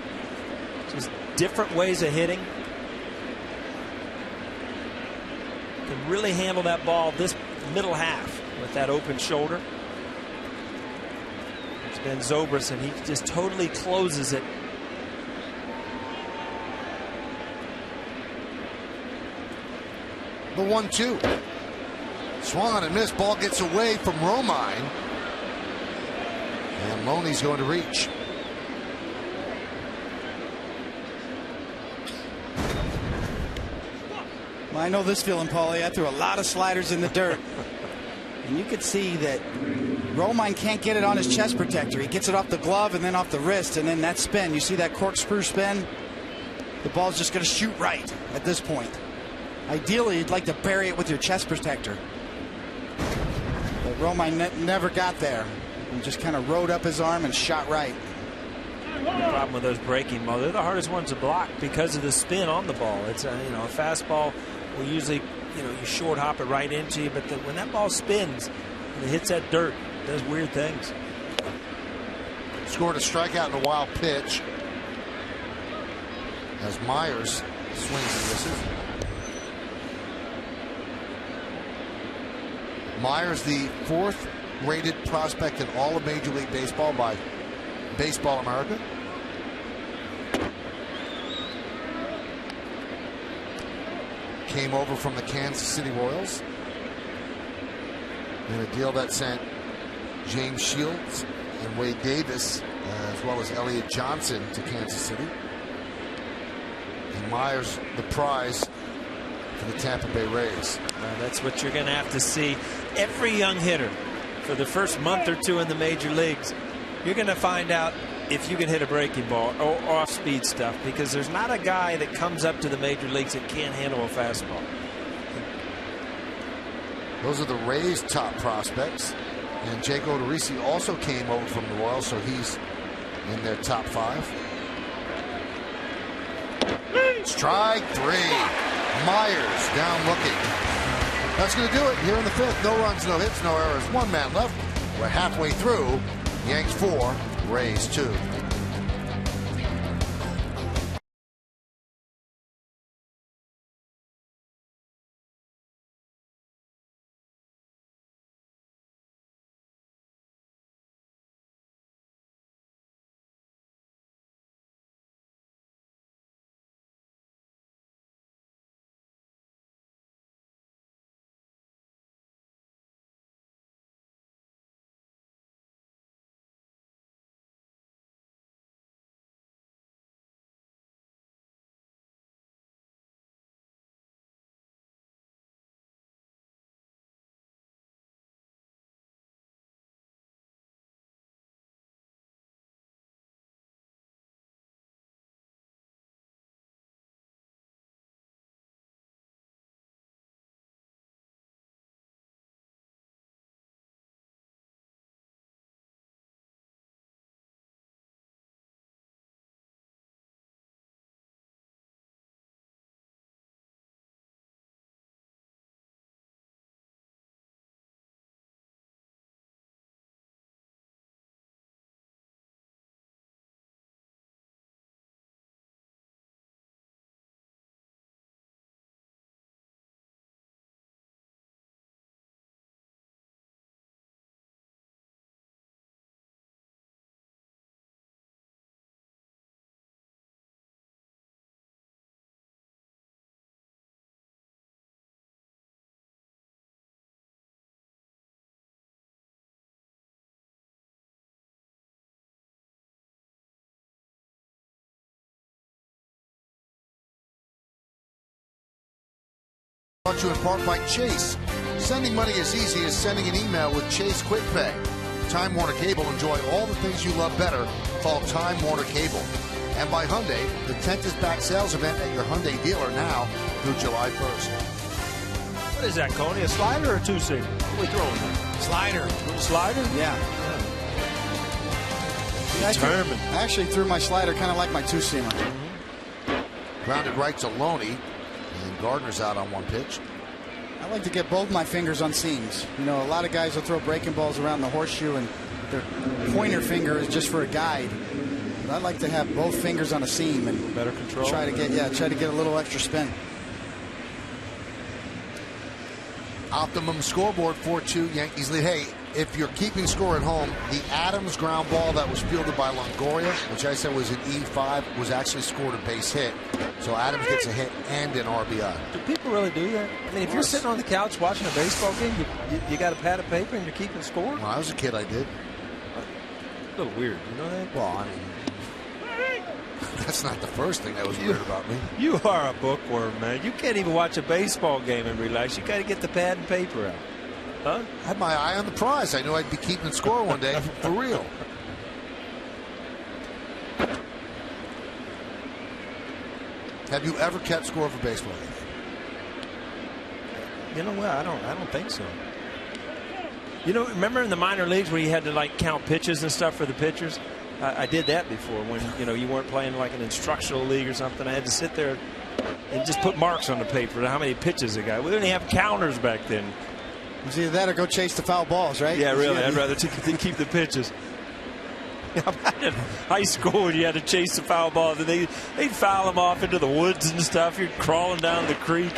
Just different ways of hitting. Can really handle that ball this middle half with that open shoulder. Ben Zobrist, and he just totally closes it. The 1-2. Swung and missed. Ball gets away from Romine. And Loney's going to reach. Well, I know this feeling, Paulie. I threw a lot of sliders in the dirt. And you could see that Romine can't get it on his chest protector. He gets it off the glove and then off the wrist, and then that spin. You see that corkscrew spin? The ball's just going to shoot right at this point. Ideally, you'd like to bury it with your chest protector. But Romine never got there. He just kind of rode up his arm and shot right. The problem with those breaking balls, they're the hardest ones to block because of the spin on the ball. It's a fastball will usually, you short hop it right into you, but when that ball spins and it hits that dirt, it does weird things. Scored a strikeout in a wild pitch as Myers swings and misses. Myers, the 4th rated prospect in all of Major League Baseball by Baseball America. Came over from the Kansas City Royals in a deal that sent James Shields and Wade Davis, as well as Elliott Johnson, to Kansas City. And Myers, the prize for the Tampa Bay Rays. That's what you're going to have to see. Every young hitter, for the first month or two in the major leagues, you're going to find out if you can hit a breaking ball or off-speed stuff, because there's not a guy that comes up to the major leagues that can't handle a fastball. Those are the Rays' top prospects. And Jake Odorizzi also came over from the Royals, so he's in their top 5. Strike 3. Myers down looking. That's going to do it here in the 5th. No runs, no hits, no errors. 1 man left. We're halfway through. Yanks 4, Rays 2. Brought to you in part by Chase. Sending money is easy as sending an email with Chase Quick Pay. Time Warner Cable. Enjoy all the things you love better. Call Time Warner Cable. And by Hyundai, the 10th is back sales event at your Hyundai dealer now through July 1st. What is that, Coney? A slider or a two-seamer? What are we throwing there? Slider. Slider? Yeah. Determined. I actually threw my slider kind of like my two-seamer. Grounded right to Loney. And Gardner's out on one pitch. I like to get both my fingers on seams. You know, a lot of guys will throw breaking balls around the horseshoe and their pointer finger is just for a guide. But I like to have both fingers on a seam and better control. Try to get a little extra spin. Optimum scoreboard 4-2 Yankees lead. Hey, if you're keeping score at home, the Adams ground ball that was fielded by Longoria, which I said was an E5, was actually scored a base hit. So Adams gets a hit and an RBI. Do people really do that? I mean, if you're sitting on the couch watching a baseball game, you got a pad of paper and you're keeping score? When I was a kid, I did. A little weird, you know that? Well, I mean, that's not the first thing that was weird about me. You are a bookworm, man. You can't even watch a baseball game and relax. You got to get the pad and paper out. Huh? I had my eye on the prize. I knew I'd be keeping score one day for real. Have you ever kept score for baseball? You know what? I don't think so. You know, remember in the minor leagues where you had to like count pitches and stuff for the pitchers? I did that before when you weren't playing like an instructional league or something. I had to sit there and just put marks on the paper how many pitches a guy. We didn't have counters back then. It was either that or go chase the foul balls, right? Yeah, really. I'd rather keep the pitches. In high school, you had to chase the foul balls, and they'd foul them off into the woods and stuff. You're crawling down the creek.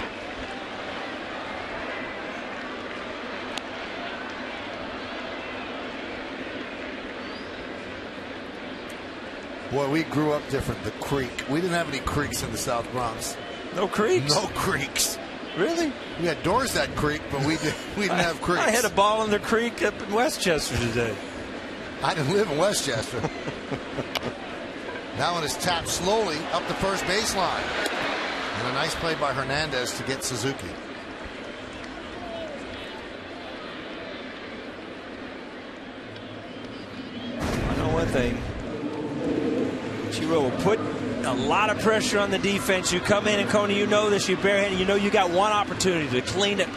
Boy, we grew up different. The creek. We didn't have any creeks in the South Bronx. No creeks? No creeks. Really? We had Dorset Creek, but we didn't have creeks. I had a ball in the creek up in Westchester today. I didn't live in Westchester. That one is tapped slowly up the first baseline. And a nice play by Hernandez to get Suzuki. I know one thing. Chiro will put a lot of pressure on the defense. You come in, and Coney, you know this, you barehanded, you know you got one opportunity to clean it,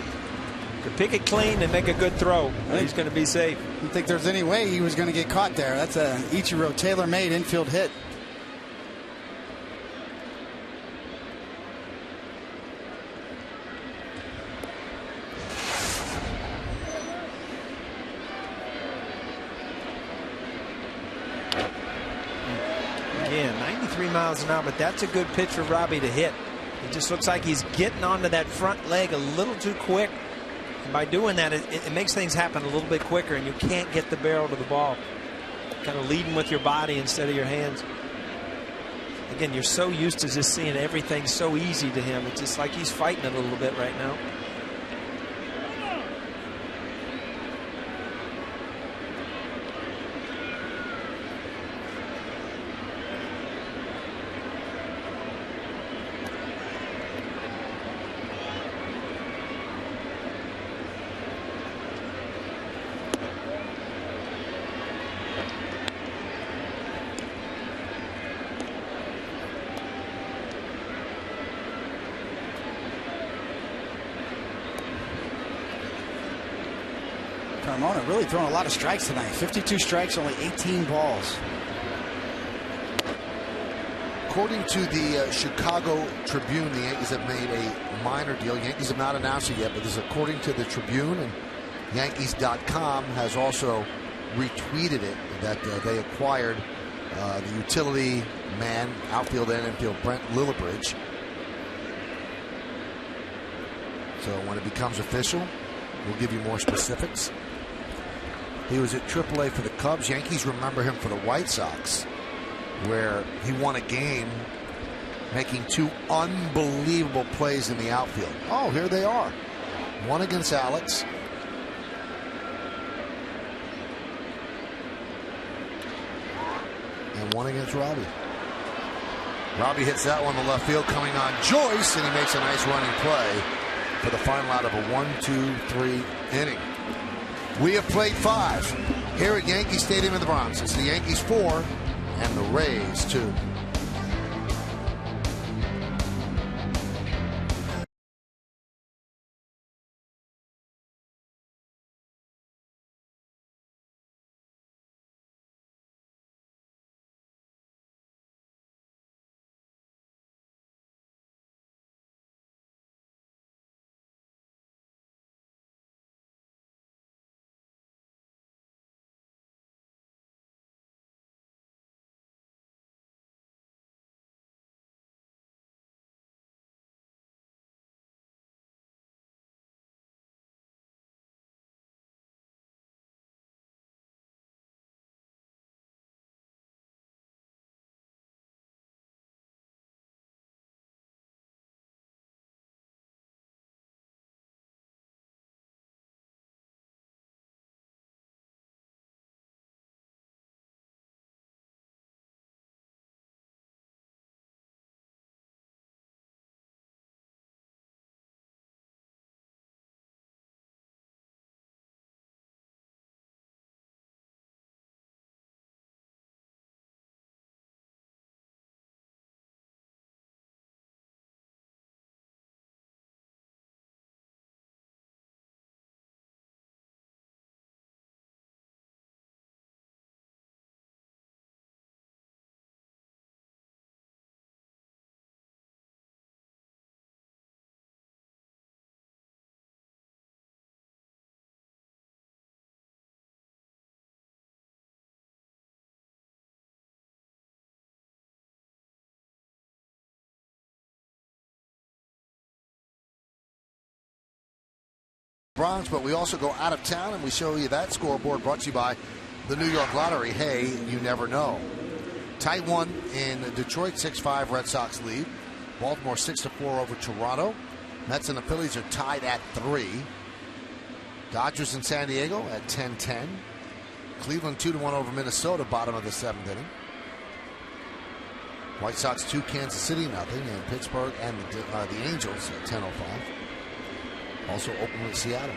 to pick it clean and make a good throw. He's going to be safe. I didn't think there's any way he was going to get caught there. That's an Ichiro tailor-made infield hit. Yeah, 93 miles an hour, but that's a good pitch for Robbie to hit. It just looks like he's getting onto that front leg a little too quick. And by doing that, it makes things happen a little bit quicker, and you can't get the barrel to the ball. Kind of leading with your body instead of your hands. Again, you're so used to just seeing everything so easy to him. It's just like he's fighting it a little bit right now. Carmona really throwing a lot of strikes tonight. 52 strikes, only 18 balls. According to the Chicago Tribune, the Yankees have made a minor deal. Yankees have not announced it yet, but this is according to the Tribune, and Yankees.com has also retweeted it, that they acquired the utility man, outfield and infield, Brent Lillibridge. So when it becomes official, we'll give you more specifics. He was at AAA for the Cubs. Yankees remember him for the White Sox, where he won a game making two unbelievable plays in the outfield. Oh, here they are. One against Alex. And one against Robbie. Robbie hits that one to left field, coming on Joyce, and he makes a nice running play. for the final out of a 1-2-3 inning. We have played 5 here at Yankee Stadium in the Bronx. It's the Yankees 4 and the Rays 2. Bronx, but we also go out of town and we show you that scoreboard brought to you by the New York Lottery. Hey, you never know. Tight one in Detroit, 6-5 Red Sox lead. Baltimore 6-4 over Toronto. Mets and the Phillies are tied at 3. Dodgers in San Diego at 10-10. Cleveland 2-1 over Minnesota, bottom of the 7th inning. White Sox 2, Kansas City 0, and Pittsburgh and the Angels at 10:05. Also Oakland with Seattle.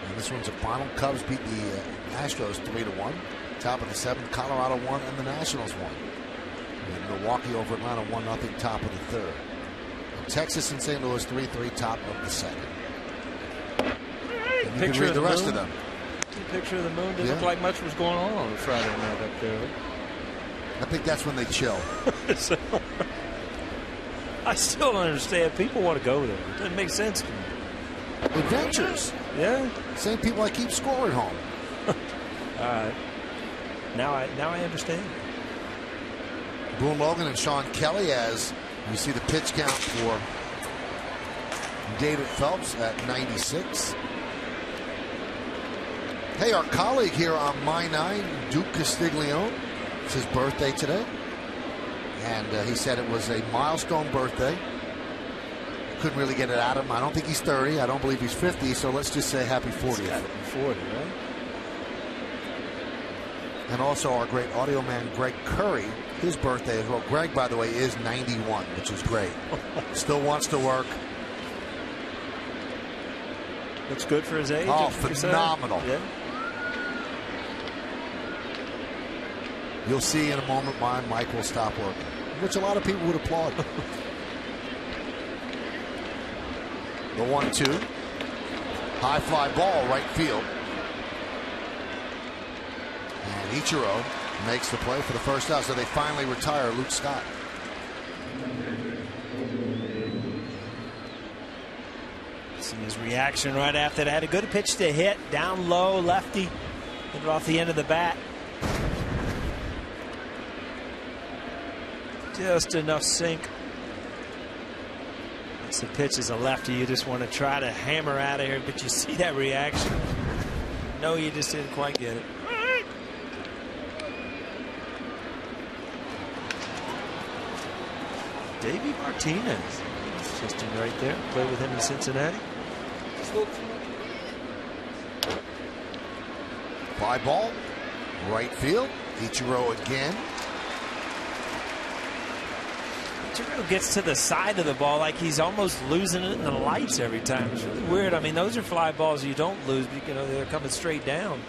And this one's a final. Cubs beat the Astros 3-1. Top of the 7th, Colorado 1 and the Nationals 1. And Milwaukee over Atlanta 1-0, top of the 3rd. And Texas and St. Louis 3-3, top of the 2nd. And you can read the rest of them. Picture of the moon. Doesn't look like much was going on a Friday night up there. I think that's when they chill. So, I still don't understand. People want to go there. It doesn't make sense to me. Adventures. Yeah. Same people I keep score at home. All right. Now I understand. Boone Logan and Sean Kelly as you see the pitch count for David Phelps at 96. Hey, our colleague here on My 9, Duke Castiglione, it's his birthday today. And he said it was a milestone birthday. Couldn't really get it out of him. I don't think he's 30. I don't believe he's 50. So let's just say happy 40th. 40, right? And also our great audio man, Greg Curry, his birthday as well. Greg, by the way, is 91, which is great. Still wants to work. Looks good for his age. Oh, phenomenal. Yeah. You'll see in a moment why Mike will stop working, which a lot of people would applaud. The 1-2. High fly ball, right field. And Ichiro makes the play for the first out, so they finally retire Luke Scott. See his reaction right after that. Had a good pitch to hit, down low, lefty. Hit it off the end of the bat. Just enough sink. Once the pitch is a lefty, you just want to try to hammer out of here, but you see that reaction. No, you just didn't quite get it. Davey Martinez. Just in right there. Played with him in Cincinnati. Fly ball, right field. Ichiro again. Ichiro gets to the side of the ball like he's almost losing it in the lights every time. It's really weird. I mean, those are fly balls you don't lose, but they're coming straight down.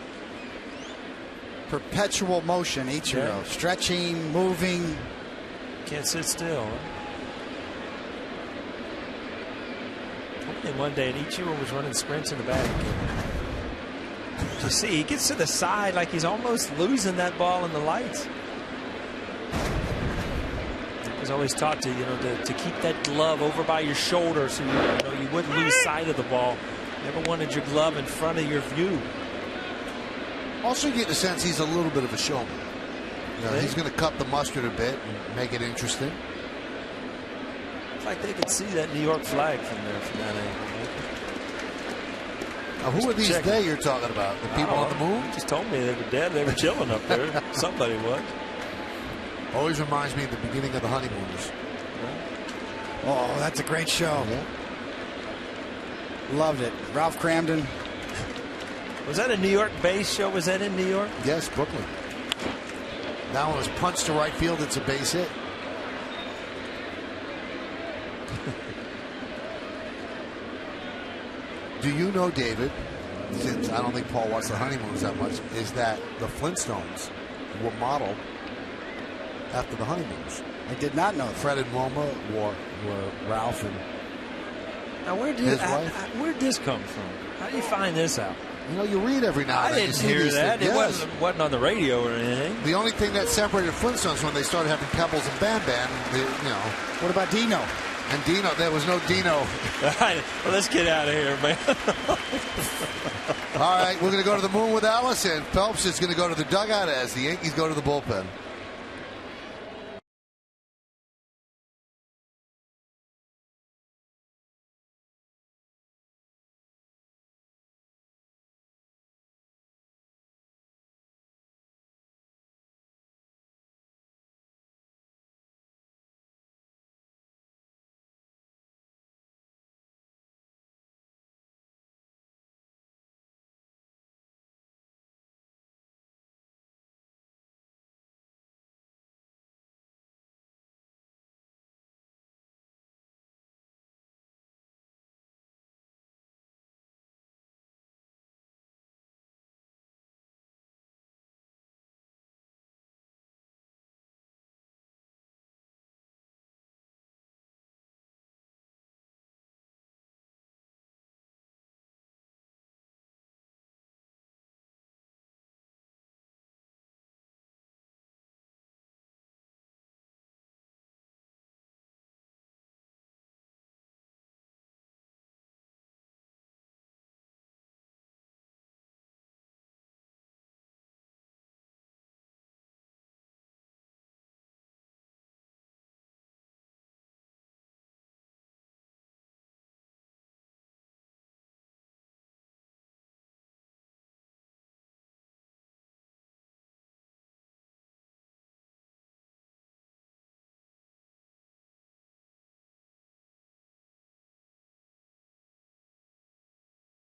Perpetual motion, Ichiro. Yeah. Stretching, moving. Can't sit still. And one day, Ichiro was running sprints in the back. You see, he gets to the side like he's almost losing that ball in the lights. I was always taught to, to keep that glove over by your shoulder so you wouldn't lose sight of the ball. Never wanted your glove in front of your view. Also, you get the sense he's a little bit of a showman. He's going to cut the mustard a bit and make it interesting. It's like they could see that New York flag from there, from that angle. Now, who are these they you're talking about? The people on the moon? Just told me they were dead. They were chilling up there. Somebody was. Always reminds me of the beginning of the Honeymooners. Oh, that's a great show. Yeah. Loved it. Ralph Cramden. Was that a New York-based show? Was that in New York? Yes, Brooklyn. That one was punched to right field. It's a base hit. Do you know, David, since I don't think Paul watched the Honeymooners that much, is that the Flintstones were modeled after the Honeymooners? I did not know that. Fred and Wilma were Ralph and now, where'd this come from? How do you find this out? You read every now and then. I didn't hear that. It wasn't on the radio or anything. The only thing that separated Flintstones when they started having Pebbles and Bam Bam, What about Dino? And Dino, there was no Dino. All right, well, let's get out of here, man. All right, we're going to go to the moon with Alice, and Phelps is going to go to the dugout as the Yankees go to the bullpen.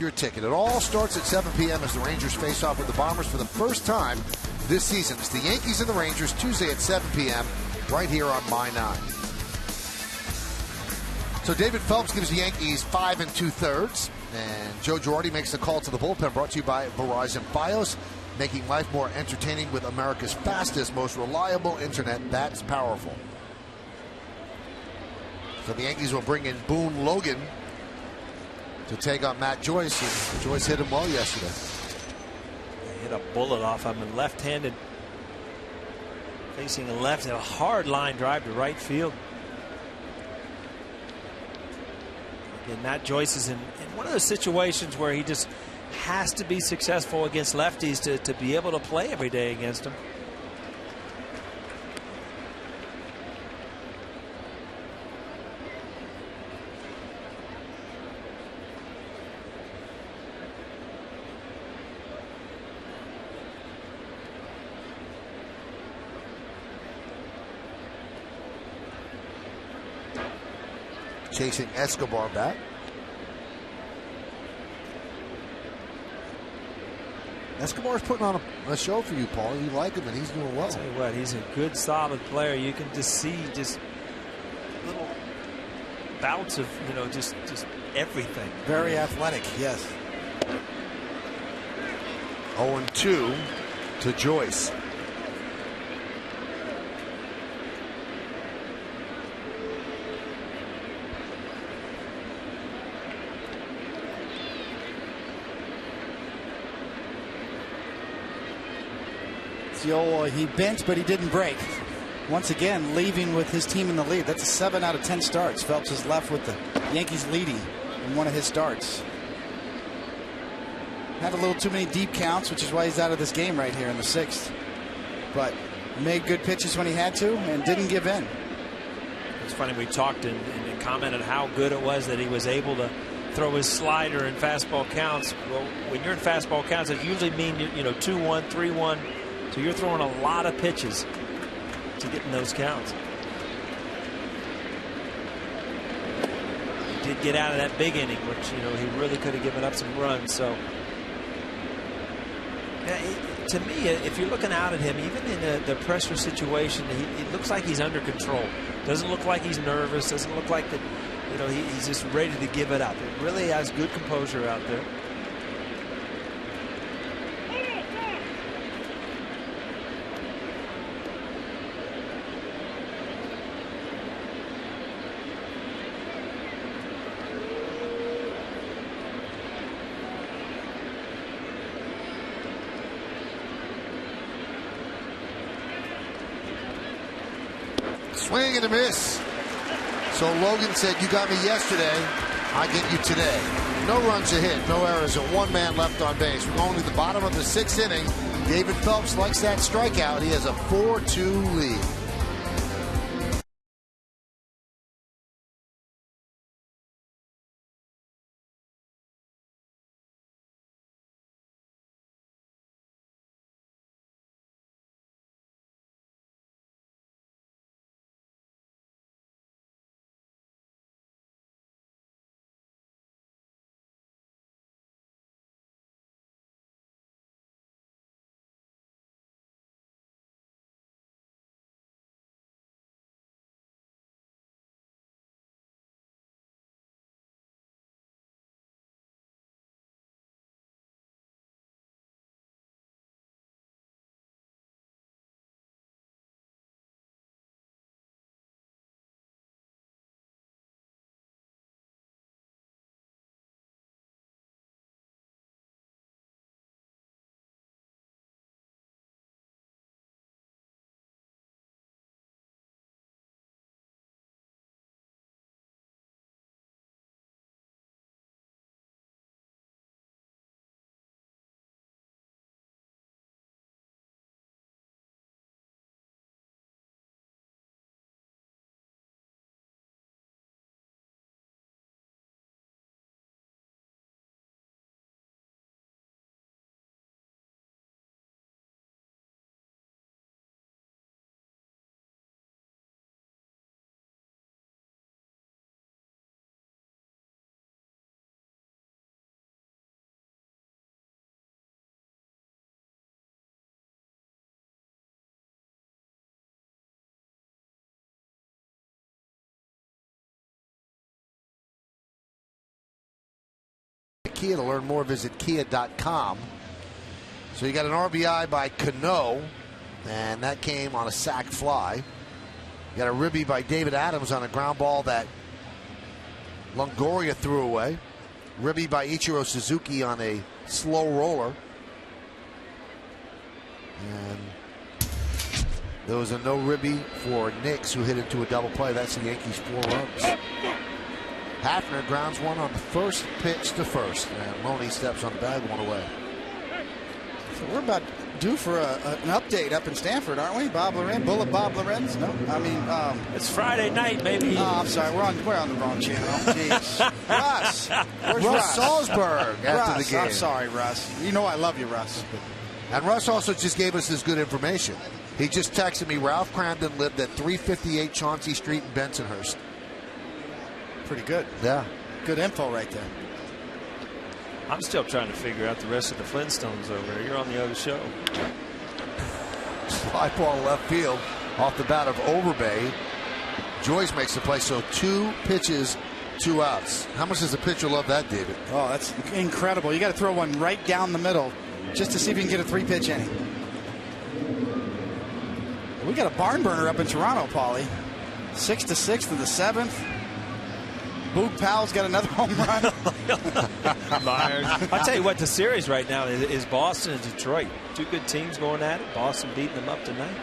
Your ticket. It all starts at 7 p.m. as the Rangers face off with the Bombers for the first time this season. It's the Yankees and the Rangers Tuesday at 7 p.m. right here on My 9. So David Phelps gives the Yankees 5 2/3, and Joe Girardi makes the call to the bullpen, brought to you by Verizon Fios, making life more entertaining with America's fastest, most reliable internet. That's powerful. So the Yankees will bring in Boone Logan to take on Matt Joyce, and Joyce hit him well yesterday. He hit a bullet off him, and left-handed, facing a left, and a hard line drive to right field. Again, Matt Joyce is in one of those situations where he just has to be successful against lefties to be able to play every day against them. Chasing Escobar back. Escobar's putting on a show for you, Paul. You like him, and he's doing well. I'll tell you what, he's a good, solid player. You can just see bouts of, just everything. Very athletic, yes. 0-2 to Joyce. He bent, but he didn't break. Once again, leaving with his team in the lead. That's a 7 out of 10 starts. Phelps is left with the Yankees leading in one of his starts. Had a little too many deep counts, which is why he's out of this game right here in the 6th. But made good pitches when he had to and didn't give in. It's funny, we talked and commented how good it was that he was able to throw his slider in fastball counts. Well, when you're in fastball counts, it usually means 2-1, 3-1. So you're throwing a lot of pitches to get in those counts. He did get out of that big inning, which he really could have given up some runs. So to me, if you're looking out at him, even in the pressure situation, he looks like he's under control. Doesn't look like he's nervous. Doesn't look like that. He's just ready to give it up. He really has good composure out there. Swing and a miss. So Logan said, "You got me yesterday, I get you today." No runs a hit, no errors, and 1 man left on base. We're going to the bottom of the 6th inning. David Phelps likes that strikeout. He has a 4-2 lead. Kia. To learn more, visit kia.com. So you got an RBI by Cano, and that came on a sac fly. You got a ribby by David Adams on a ground ball that Longoria threw away. Ribby by Ichiro Suzuki on a slow roller. And there was a no ribby for Nix, who hit into a double play. That's the Yankees' 4 runs. Hafner grounds one on the first pitch to first, and Loney steps on the bag, 1 away. So we're about due for an update up in Stanford, aren't we? Bob Lorenz, Bullet Bob Lorenz? No, I mean it's Friday night, baby. Oh, I'm sorry, we're on the wrong channel. Jeez. Russ, where's Russ Salzberg after Russ, the game. I'm sorry, Russ. You know I love you, Russ. And Russ also just gave us this good information. He just texted me, Ralph Cramden lived at 358 Chauncey Street in Bensonhurst. Pretty good. Yeah. Good info right there. I'm still trying to figure out the rest of the Flintstones over there. You're on the other show. Fly ball left field off the bat of Overbay. Joyce makes the play, so 2 pitches 2 outs. How much does the pitcher love that, David? Oh, that's incredible. You got to throw one right down the middle just to see if you can get a 3-pitch inning. We got a barn burner up in Toronto, Paulie. 6-6 in the 7th. Boog Powell's got another home run. Myers. I'll tell you what, the series right now is Boston and Detroit. 2 good teams going at it. Boston beating them up tonight.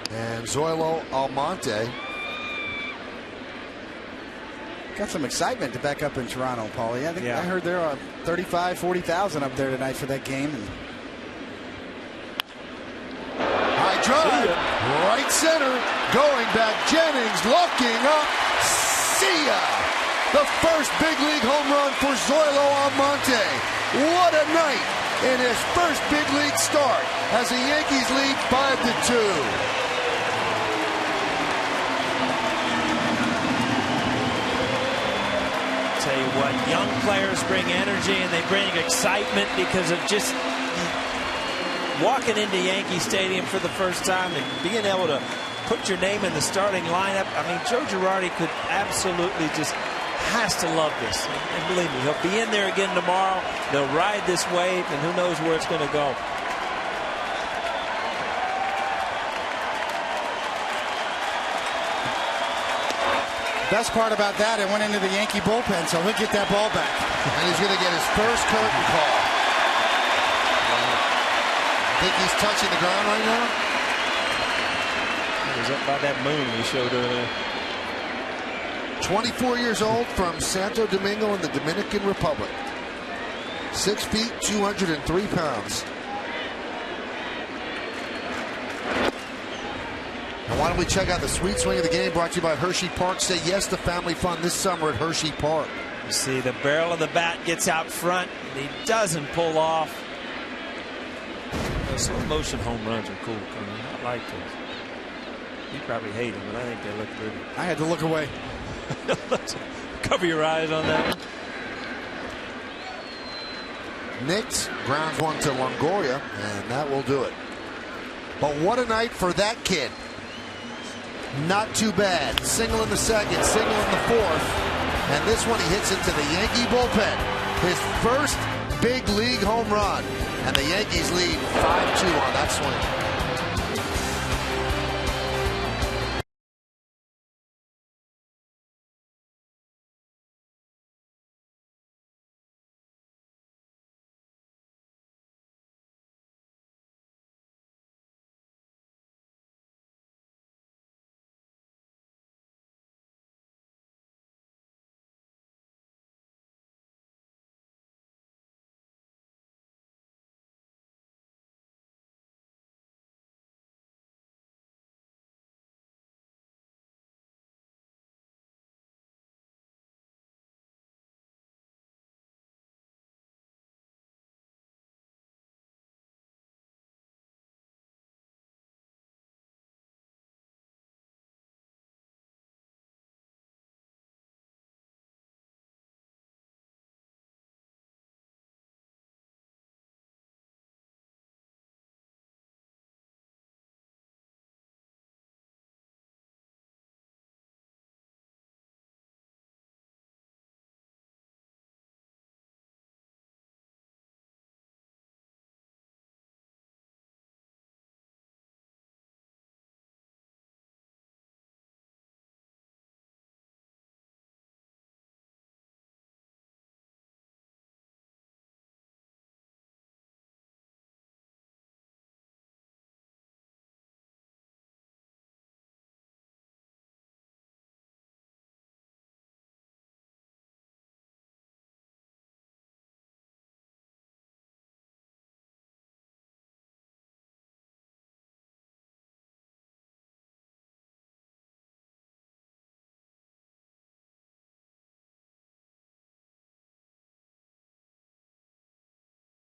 And Zoilo Almonte. Got some excitement to back up in Toronto, Paulie. I think I heard there are 35,000, 40,000 up there tonight for that game. High drive, right center, going back. Jennings looking up. See ya! The first big league home run for Zoilo Almonte. What a night in his first big league start as the Yankees lead 5-2. Tell you what, young players bring energy and they bring excitement because of just walking into Yankee Stadium for the first time and being able to put your name in the starting lineup. I mean, Joe Girardi could absolutely just has to love this. And believe me, he'll be in there again tomorrow. They'll ride this wave, and who knows where it's going to go. Best part about that, it went into the Yankee bullpen, so he'll get that ball back. And he's going to get his first curtain call. Think he's touching the ground right now? He was up by that moon we showed earlier. 24 years old from Santo Domingo in the Dominican Republic. 6 feet, 203 pounds. And why don't we check out the sweet swing of the game brought to you by Hershey Park. Say yes to family fun this summer at Hershey Park. You see the barrel of the bat gets out front and he doesn't pull off. Those slow motion home runs are cool. I like those. You probably hate them, but I think they look pretty. I had to look away. Cover your eyes on that one. Nix grounds one to Longoria, and that will do it. But what a night for that kid. Not too bad. Single in the second, single in the fourth. And this one he hits into the Yankee bullpen. His first big league home run. And the Yankees lead 5-2 on that swing.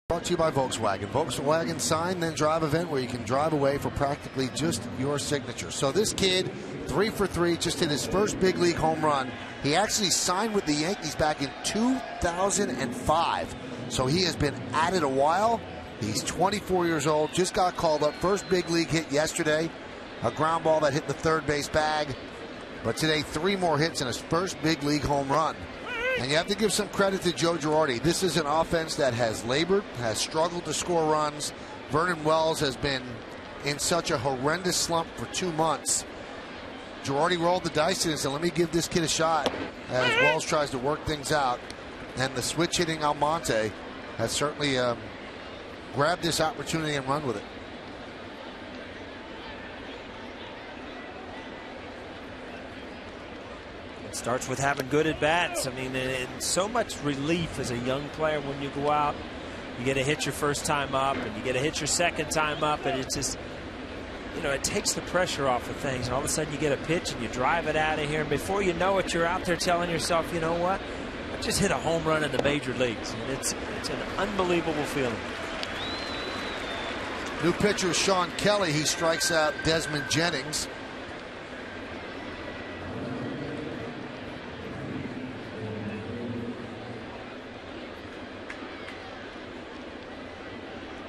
Brought to you by Volkswagen. Volkswagen Sign Then Drive event where you can drive away for practically just your signature. So this kid, 3 for 3, just hit his first big league home run. He actually signed with the Yankees back in 2005. So he has been at it a while. He's 24 years old, just got called up. First big league hit yesterday, a ground ball that hit the third base bag. But today, 3 more hits and his first big league home run. And you have to give some credit to Joe Girardi. This is an offense that has labored, has struggled to score runs. Vernon Wells has been in such a horrendous slump for 2 months. Girardi rolled the dice and said, let me give this kid a shot as Wells tries to work things out. And the switch hitting Almonte has certainly grabbed this opportunity and run with it. It starts with having good at-bats. I mean, and so much relief as a young player when you go out. You get to hit your first time up, and you get to hit your second time up, and it's just, you know, it takes the pressure off of things. And all of a sudden you get a pitch and you drive it out of here, and before you know it, you're out there telling yourself, you know what? I just hit a home run in the major leagues. And it's an unbelievable feeling. New pitcher is Sean Kelly. He strikes out Desmond Jennings.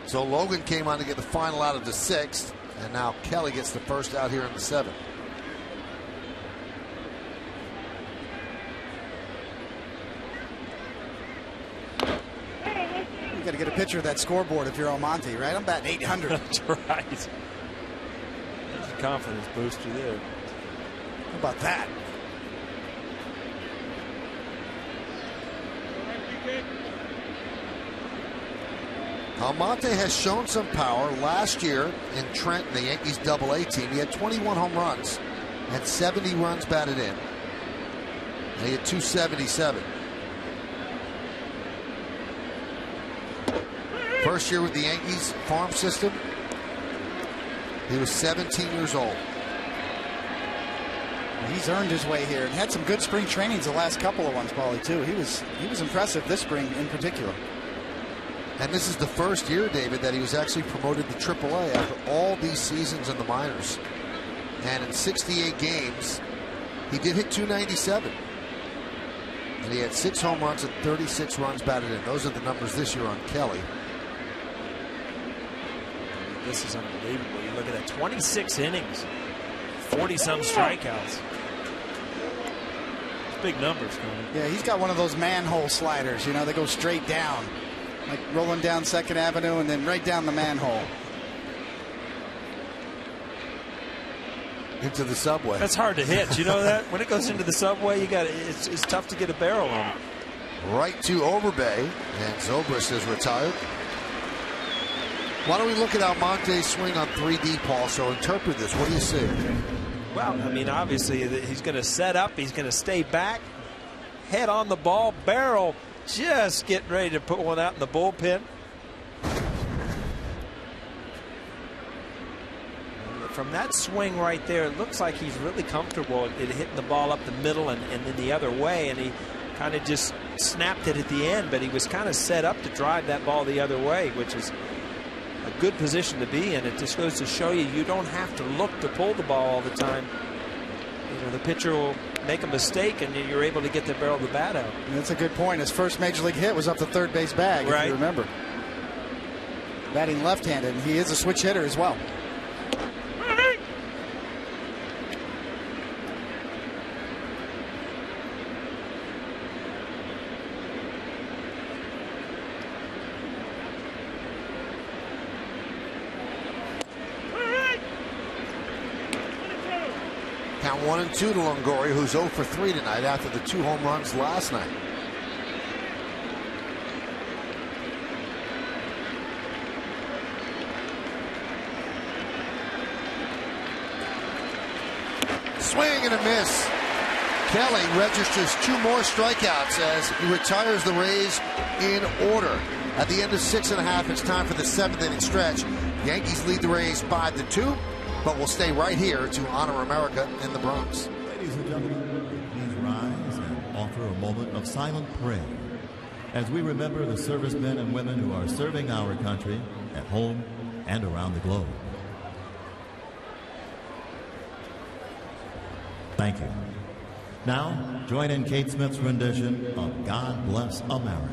So Logan came on to get the final out of the 6th, and now Kelly gets the first out here in the 7th. You got to get a picture of that scoreboard if you're Almonte, right? I'm batting 800. That's right. That's a confidence booster there. How about that? Almonte has shown some power. Last year in Trenton, the Yankees AA team, he had 21 home runs and 70 runs batted in. And he had 277. First year with the Yankees farm system, he was 17 years old. He's earned his way here and had some good spring trainings the last couple of ones, Paulie, too. He was impressive this spring in particular. And this is the first year, David, that he was actually promoted to AAA after all these seasons in the minors. And in 68 games, he did hit 297. And he had 6 home runs and 36 runs batted in. Those are the numbers this year on Kelly. This is unbelievable. You look at that, 26 innings, 40-some strikeouts. Big numbers, Connie. Yeah, he's got one of those manhole sliders, you know, they go straight down. Like rolling down 2nd Avenue and then right down the manhole. Into the subway. That's hard to hit. You know that? When it goes into the subway, you got it's tough to get a barrel on it. Right to Overbay, and Zobrist is retired. Why don't we look at Almonte's swing on 3D, Paul? So interpret this. What do you see? Well, I mean, obviously he's going to set up. He's going to stay back, head on the ball, barrel. Just getting ready to put one out in the bullpen. From that swing right there, it looks like he's really comfortable at hitting the ball up the middle and then the other way, and he kind of just snapped it at the end, but he was kind of set up to drive that ball the other way, which is a good position to be in. It just goes to show you don't have to look to pull the ball all the time. You know, the pitcher will make a mistake and you're able to get the barrel of the bat out. That's a good point. His first major league hit was up the third base bag, right. If you remember. Batting left-handed, and he is a switch hitter as well. Count 1-2 to Longoria, who's 0 for 3 tonight after the 2 home runs last night. Swing and a miss. Kelly registers 2 more strikeouts as he retires the Rays in order. At the end of 6.5, it's time for the 7th inning stretch. Yankees lead the Rays 5-2. But we'll stay right here to honor America in the Bronx. Ladies and gentlemen, please rise and offer a moment of silent prayer as we remember the servicemen and women who are serving our country at home and around the globe. Thank you. Now, join in Kate Smith's rendition of God Bless America.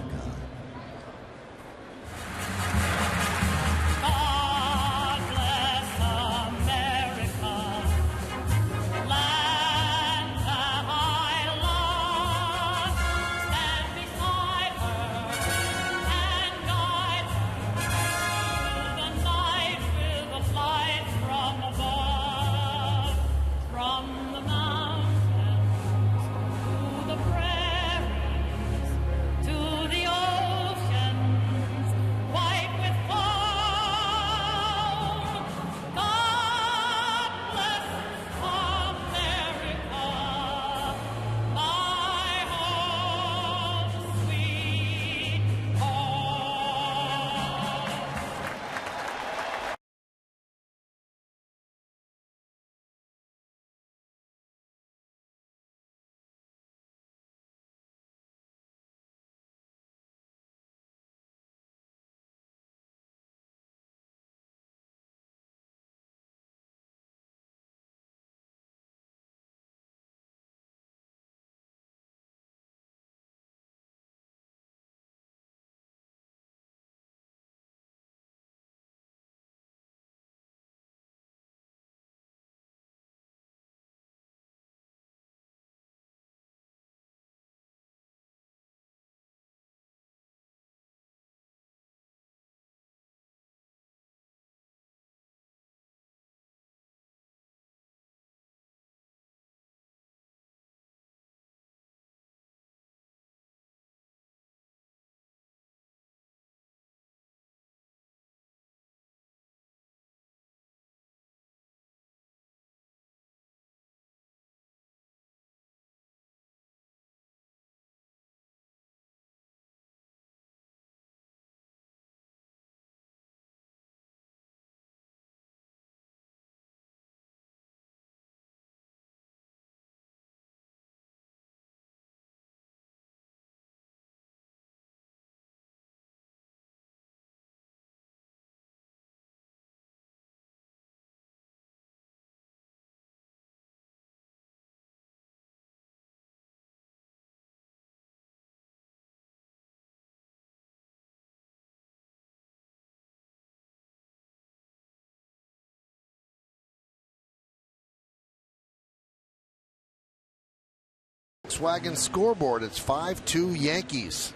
Volkswagen scoreboard. It's 5-2 Yankees.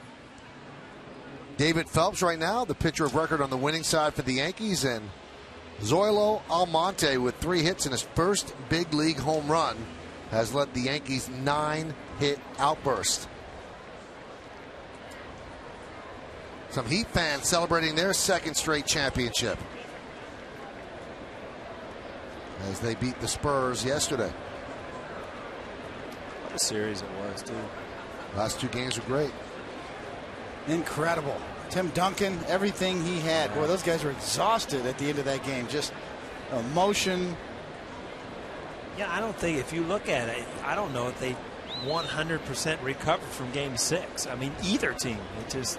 David Phelps right now, the pitcher of record on the winning side for the Yankees, and Zoilo Almonte with 3 hits in his first big league home run has led the Yankees' 9-hit outburst. Some Heat fans celebrating their second straight championship as they beat the Spurs yesterday. What a series it was, too. Last 2 games were great. Incredible. Tim Duncan, everything he had. Boy, those guys were exhausted at the end of that game. Just emotion. Yeah, I don't think, if you look at it, I don't know if they 100% recovered from Game 6. I mean, either team. It just,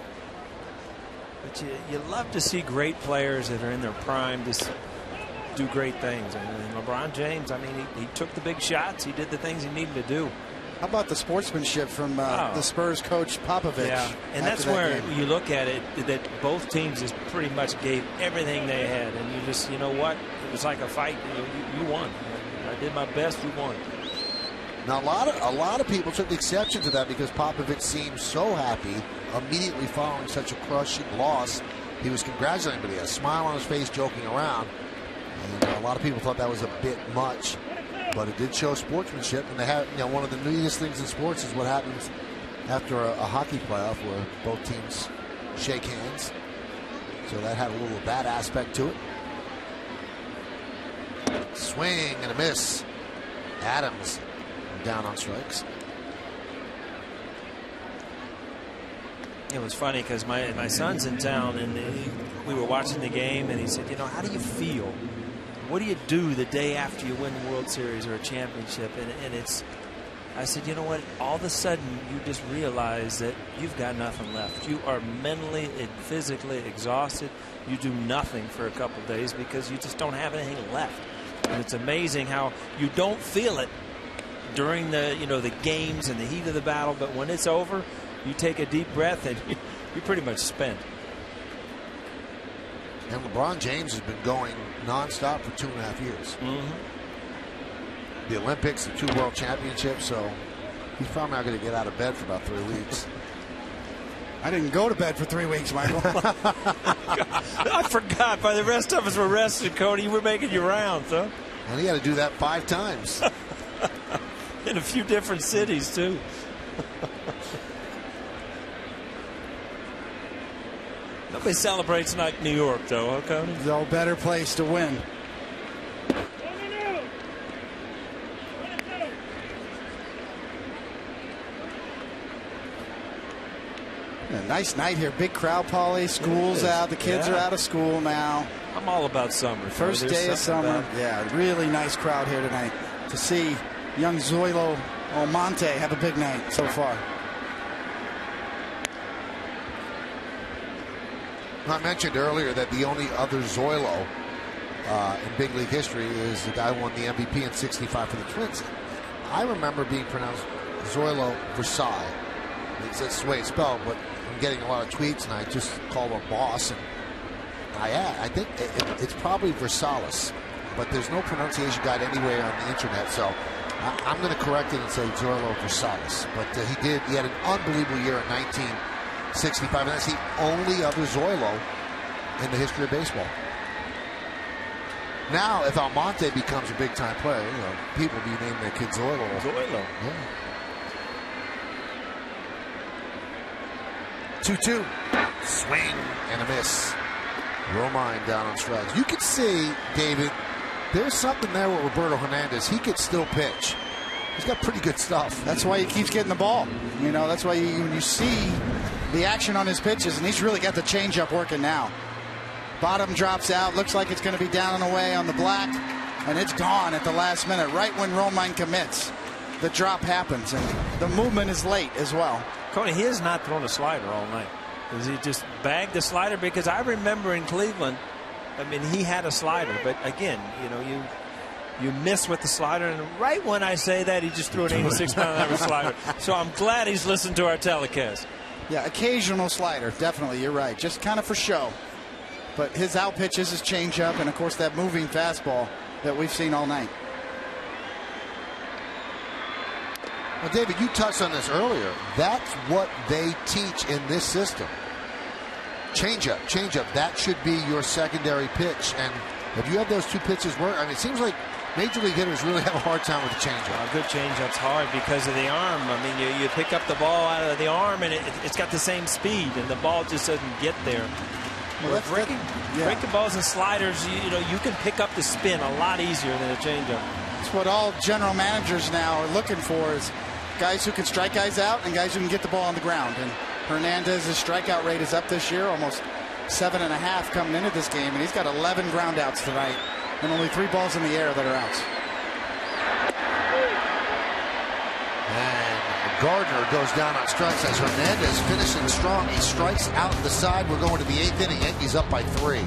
but you love to see great players that are in their prime just do great things. I mean, LeBron James, I mean, he took the big shots. He did the things he needed to do. How about the sportsmanship from the Spurs coach Popovich? Yeah, and that's where you look at it, that both teams just pretty much gave everything they had, and you just, you know what, it was like a fight. You won. I did my best. You won. Now a lot of people took exception to that because Popovich seemed so happy immediately following such a crushing loss. He was congratulating, but he had a smile on his face, joking around, and a lot of people thought that was a bit much. But it did show sportsmanship, and they have, one of the neatest things in sports is what happens after a hockey playoff where both teams shake hands. So that had a little of that aspect to it. Swing and a miss. Adams down on strikes. It was funny because my son's in town, and we were watching the game, and he said, how do you feel? What do you do the day after you win the World Series or a championship? And it's, I said, you know what? All of a sudden, you just realize that you've got nothing left. You are mentally and physically exhausted. You do nothing for a couple of days because you just don't have anything left. And it's amazing how you don't feel it during the, the games and the heat of the battle, but when it's over, you take a deep breath and you're pretty much spent. And LeBron James has been going nonstop for 2.5 years. The Olympics, the 2 world championships, so he's probably not going to get out of bed for about 3 weeks. I didn't go to bed for 3 weeks, Michael. I forgot. By the rest of us were rested, Cody. You were making your rounds, huh? And he had to do that 5 times. In a few different cities, too. Nobody celebrates like New York, though, huh, Cody? No better place to win. A nice night here. Big crowd, Paulie. School's out. The kids are out of school now. I'm all about summer. First day of summer. Yeah, really nice crowd here tonight to see young Zoilo Almonte have a big night so far. I mentioned earlier that the only other Zoilo in big league history is the guy who won the MVP in '65 for the Twins. I remember being pronounced Zoilo Versailles. That's the way it's spelled, but I'm getting a lot of tweets, and I just call him boss. And I think it's probably Versailles, but there's no pronunciation guide anywhere on the internet, so I'm going to correct it and say Zoilo Versailles. But he had an unbelievable year in 1965, and that's the only other Zoilo in the history of baseball. Now, if Almonte becomes a big-time player, people will be naming their kid Zoilo. Zoilo. Yeah. 2-2. Swing and a miss. Romine down on strikes. You could see, David, there's something there with Roberto Hernandez. He could still pitch. He's got pretty good stuff. That's why he keeps getting the ball. That's why when you see the action on his pitches, and he's really got the changeup working now. Bottom drops out. Looks like it's going to be down and away on the black, and it's gone at the last minute, right when Romine commits. The drop happens, and the movement is late as well. Cody, he has not thrown a slider all night. Does he just bag the slider? Because I remember in Cleveland, he had a slider, but again, you miss with the slider, and right when I say that, he just threw an 86-mile-an-hour slider. So I'm glad he's listened to our telecast. Yeah, occasional slider, definitely. You're right, just kind of for show. But his out pitch is his changeup, and of course that moving fastball that we've seen all night. Well, David, you touched on this earlier. That's what they teach in this system. Changeup, changeup. That should be your secondary pitch. And if you have those two pitches work, I mean, it seems like Major League hitters really have a hard time with the changeup. A good changeup's hard because of the arm. I mean, you pick up the ball out of the arm, and it's got the same speed, and the ball just doesn't get there. Well, breaking balls and sliders, you can pick up the spin a lot easier than a changeup. It's what all general managers now are looking for, is guys who can strike guys out and guys who can get the ball on the ground. And Hernandez's strikeout rate is up this year, almost 7.5 coming into this game, and he's got 11 ground outs tonight and only 3 balls in the air that are outs. And Gardner goes down on strikes as Hernandez finishing strong. He strikes out the side. We're going to the 8th inning. Yankees up by 3.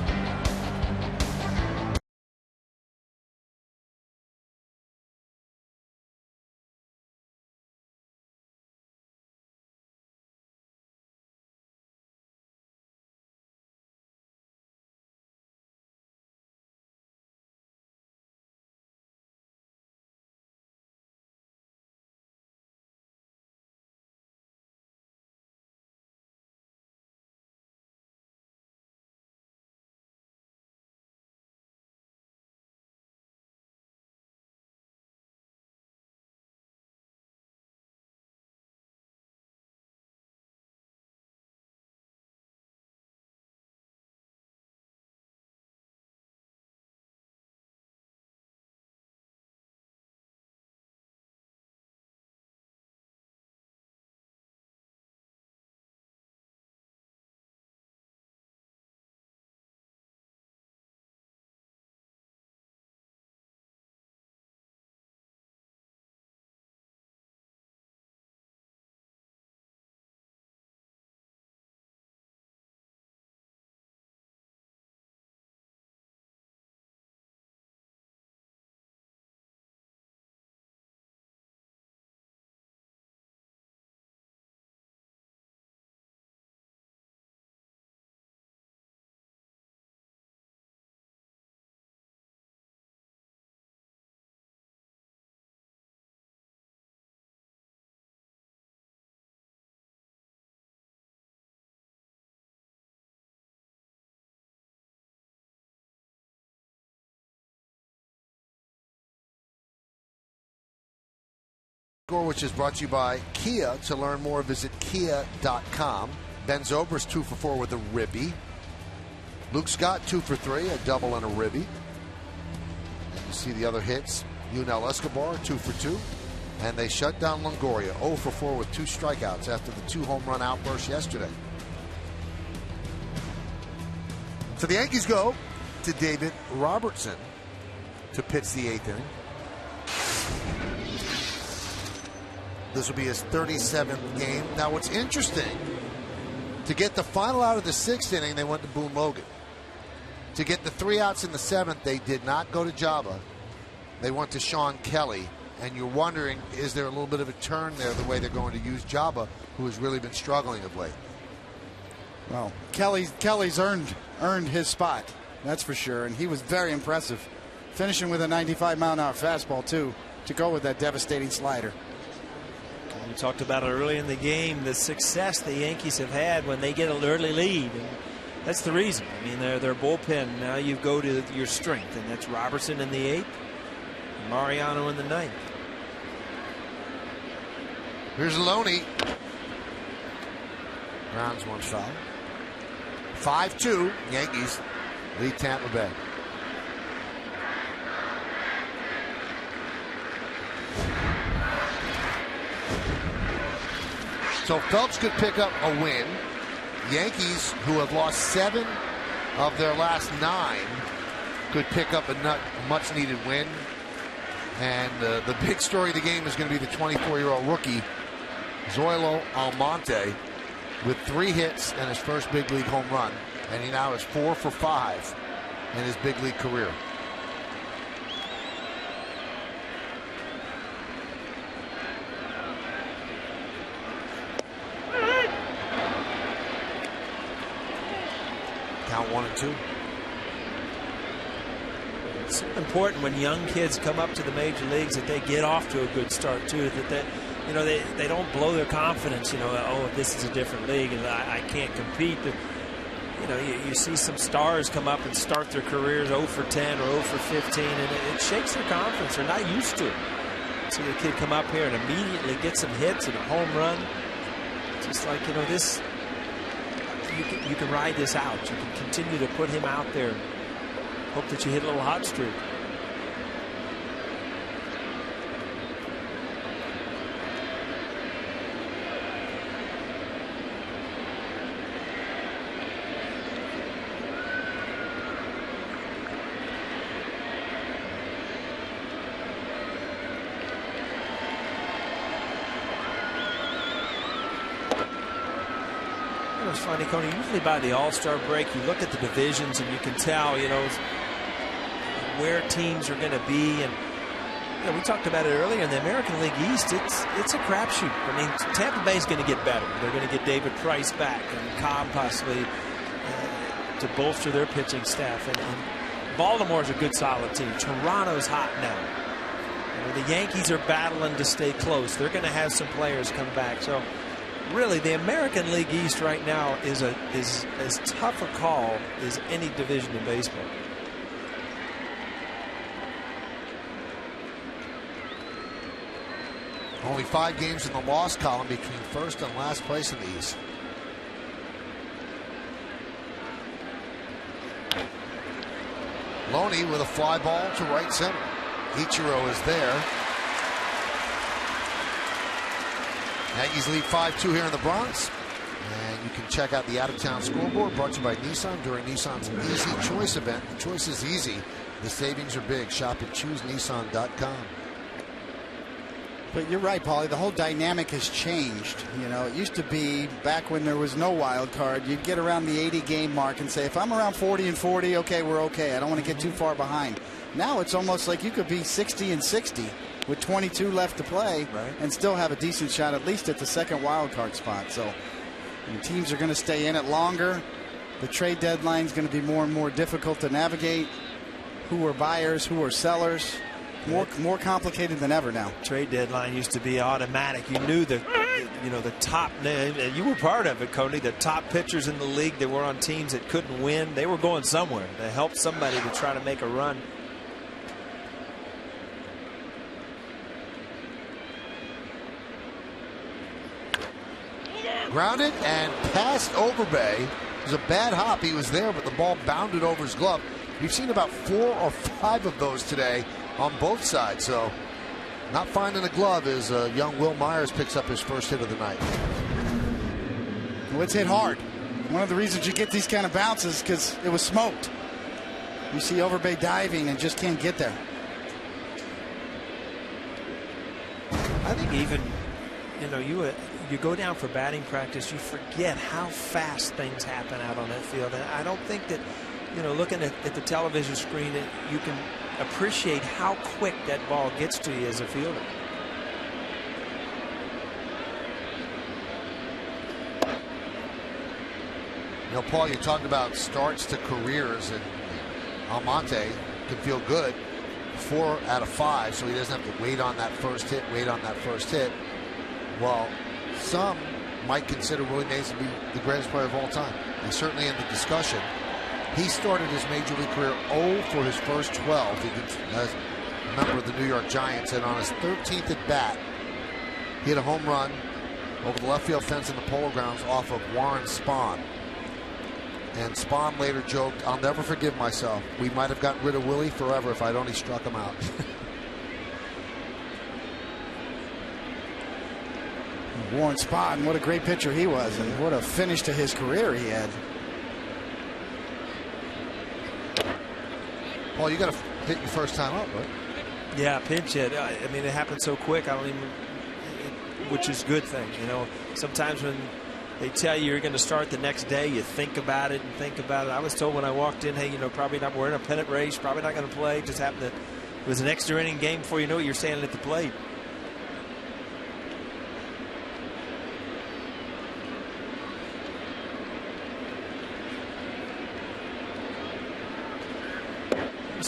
Which is brought to you by Kia. To learn more, visit kia.com. Ben Zobrist 2 for 4 with a ribby. Luke Scott 2 for 3, a double and a ribby. And you see the other hits. Yunel Escobar 2 for 2. And they shut down Longoria 0 for 4 with 2 strikeouts after the 2 home run outburst yesterday. So the Yankees go to David Robertson to pitch the 8th inning. This will be his 37th game. Now, what's interesting, to get the final out of the 6th inning, they went to Boone Logan. To get the 3 outs in the 7th, they did not go to Jabba. They went to Sean Kelly. And you're wondering, is there a little bit of a turn there the way they're going to use Jabba, who has really been struggling of late? Well, Kelly's earned his spot, that's for sure. And he was very impressive, finishing with a 95-mile-an-hour fastball, too, to go with that devastating slider. We talked about it early in the game, the success the Yankees have had when they get an early lead. And that's the reason. I mean, their bullpen, now you go to your strength, and that's Robertson in the 8th, and Mariano in the 9th. Here's Loney. Rounds one foul. 5-2, Yankees lead Tampa Bay. So Phelps could pick up a win. Yankees, who have lost 7 of their last 9, could pick up a much-needed win. And the big story of the game is going to be the 24-year-old rookie, Zoilo Almonte, with 3 hits and his first big league home run. And he now is 4 for 5 in his big league career. Count 1-2. It's important when young kids come up to the major leagues that they get off to a good start too. That you know, they don't blow their confidence. You know, oh, this is a different league and I can't compete. You know, you see some stars come up and start their careers 0 for 10 or 0 for 15, and it shakes their confidence. They're not used to it. See the kid come up here and immediately get some hits and a home run. Just like, you know, this, you can ride this out. You can continue to put him out there. Hope that you hit a little hot streak. It's funny, Coney, usually by the All-Star break you look at the divisions and you can tell, you know, where teams are going to be. And you know, we talked about it earlier in the American League East. It's a crapshoot. I mean, Tampa Bay's going to get better. They're going to get David Price back and Cobb possibly to bolster their pitching staff. And Baltimore's a good solid team. Toronto's hot now. You know, the Yankees are battling to stay close. They're going to have some players come back. So really, the American League East right now is as tough a call as any division in baseball. Only 5 games in the loss column between first and last place in the East. Loney with a fly ball to right center. Ichiro is there. Yankees lead 5-2 here in the Bronx. And you can check out the out-of-town scoreboard brought to you by Nissan during Nissan's Easy Choice event. The choice is easy. The savings are big. Shop at ChooseNissan.com. But you're right, Paulie. The whole dynamic has changed. You know, it used to be back when there was no wild card. You'd get around the 80-game mark and say, if I'm around 40-40, okay, we're okay. I don't want to get too far behind. Now it's almost like you could be 60-60 with 22 left to play, right, and still have a decent shot at least at the second wild card spot. So teams are going to stay in it longer. The trade deadline is going to be more and more difficult to navigate. Who are buyers? Who are sellers? More complicated than ever now. Trade deadline used to be automatic. You knew the top. You were part of it, Cody. The top pitchers in the league that were on teams that couldn't win, they were going somewhere to help somebody to try to make a run. Grounded and past Overbay. It was a bad hop. He was there, but the ball bounded over his glove. We've seen about 4 or 5 of those today on both sides. So not finding a glove as young Will Myers picks up his first hit of the night. Well, it's hit hard. One of the reasons you get these kind of bounces because it was smoked. You see Overbay diving and just can't get there. I think even, you go down for batting practice, you forget how fast things happen out on that field. And I don't think that, looking at the television screen, that you can appreciate how quick that ball gets to you as a fielder. Paul, you talked about starts to careers, and Almonte can feel good. 4 out of 5, so he doesn't have to wait on that first hit. Well, some might consider Willie Mays to be the greatest player of all time. He's certainly in the discussion. He started his major league career 0 for his first 12 as a member of the New York Giants, and on his 13th at bat, he hit a home run over the left field fence in the Polo Grounds off of Warren Spahn. And Spahn later joked, "I'll never forgive myself. We might have gotten rid of Willie forever if I'd only struck him out." Warren Spahn, what a great pitcher he was, and what a finish to his career he had. Well, you got to hit your first time up, right? Yeah, pinch hit. I mean, it happened so quick. Which is a good thing. Sometimes when they tell you you're going to start the next day, you think about it and think about it. I was told when I walked in, hey, probably not. We're in a pennant race. Probably not going to play. Just happened that it was an extra inning game. Before you know it, you're standing at the plate.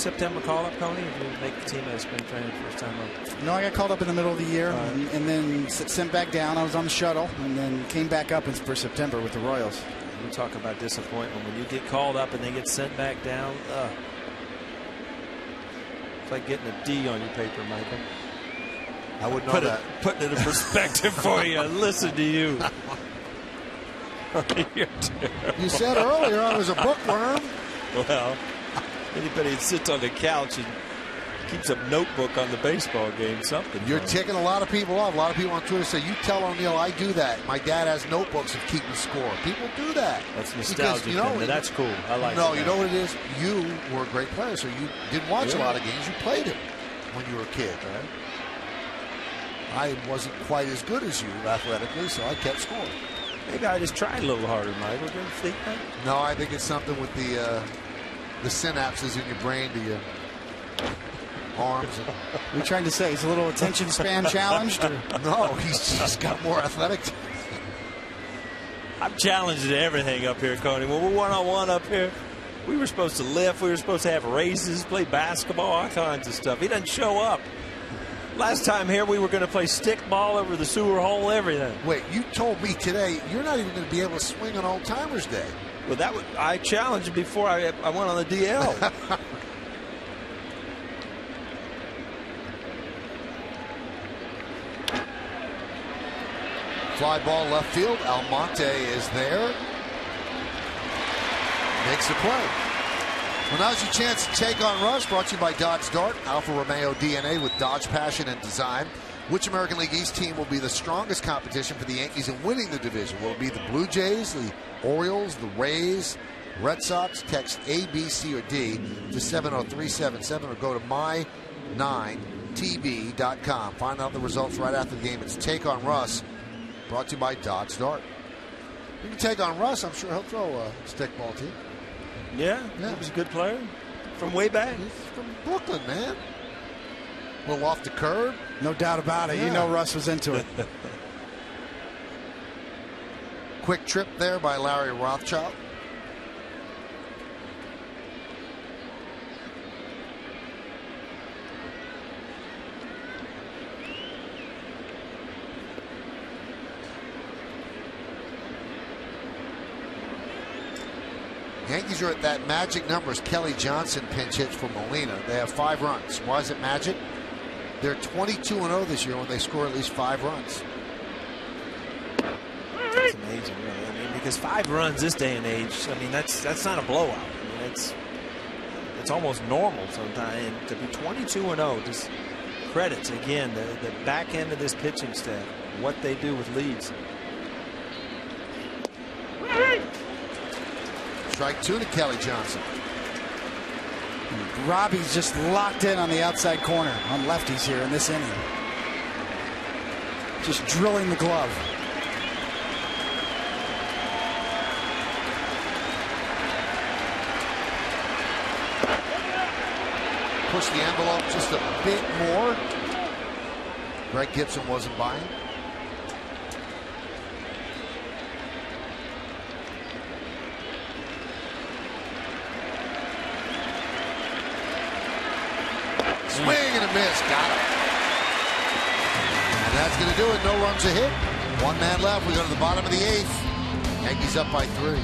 September call-up, Coney? If you make the team at spring training first time up? No, I got called up in the middle of the year and then sent back down. I was on the shuttle and then came back up for September with the Royals. You talk about disappointment when you get called up and they get sent back down. It's like getting a D on your paper, Michael. I wouldn't know that. Putting it in perspective for you. Listen to you. You said earlier I was a bookworm. Well, anybody that sits on the couch and keeps a notebook on the baseball game, something. You're ticking a lot of people off. A lot of people on Twitter say, you tell O'Neill I do that. My dad has notebooks of keeping score. People do that. That's nostalgia. Because, that's cool. I like it. No, you know what it is? You were a great player, so you didn't watch a lot of games. You played it when you were a kid, right? I wasn't quite as good as you athletically, so I kept scoring. Maybe I just tried a little harder, Michael. Didn't you think that? No, I think it's something with the synapses in your brain to your arms. What are you trying to say? He's a little attention span challenged? Or? No, he's just got more athletic. I'm challenged at everything up here, Coney. When we're one-on-one up here, we were supposed to lift. We were supposed to have races, play basketball, all kinds of stuff. He doesn't show up. Last time here, we were going to play stickball over the sewer hole, everything. Wait, you told me today you're not even going to be able to swing on Old Timers Day. Well, I challenged him before I went on the DL. Fly ball left field. Almonte is there. Makes the play. Well, now's your chance to take on Russ. Brought to you by Dodge Dart, Alfa Romeo DNA with Dodge passion and design. Which American League East team will be the strongest competition for the Yankees in winning the division? Will it be the Blue Jays, the Orioles, the Rays, Red Sox? Text A, B, C, or D to 70377 or go to my9tb.com. Find out the results right after the game. It's Take on Russ, brought to you by Dodge Dart. You can take on Russ. I'm sure he'll throw a stickball to you. Yeah, he was a good player from way back. He's from Brooklyn, man. A little off the curb. No doubt about it. Yeah. You know Russ was into it. Quick trip there by Larry Rothschild. Yankees are at that magic number as Kelly Johnson pinch hits for Molina. They have 5 runs. Why is it magic? They're 22-0 this year when they score at least 5 runs. That's amazing, really. I mean, because 5 runs this day and age, I mean, that's not a blowout. I mean, it's almost normal sometimes. And to be 22-0, just credits again the back end of this pitching staff, what they do with leads. Strike 2 to Kelly Johnson. Robbie's just locked in on the outside corner on lefties here in this inning. Just drilling the glove. Push the envelope just a bit more. Greg Gibson wasn't buying. Swing and a miss. Got him. And that's going to do it. No runs a hit. 1 man left. We go to the bottom of the 8th. Yankees up by 3.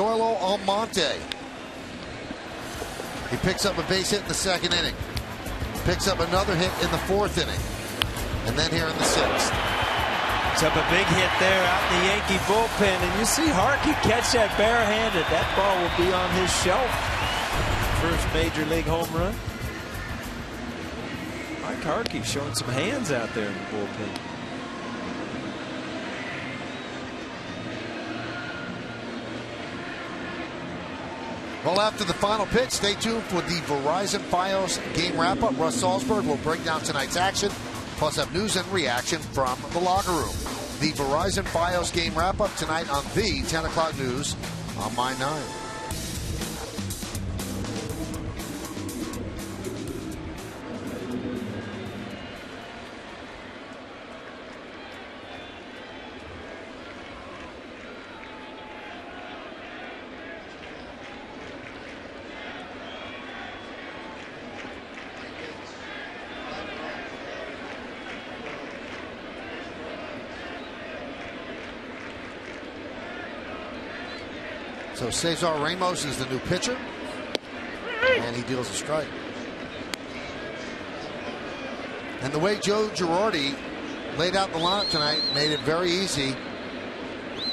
Zoilo Almonte. He picks up a base hit in the second inning. Picks up another hit in the fourth inning. And then here in the sixth. Picks up a big hit there out in the Yankee bullpen. And you see Harkey catch that barehanded. That ball will be on his shelf. First major league home run. Mike Harkey showing some hands out there in the bullpen. Well, after the final pitch, stay tuned for the Verizon Fios game wrap-up. Russ Salzberg will break down tonight's action, plus have news and reaction from the locker room. The Verizon Fios game wrap-up tonight on the 10 o'clock news on My 9. So Cesar Ramos is the new pitcher, and he deals a strike. And the way Joe Girardi laid out the lineup tonight made it very easy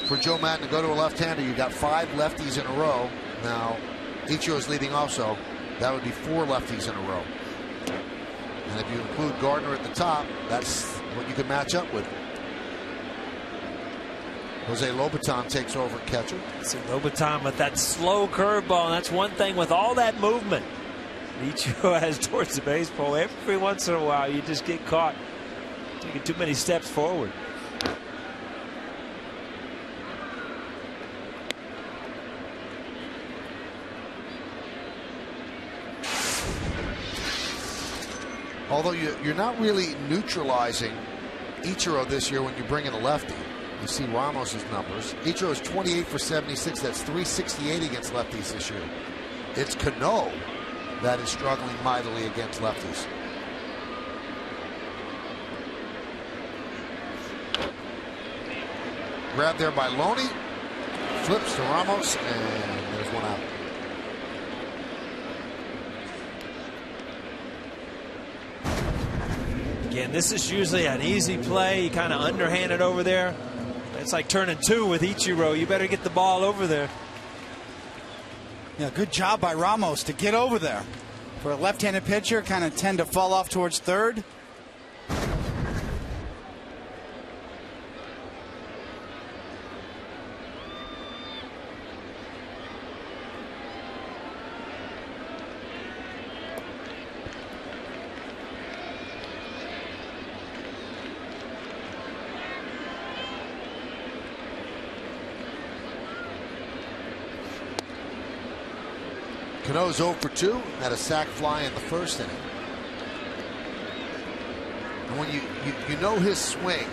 for Joe Maddon to go to a left-hander. You got 5 lefties in a row. Now, Ichiro's leading also. That would be 4 lefties in a row. And if you include Gardner at the top, that's what you can match up with. Jose Lobaton takes over catcher. So Lobaton with that slow curveball, and that's one thing with all that movement Ichiro has towards the baseball. Every once in a while, you just get caught taking too many steps forward. Although you're not really neutralizing Ichiro this year when you bring in a lefty. You see Ramos's numbers. Ichiro is 28 for 76. That's 368 against lefties this year. It's Cano that is struggling mightily against lefties. Grab there by Loney. Flips to Ramos, and there's one out. Again, this is usually an easy play. You kind of underhand it over there. It's like turning 2 with Ichiro. You better get the ball over there. Yeah, good job by Ramos to get over there. For a left-handed pitcher, kind of tend to fall off towards third. Cano's 0 for 2, had a sac fly in the first inning. And when you know his swing,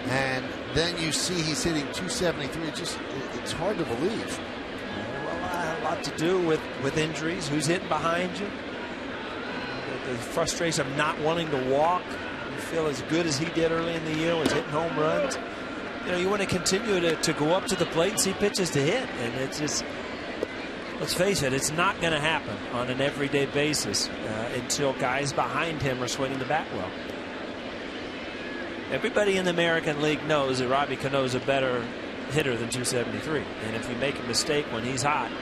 and then you see he's hitting 273, it's hard to believe. Well, that had a lot to do with injuries. Who's hitting behind you? The frustration of not wanting to walk. You feel as good as he did early in the year, was hitting home runs. You know, you want to continue to go up to the plate and see pitches to hit, and it's just. Let's face it, it's not going to happen on an everyday basis until guys behind him are swinging the bat well. Everybody in the American League knows that Robbie Cano is a better hitter than 273. And if you make a mistake when he's hot,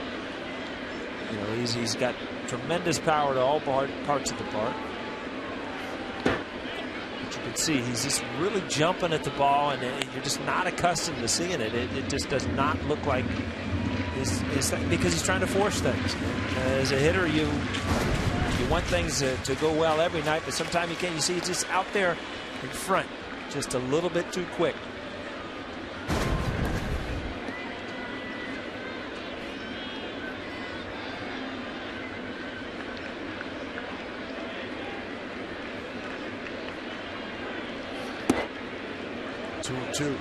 you know, he's got tremendous power to all parts of the park. But you can see he's just really jumping at the ball, and you're just not accustomed to seeing it. It just does not look like because he's trying to force things. As a hitter, you want things to go well every night, but sometimes you can't. You see it's just out there in front, just a little bit too quick. Two.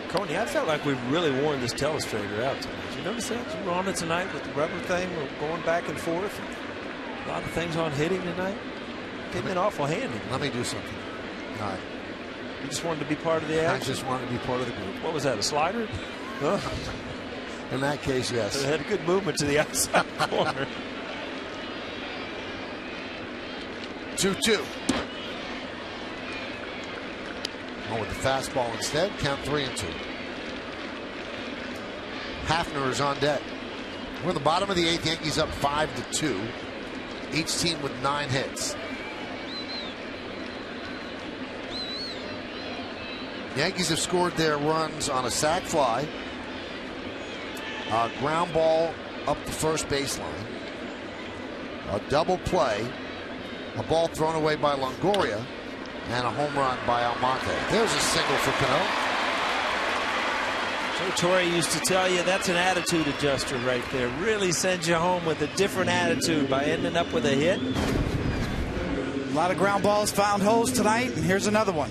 Coney, I felt like we really worn this telestrator out tonight. Did you notice that? You were on it tonight with the rubber thing. We're going back and forth. A lot of things on hitting tonight. Came in awful handy. Let me do something. All right. You just wanted to be part of the action? I just wanted to be part of the group. What was that, a slider? Huh? In that case, yes. It had a good movement to the outside corner. 2-2. Oh, with the fastball instead, count 3-2. Hafner is on deck. We're in the bottom of the 8th. Yankees up 5-2. Each team with 9 hits. Yankees have scored their runs on a sac fly, a ground ball up the first baseline, a double play, a ball thrown away by Longoria, and a home run by Almonte. There's a single for Cano. Joe Torre used to tell you that's an attitude adjuster right there. Really sends you home with a different attitude by ending up with a hit. A lot of ground balls found holes tonight, and here's another one.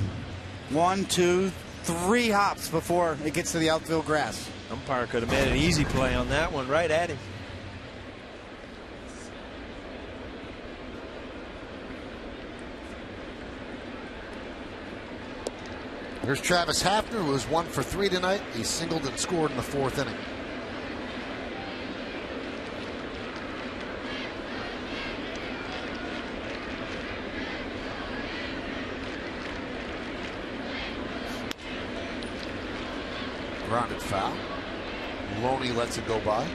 1, 2, 3 hops before it gets to the outfield grass. Umpire could have made an easy play on that one, right at him. Here's Travis Hafner, who was 1 for 3 tonight. He singled and scored in the 4th inning. Grounded foul. Loney lets it go by.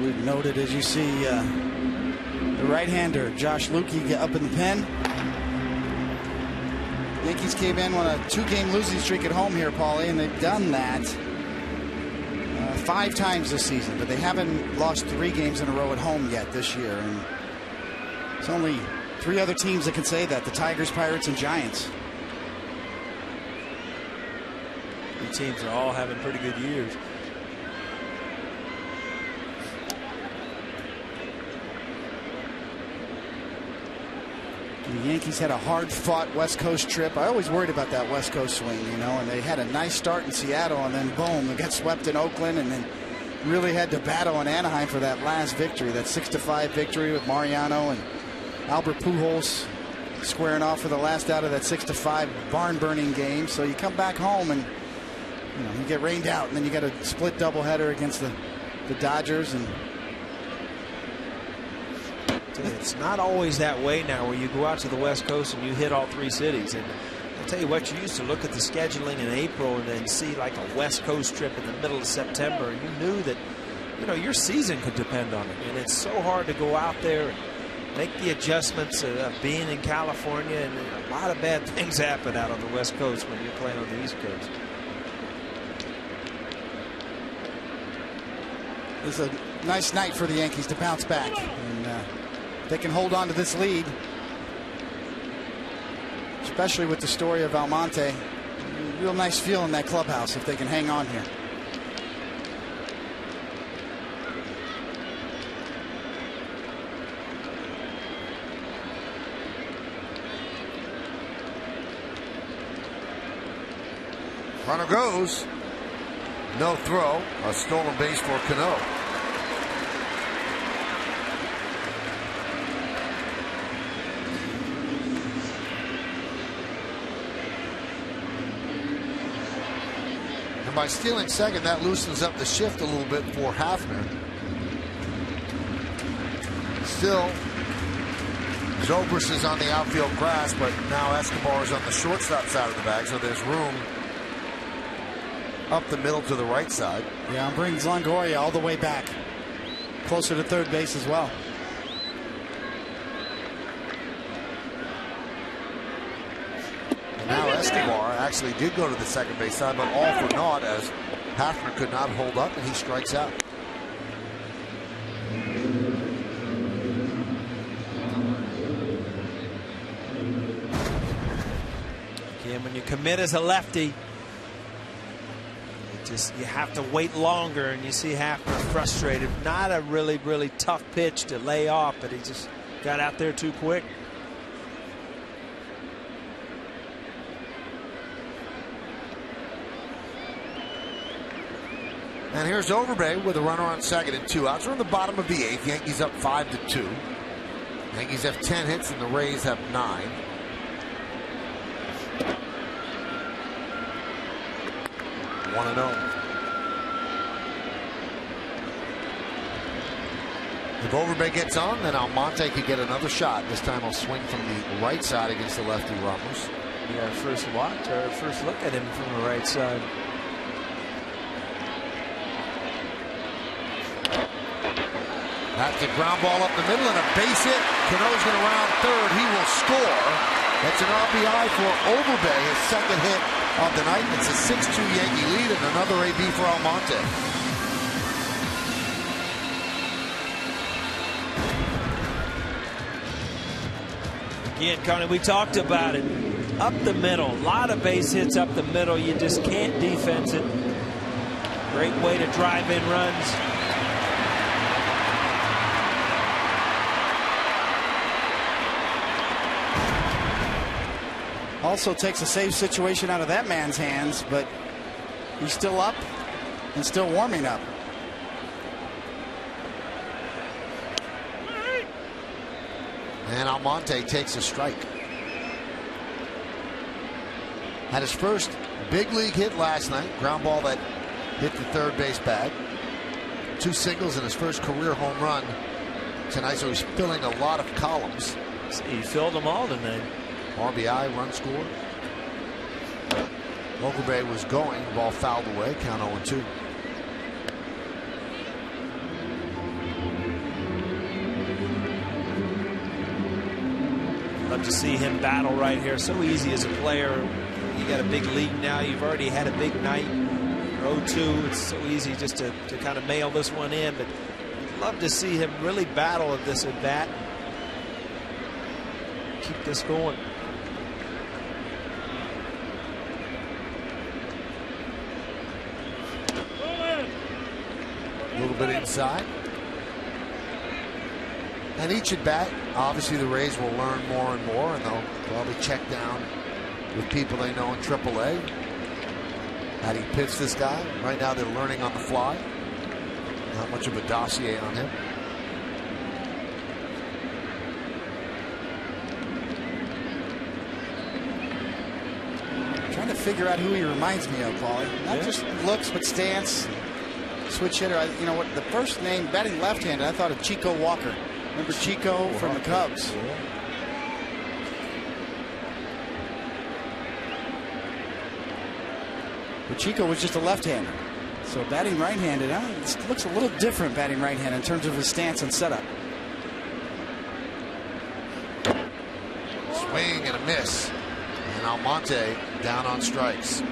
We've noted, as you see, the right-hander Josh Lukey get up in the pen. Yankees came in on a 2-game losing streak at home here, Paulie, and they've done that 5 times this season, but they haven't lost 3 games in a row at home yet this year. And there's only 3 other teams that can say that: the Tigers, Pirates, and Giants. The teams are all having pretty good years. The Yankees had a hard-fought West Coast trip. I always worried about that West Coast swing, you know, and they had a nice start in Seattle, and then boom, they got swept in Oakland, and then really had to battle in Anaheim for that last victory, that 6-5 victory with Mariano and Albert Pujols squaring off for the last out of that 6-5 barn-burning game. So you come back home and you get rained out, and then you got a split doubleheader against the Dodgers. And it's not always that way now, where you go out to the West Coast and you hit all 3 cities. And I'll tell you what, you used to look at the scheduling in April and then see like a West Coast trip in the middle of September, and you knew that your season could depend on it. And it's so hard to go out there and make the adjustments of being in California, and a lot of bad things happen out on the West Coast when you're playing on the East Coast. It's a nice night for the Yankees to bounce back, and they can hold on to this lead, especially with the story of Almonte. Real nice feel in that clubhouse if they can hang on here. Runner goes. No throw. A stolen base for Cano. And by stealing second, that loosens up the shift a little bit for Hafner. Still, Zobrist is on the outfield grass, but now Escobar is on the shortstop side of the bag, so there's room up the middle to the right side. Yeah, and brings Longoria all the way back, closer to third base as well. And now Escobar actually did go to the second base side, but all for naught, as Hafner could not hold up and he strikes out. Again, when you commit as a lefty, you have to wait longer, and you see Hafner frustrated. Not a really tough pitch to lay off, but he just got out there too quick. And here's Overbay with a runner on second and 2 outs. We're in the bottom of the 8th. Yankees up 5-2. Yankees have 10 hits and the Rays have 9. If Overbay gets on, then Almonte could get another shot. This time he'll swing from the right side against the lefty Ramos. Yeah, first watch or first look at him from the right side. That's a ground ball up the middle and a base hit. Cano's going to round third. He will score. That's an RBI for Overbay, his second hit of the night. It's a 6-2 Yankee lead and another AB for Almonte. Again, Connie, we talked about it. Up the middle, a lot of base hits up the middle. You just can't defense it. Great way to drive in runs. Also takes a save situation out of that man's hands, but he's still up and still warming up. And Almonte takes a strike. Had his first big league hit last night. Ground ball that hit the third base bag. 2 singles in his first career home run tonight, so he's filling a lot of columns. He filled them all tonight. RBI, run scored. Overbay was going. Ball fouled away. Count 0-2. Love to see him battle right here. So easy as a player. You got a big lead now. You've already had a big night. 0-2. It's so easy just to kind of mail this one in. But love to see him really battle at this at bat. Keep this going. A little bit inside. And each at bat, obviously the Rays will learn more and more, and they'll probably check down with people they know in AAA. How do you pitch this guy? Right now they're learning on the fly. Not much of a dossier on him. Trying to figure out who he reminds me of, Paulie. Not just looks, but stance. Switch hitter. You know what? The first name, batting left-handed, I thought of Chico Walker. Remember Chico from the Cubs? Yeah. But Chico was just a left-hander. So batting right-handed, it looks a little different batting right-handed in terms of his stance and setup. Swing and a miss. And Almonte down on strikes.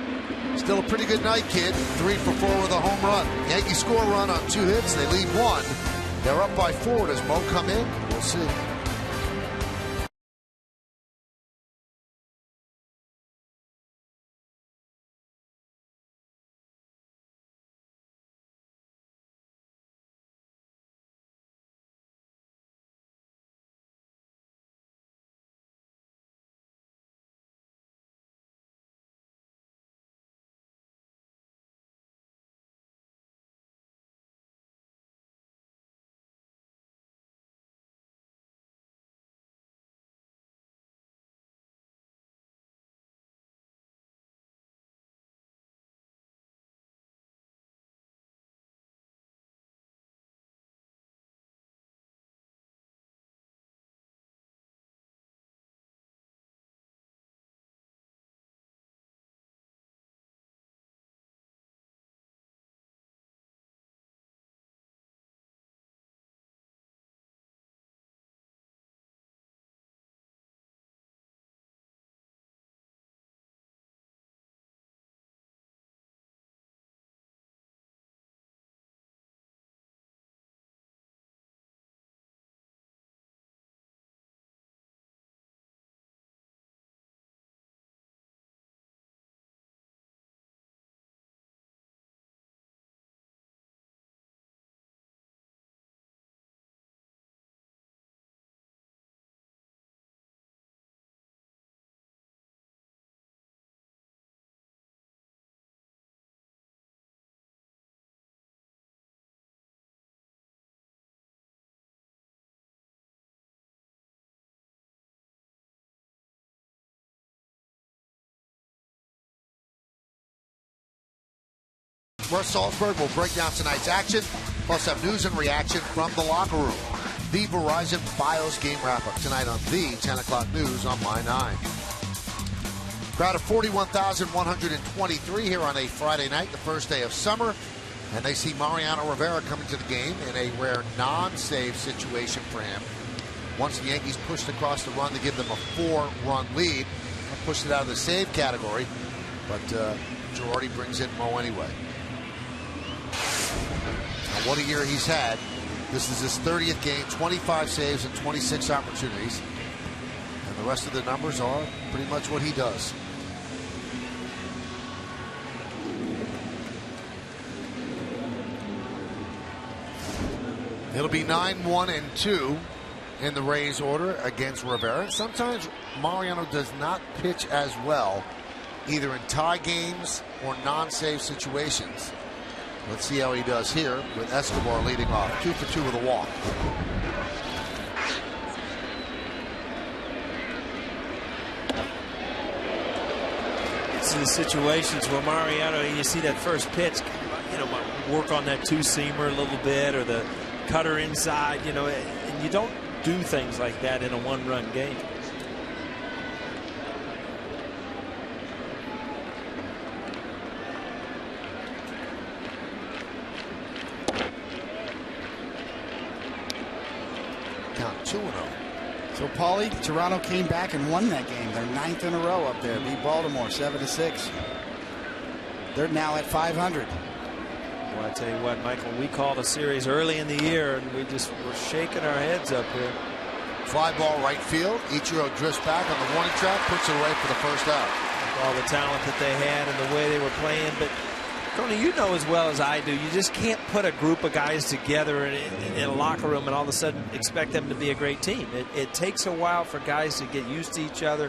Still a pretty good night, kid. 3 for 4 with a home run. Yankees score run on 2 hits. They lead 1. They're up by 4. Does Mo come in? We'll see. Russ Salzberg will break down tonight's action, plus have news and reaction from the locker room. the Verizon Fios game wrap-up tonight on the 10 o'clock news on My 9. Crowd of 41,123 here on a Friday night, the first day of summer. And they see Mariano Rivera coming to the game in a rare non-save situation for him. Once the Yankees pushed across the run to give them a 4-run lead, pushed it out of the save category, but Girardi brings in Mo anyway. Now, what a year he's had. This is his 30th game, 25 saves and 26 opportunities. And the rest of the numbers are pretty much what he does. It'll be 9-1-2 in the Rays order against Rivera. Sometimes Mariano does not pitch as well, either in tie games or non-save situations. Let's see how he does here with Escobar leading off. 2 for 2 with a walk. This is the situations where Mariano, you see that first pitch, work on that two-seamer a little bit, or the cutter inside, and you don't do things like that in a one-run game. Count 2-0. So, Paulie, Toronto came back and won that game. They're 9th in a row up there. Beat Baltimore 7-6. They're now at 500. Well, I tell you what, Michael, we called a series early in the year, and we just were shaking our heads up here. Fly ball right field. Ichiro drifts back on the warning track, puts it away for the first out. All the talent that they had and the way they were playing, but Tony, you know as well as I do, you just can't put a group of guys together in a locker room and all of a sudden expect them to be a great team. It takes a while for guys to get used to each other,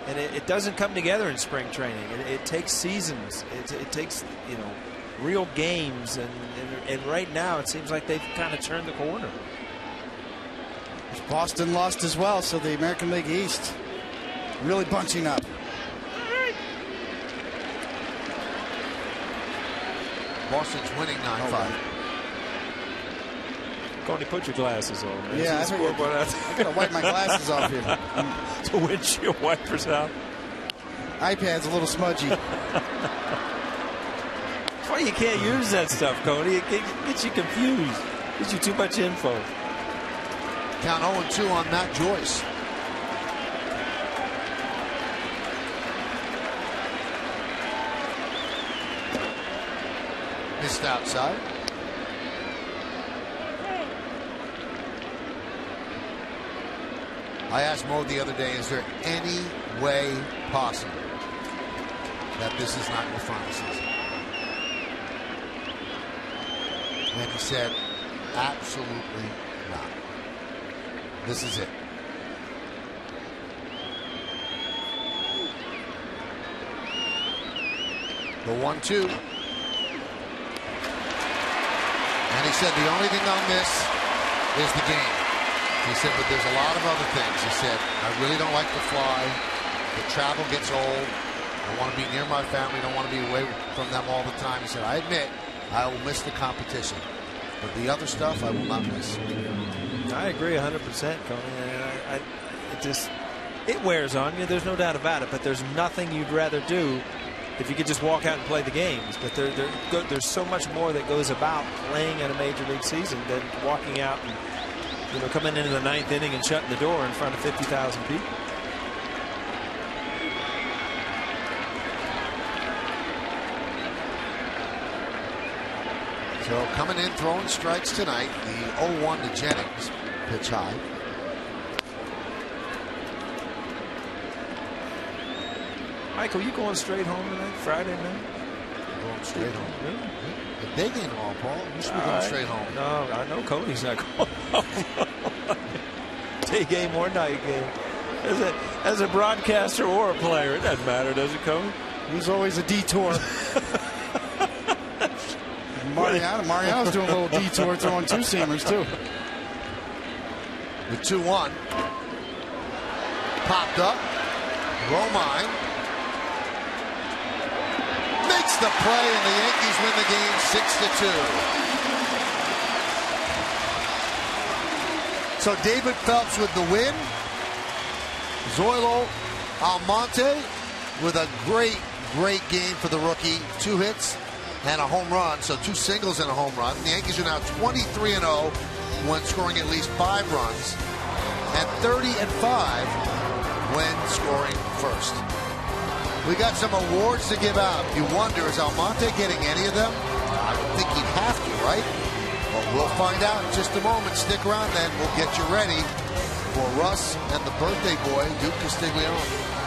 and it doesn't come together in spring training. It takes seasons. It takes, real games, and right now it seems like they've kind of turned the corner. Boston lost as well, so the American League East really bunching up. Boston's winning 9-5. Cody, put your glasses on, man. Yeah, I gotta wipe my glasses off here. The windshield wipers out. iPad's a little smudgy. That's why you can't use that stuff, Cody. It gets you confused. Gives you too much info. Count 0-2 on Matt Joyce. Missed outside. I asked Mo the other day, is there any way possible that this is not your final season? And he said, absolutely not. This is it. The 1-2. And he said, the only thing I'll miss is the game. He said, but there's a lot of other things. He said, I really don't like to fly. The travel gets old. I want to be near my family. I don't want to be away from them all the time. He said, I admit I will miss the competition, but the other stuff I will not miss. I agree 100%, Coney. It wears on you. There's no doubt about it. But there's nothing you'd rather do if you could just walk out and play the games. But there's so much more that goes about playing in a major league season than walking out and coming into the 9th inning and shutting the door in front of 50,000 people. So coming in, throwing strikes tonight, the 0-1 to Jennings, pitch high. Michael, you going straight home tonight, Friday night? Going straight home. Really? The day game all, Paul. You should be going straight home. No, I know Cody's not going home. Day game or night game. As a broadcaster or a player, it doesn't matter, does it, Cody? There's always a detour. Mariano's doing a little detour, throwing two-seamers, too. The 2-1. Popped up. Romine makes the play, and the Yankees win the game 6-2. So David Phelps with the win. Zoilo Almonte with a great game for the rookie. 2 hits and a home run, so 2 singles and a home run. The Yankees are now 23-0 when scoring at least 5 runs, and 30-5 when scoring first. We got some awards to give out. You wonder, is Almonte getting any of them? I would think he'd have to, right? Well, we'll find out in just a moment. Stick around then. We'll get you ready for Russ and the birthday boy, Duke Castiglione.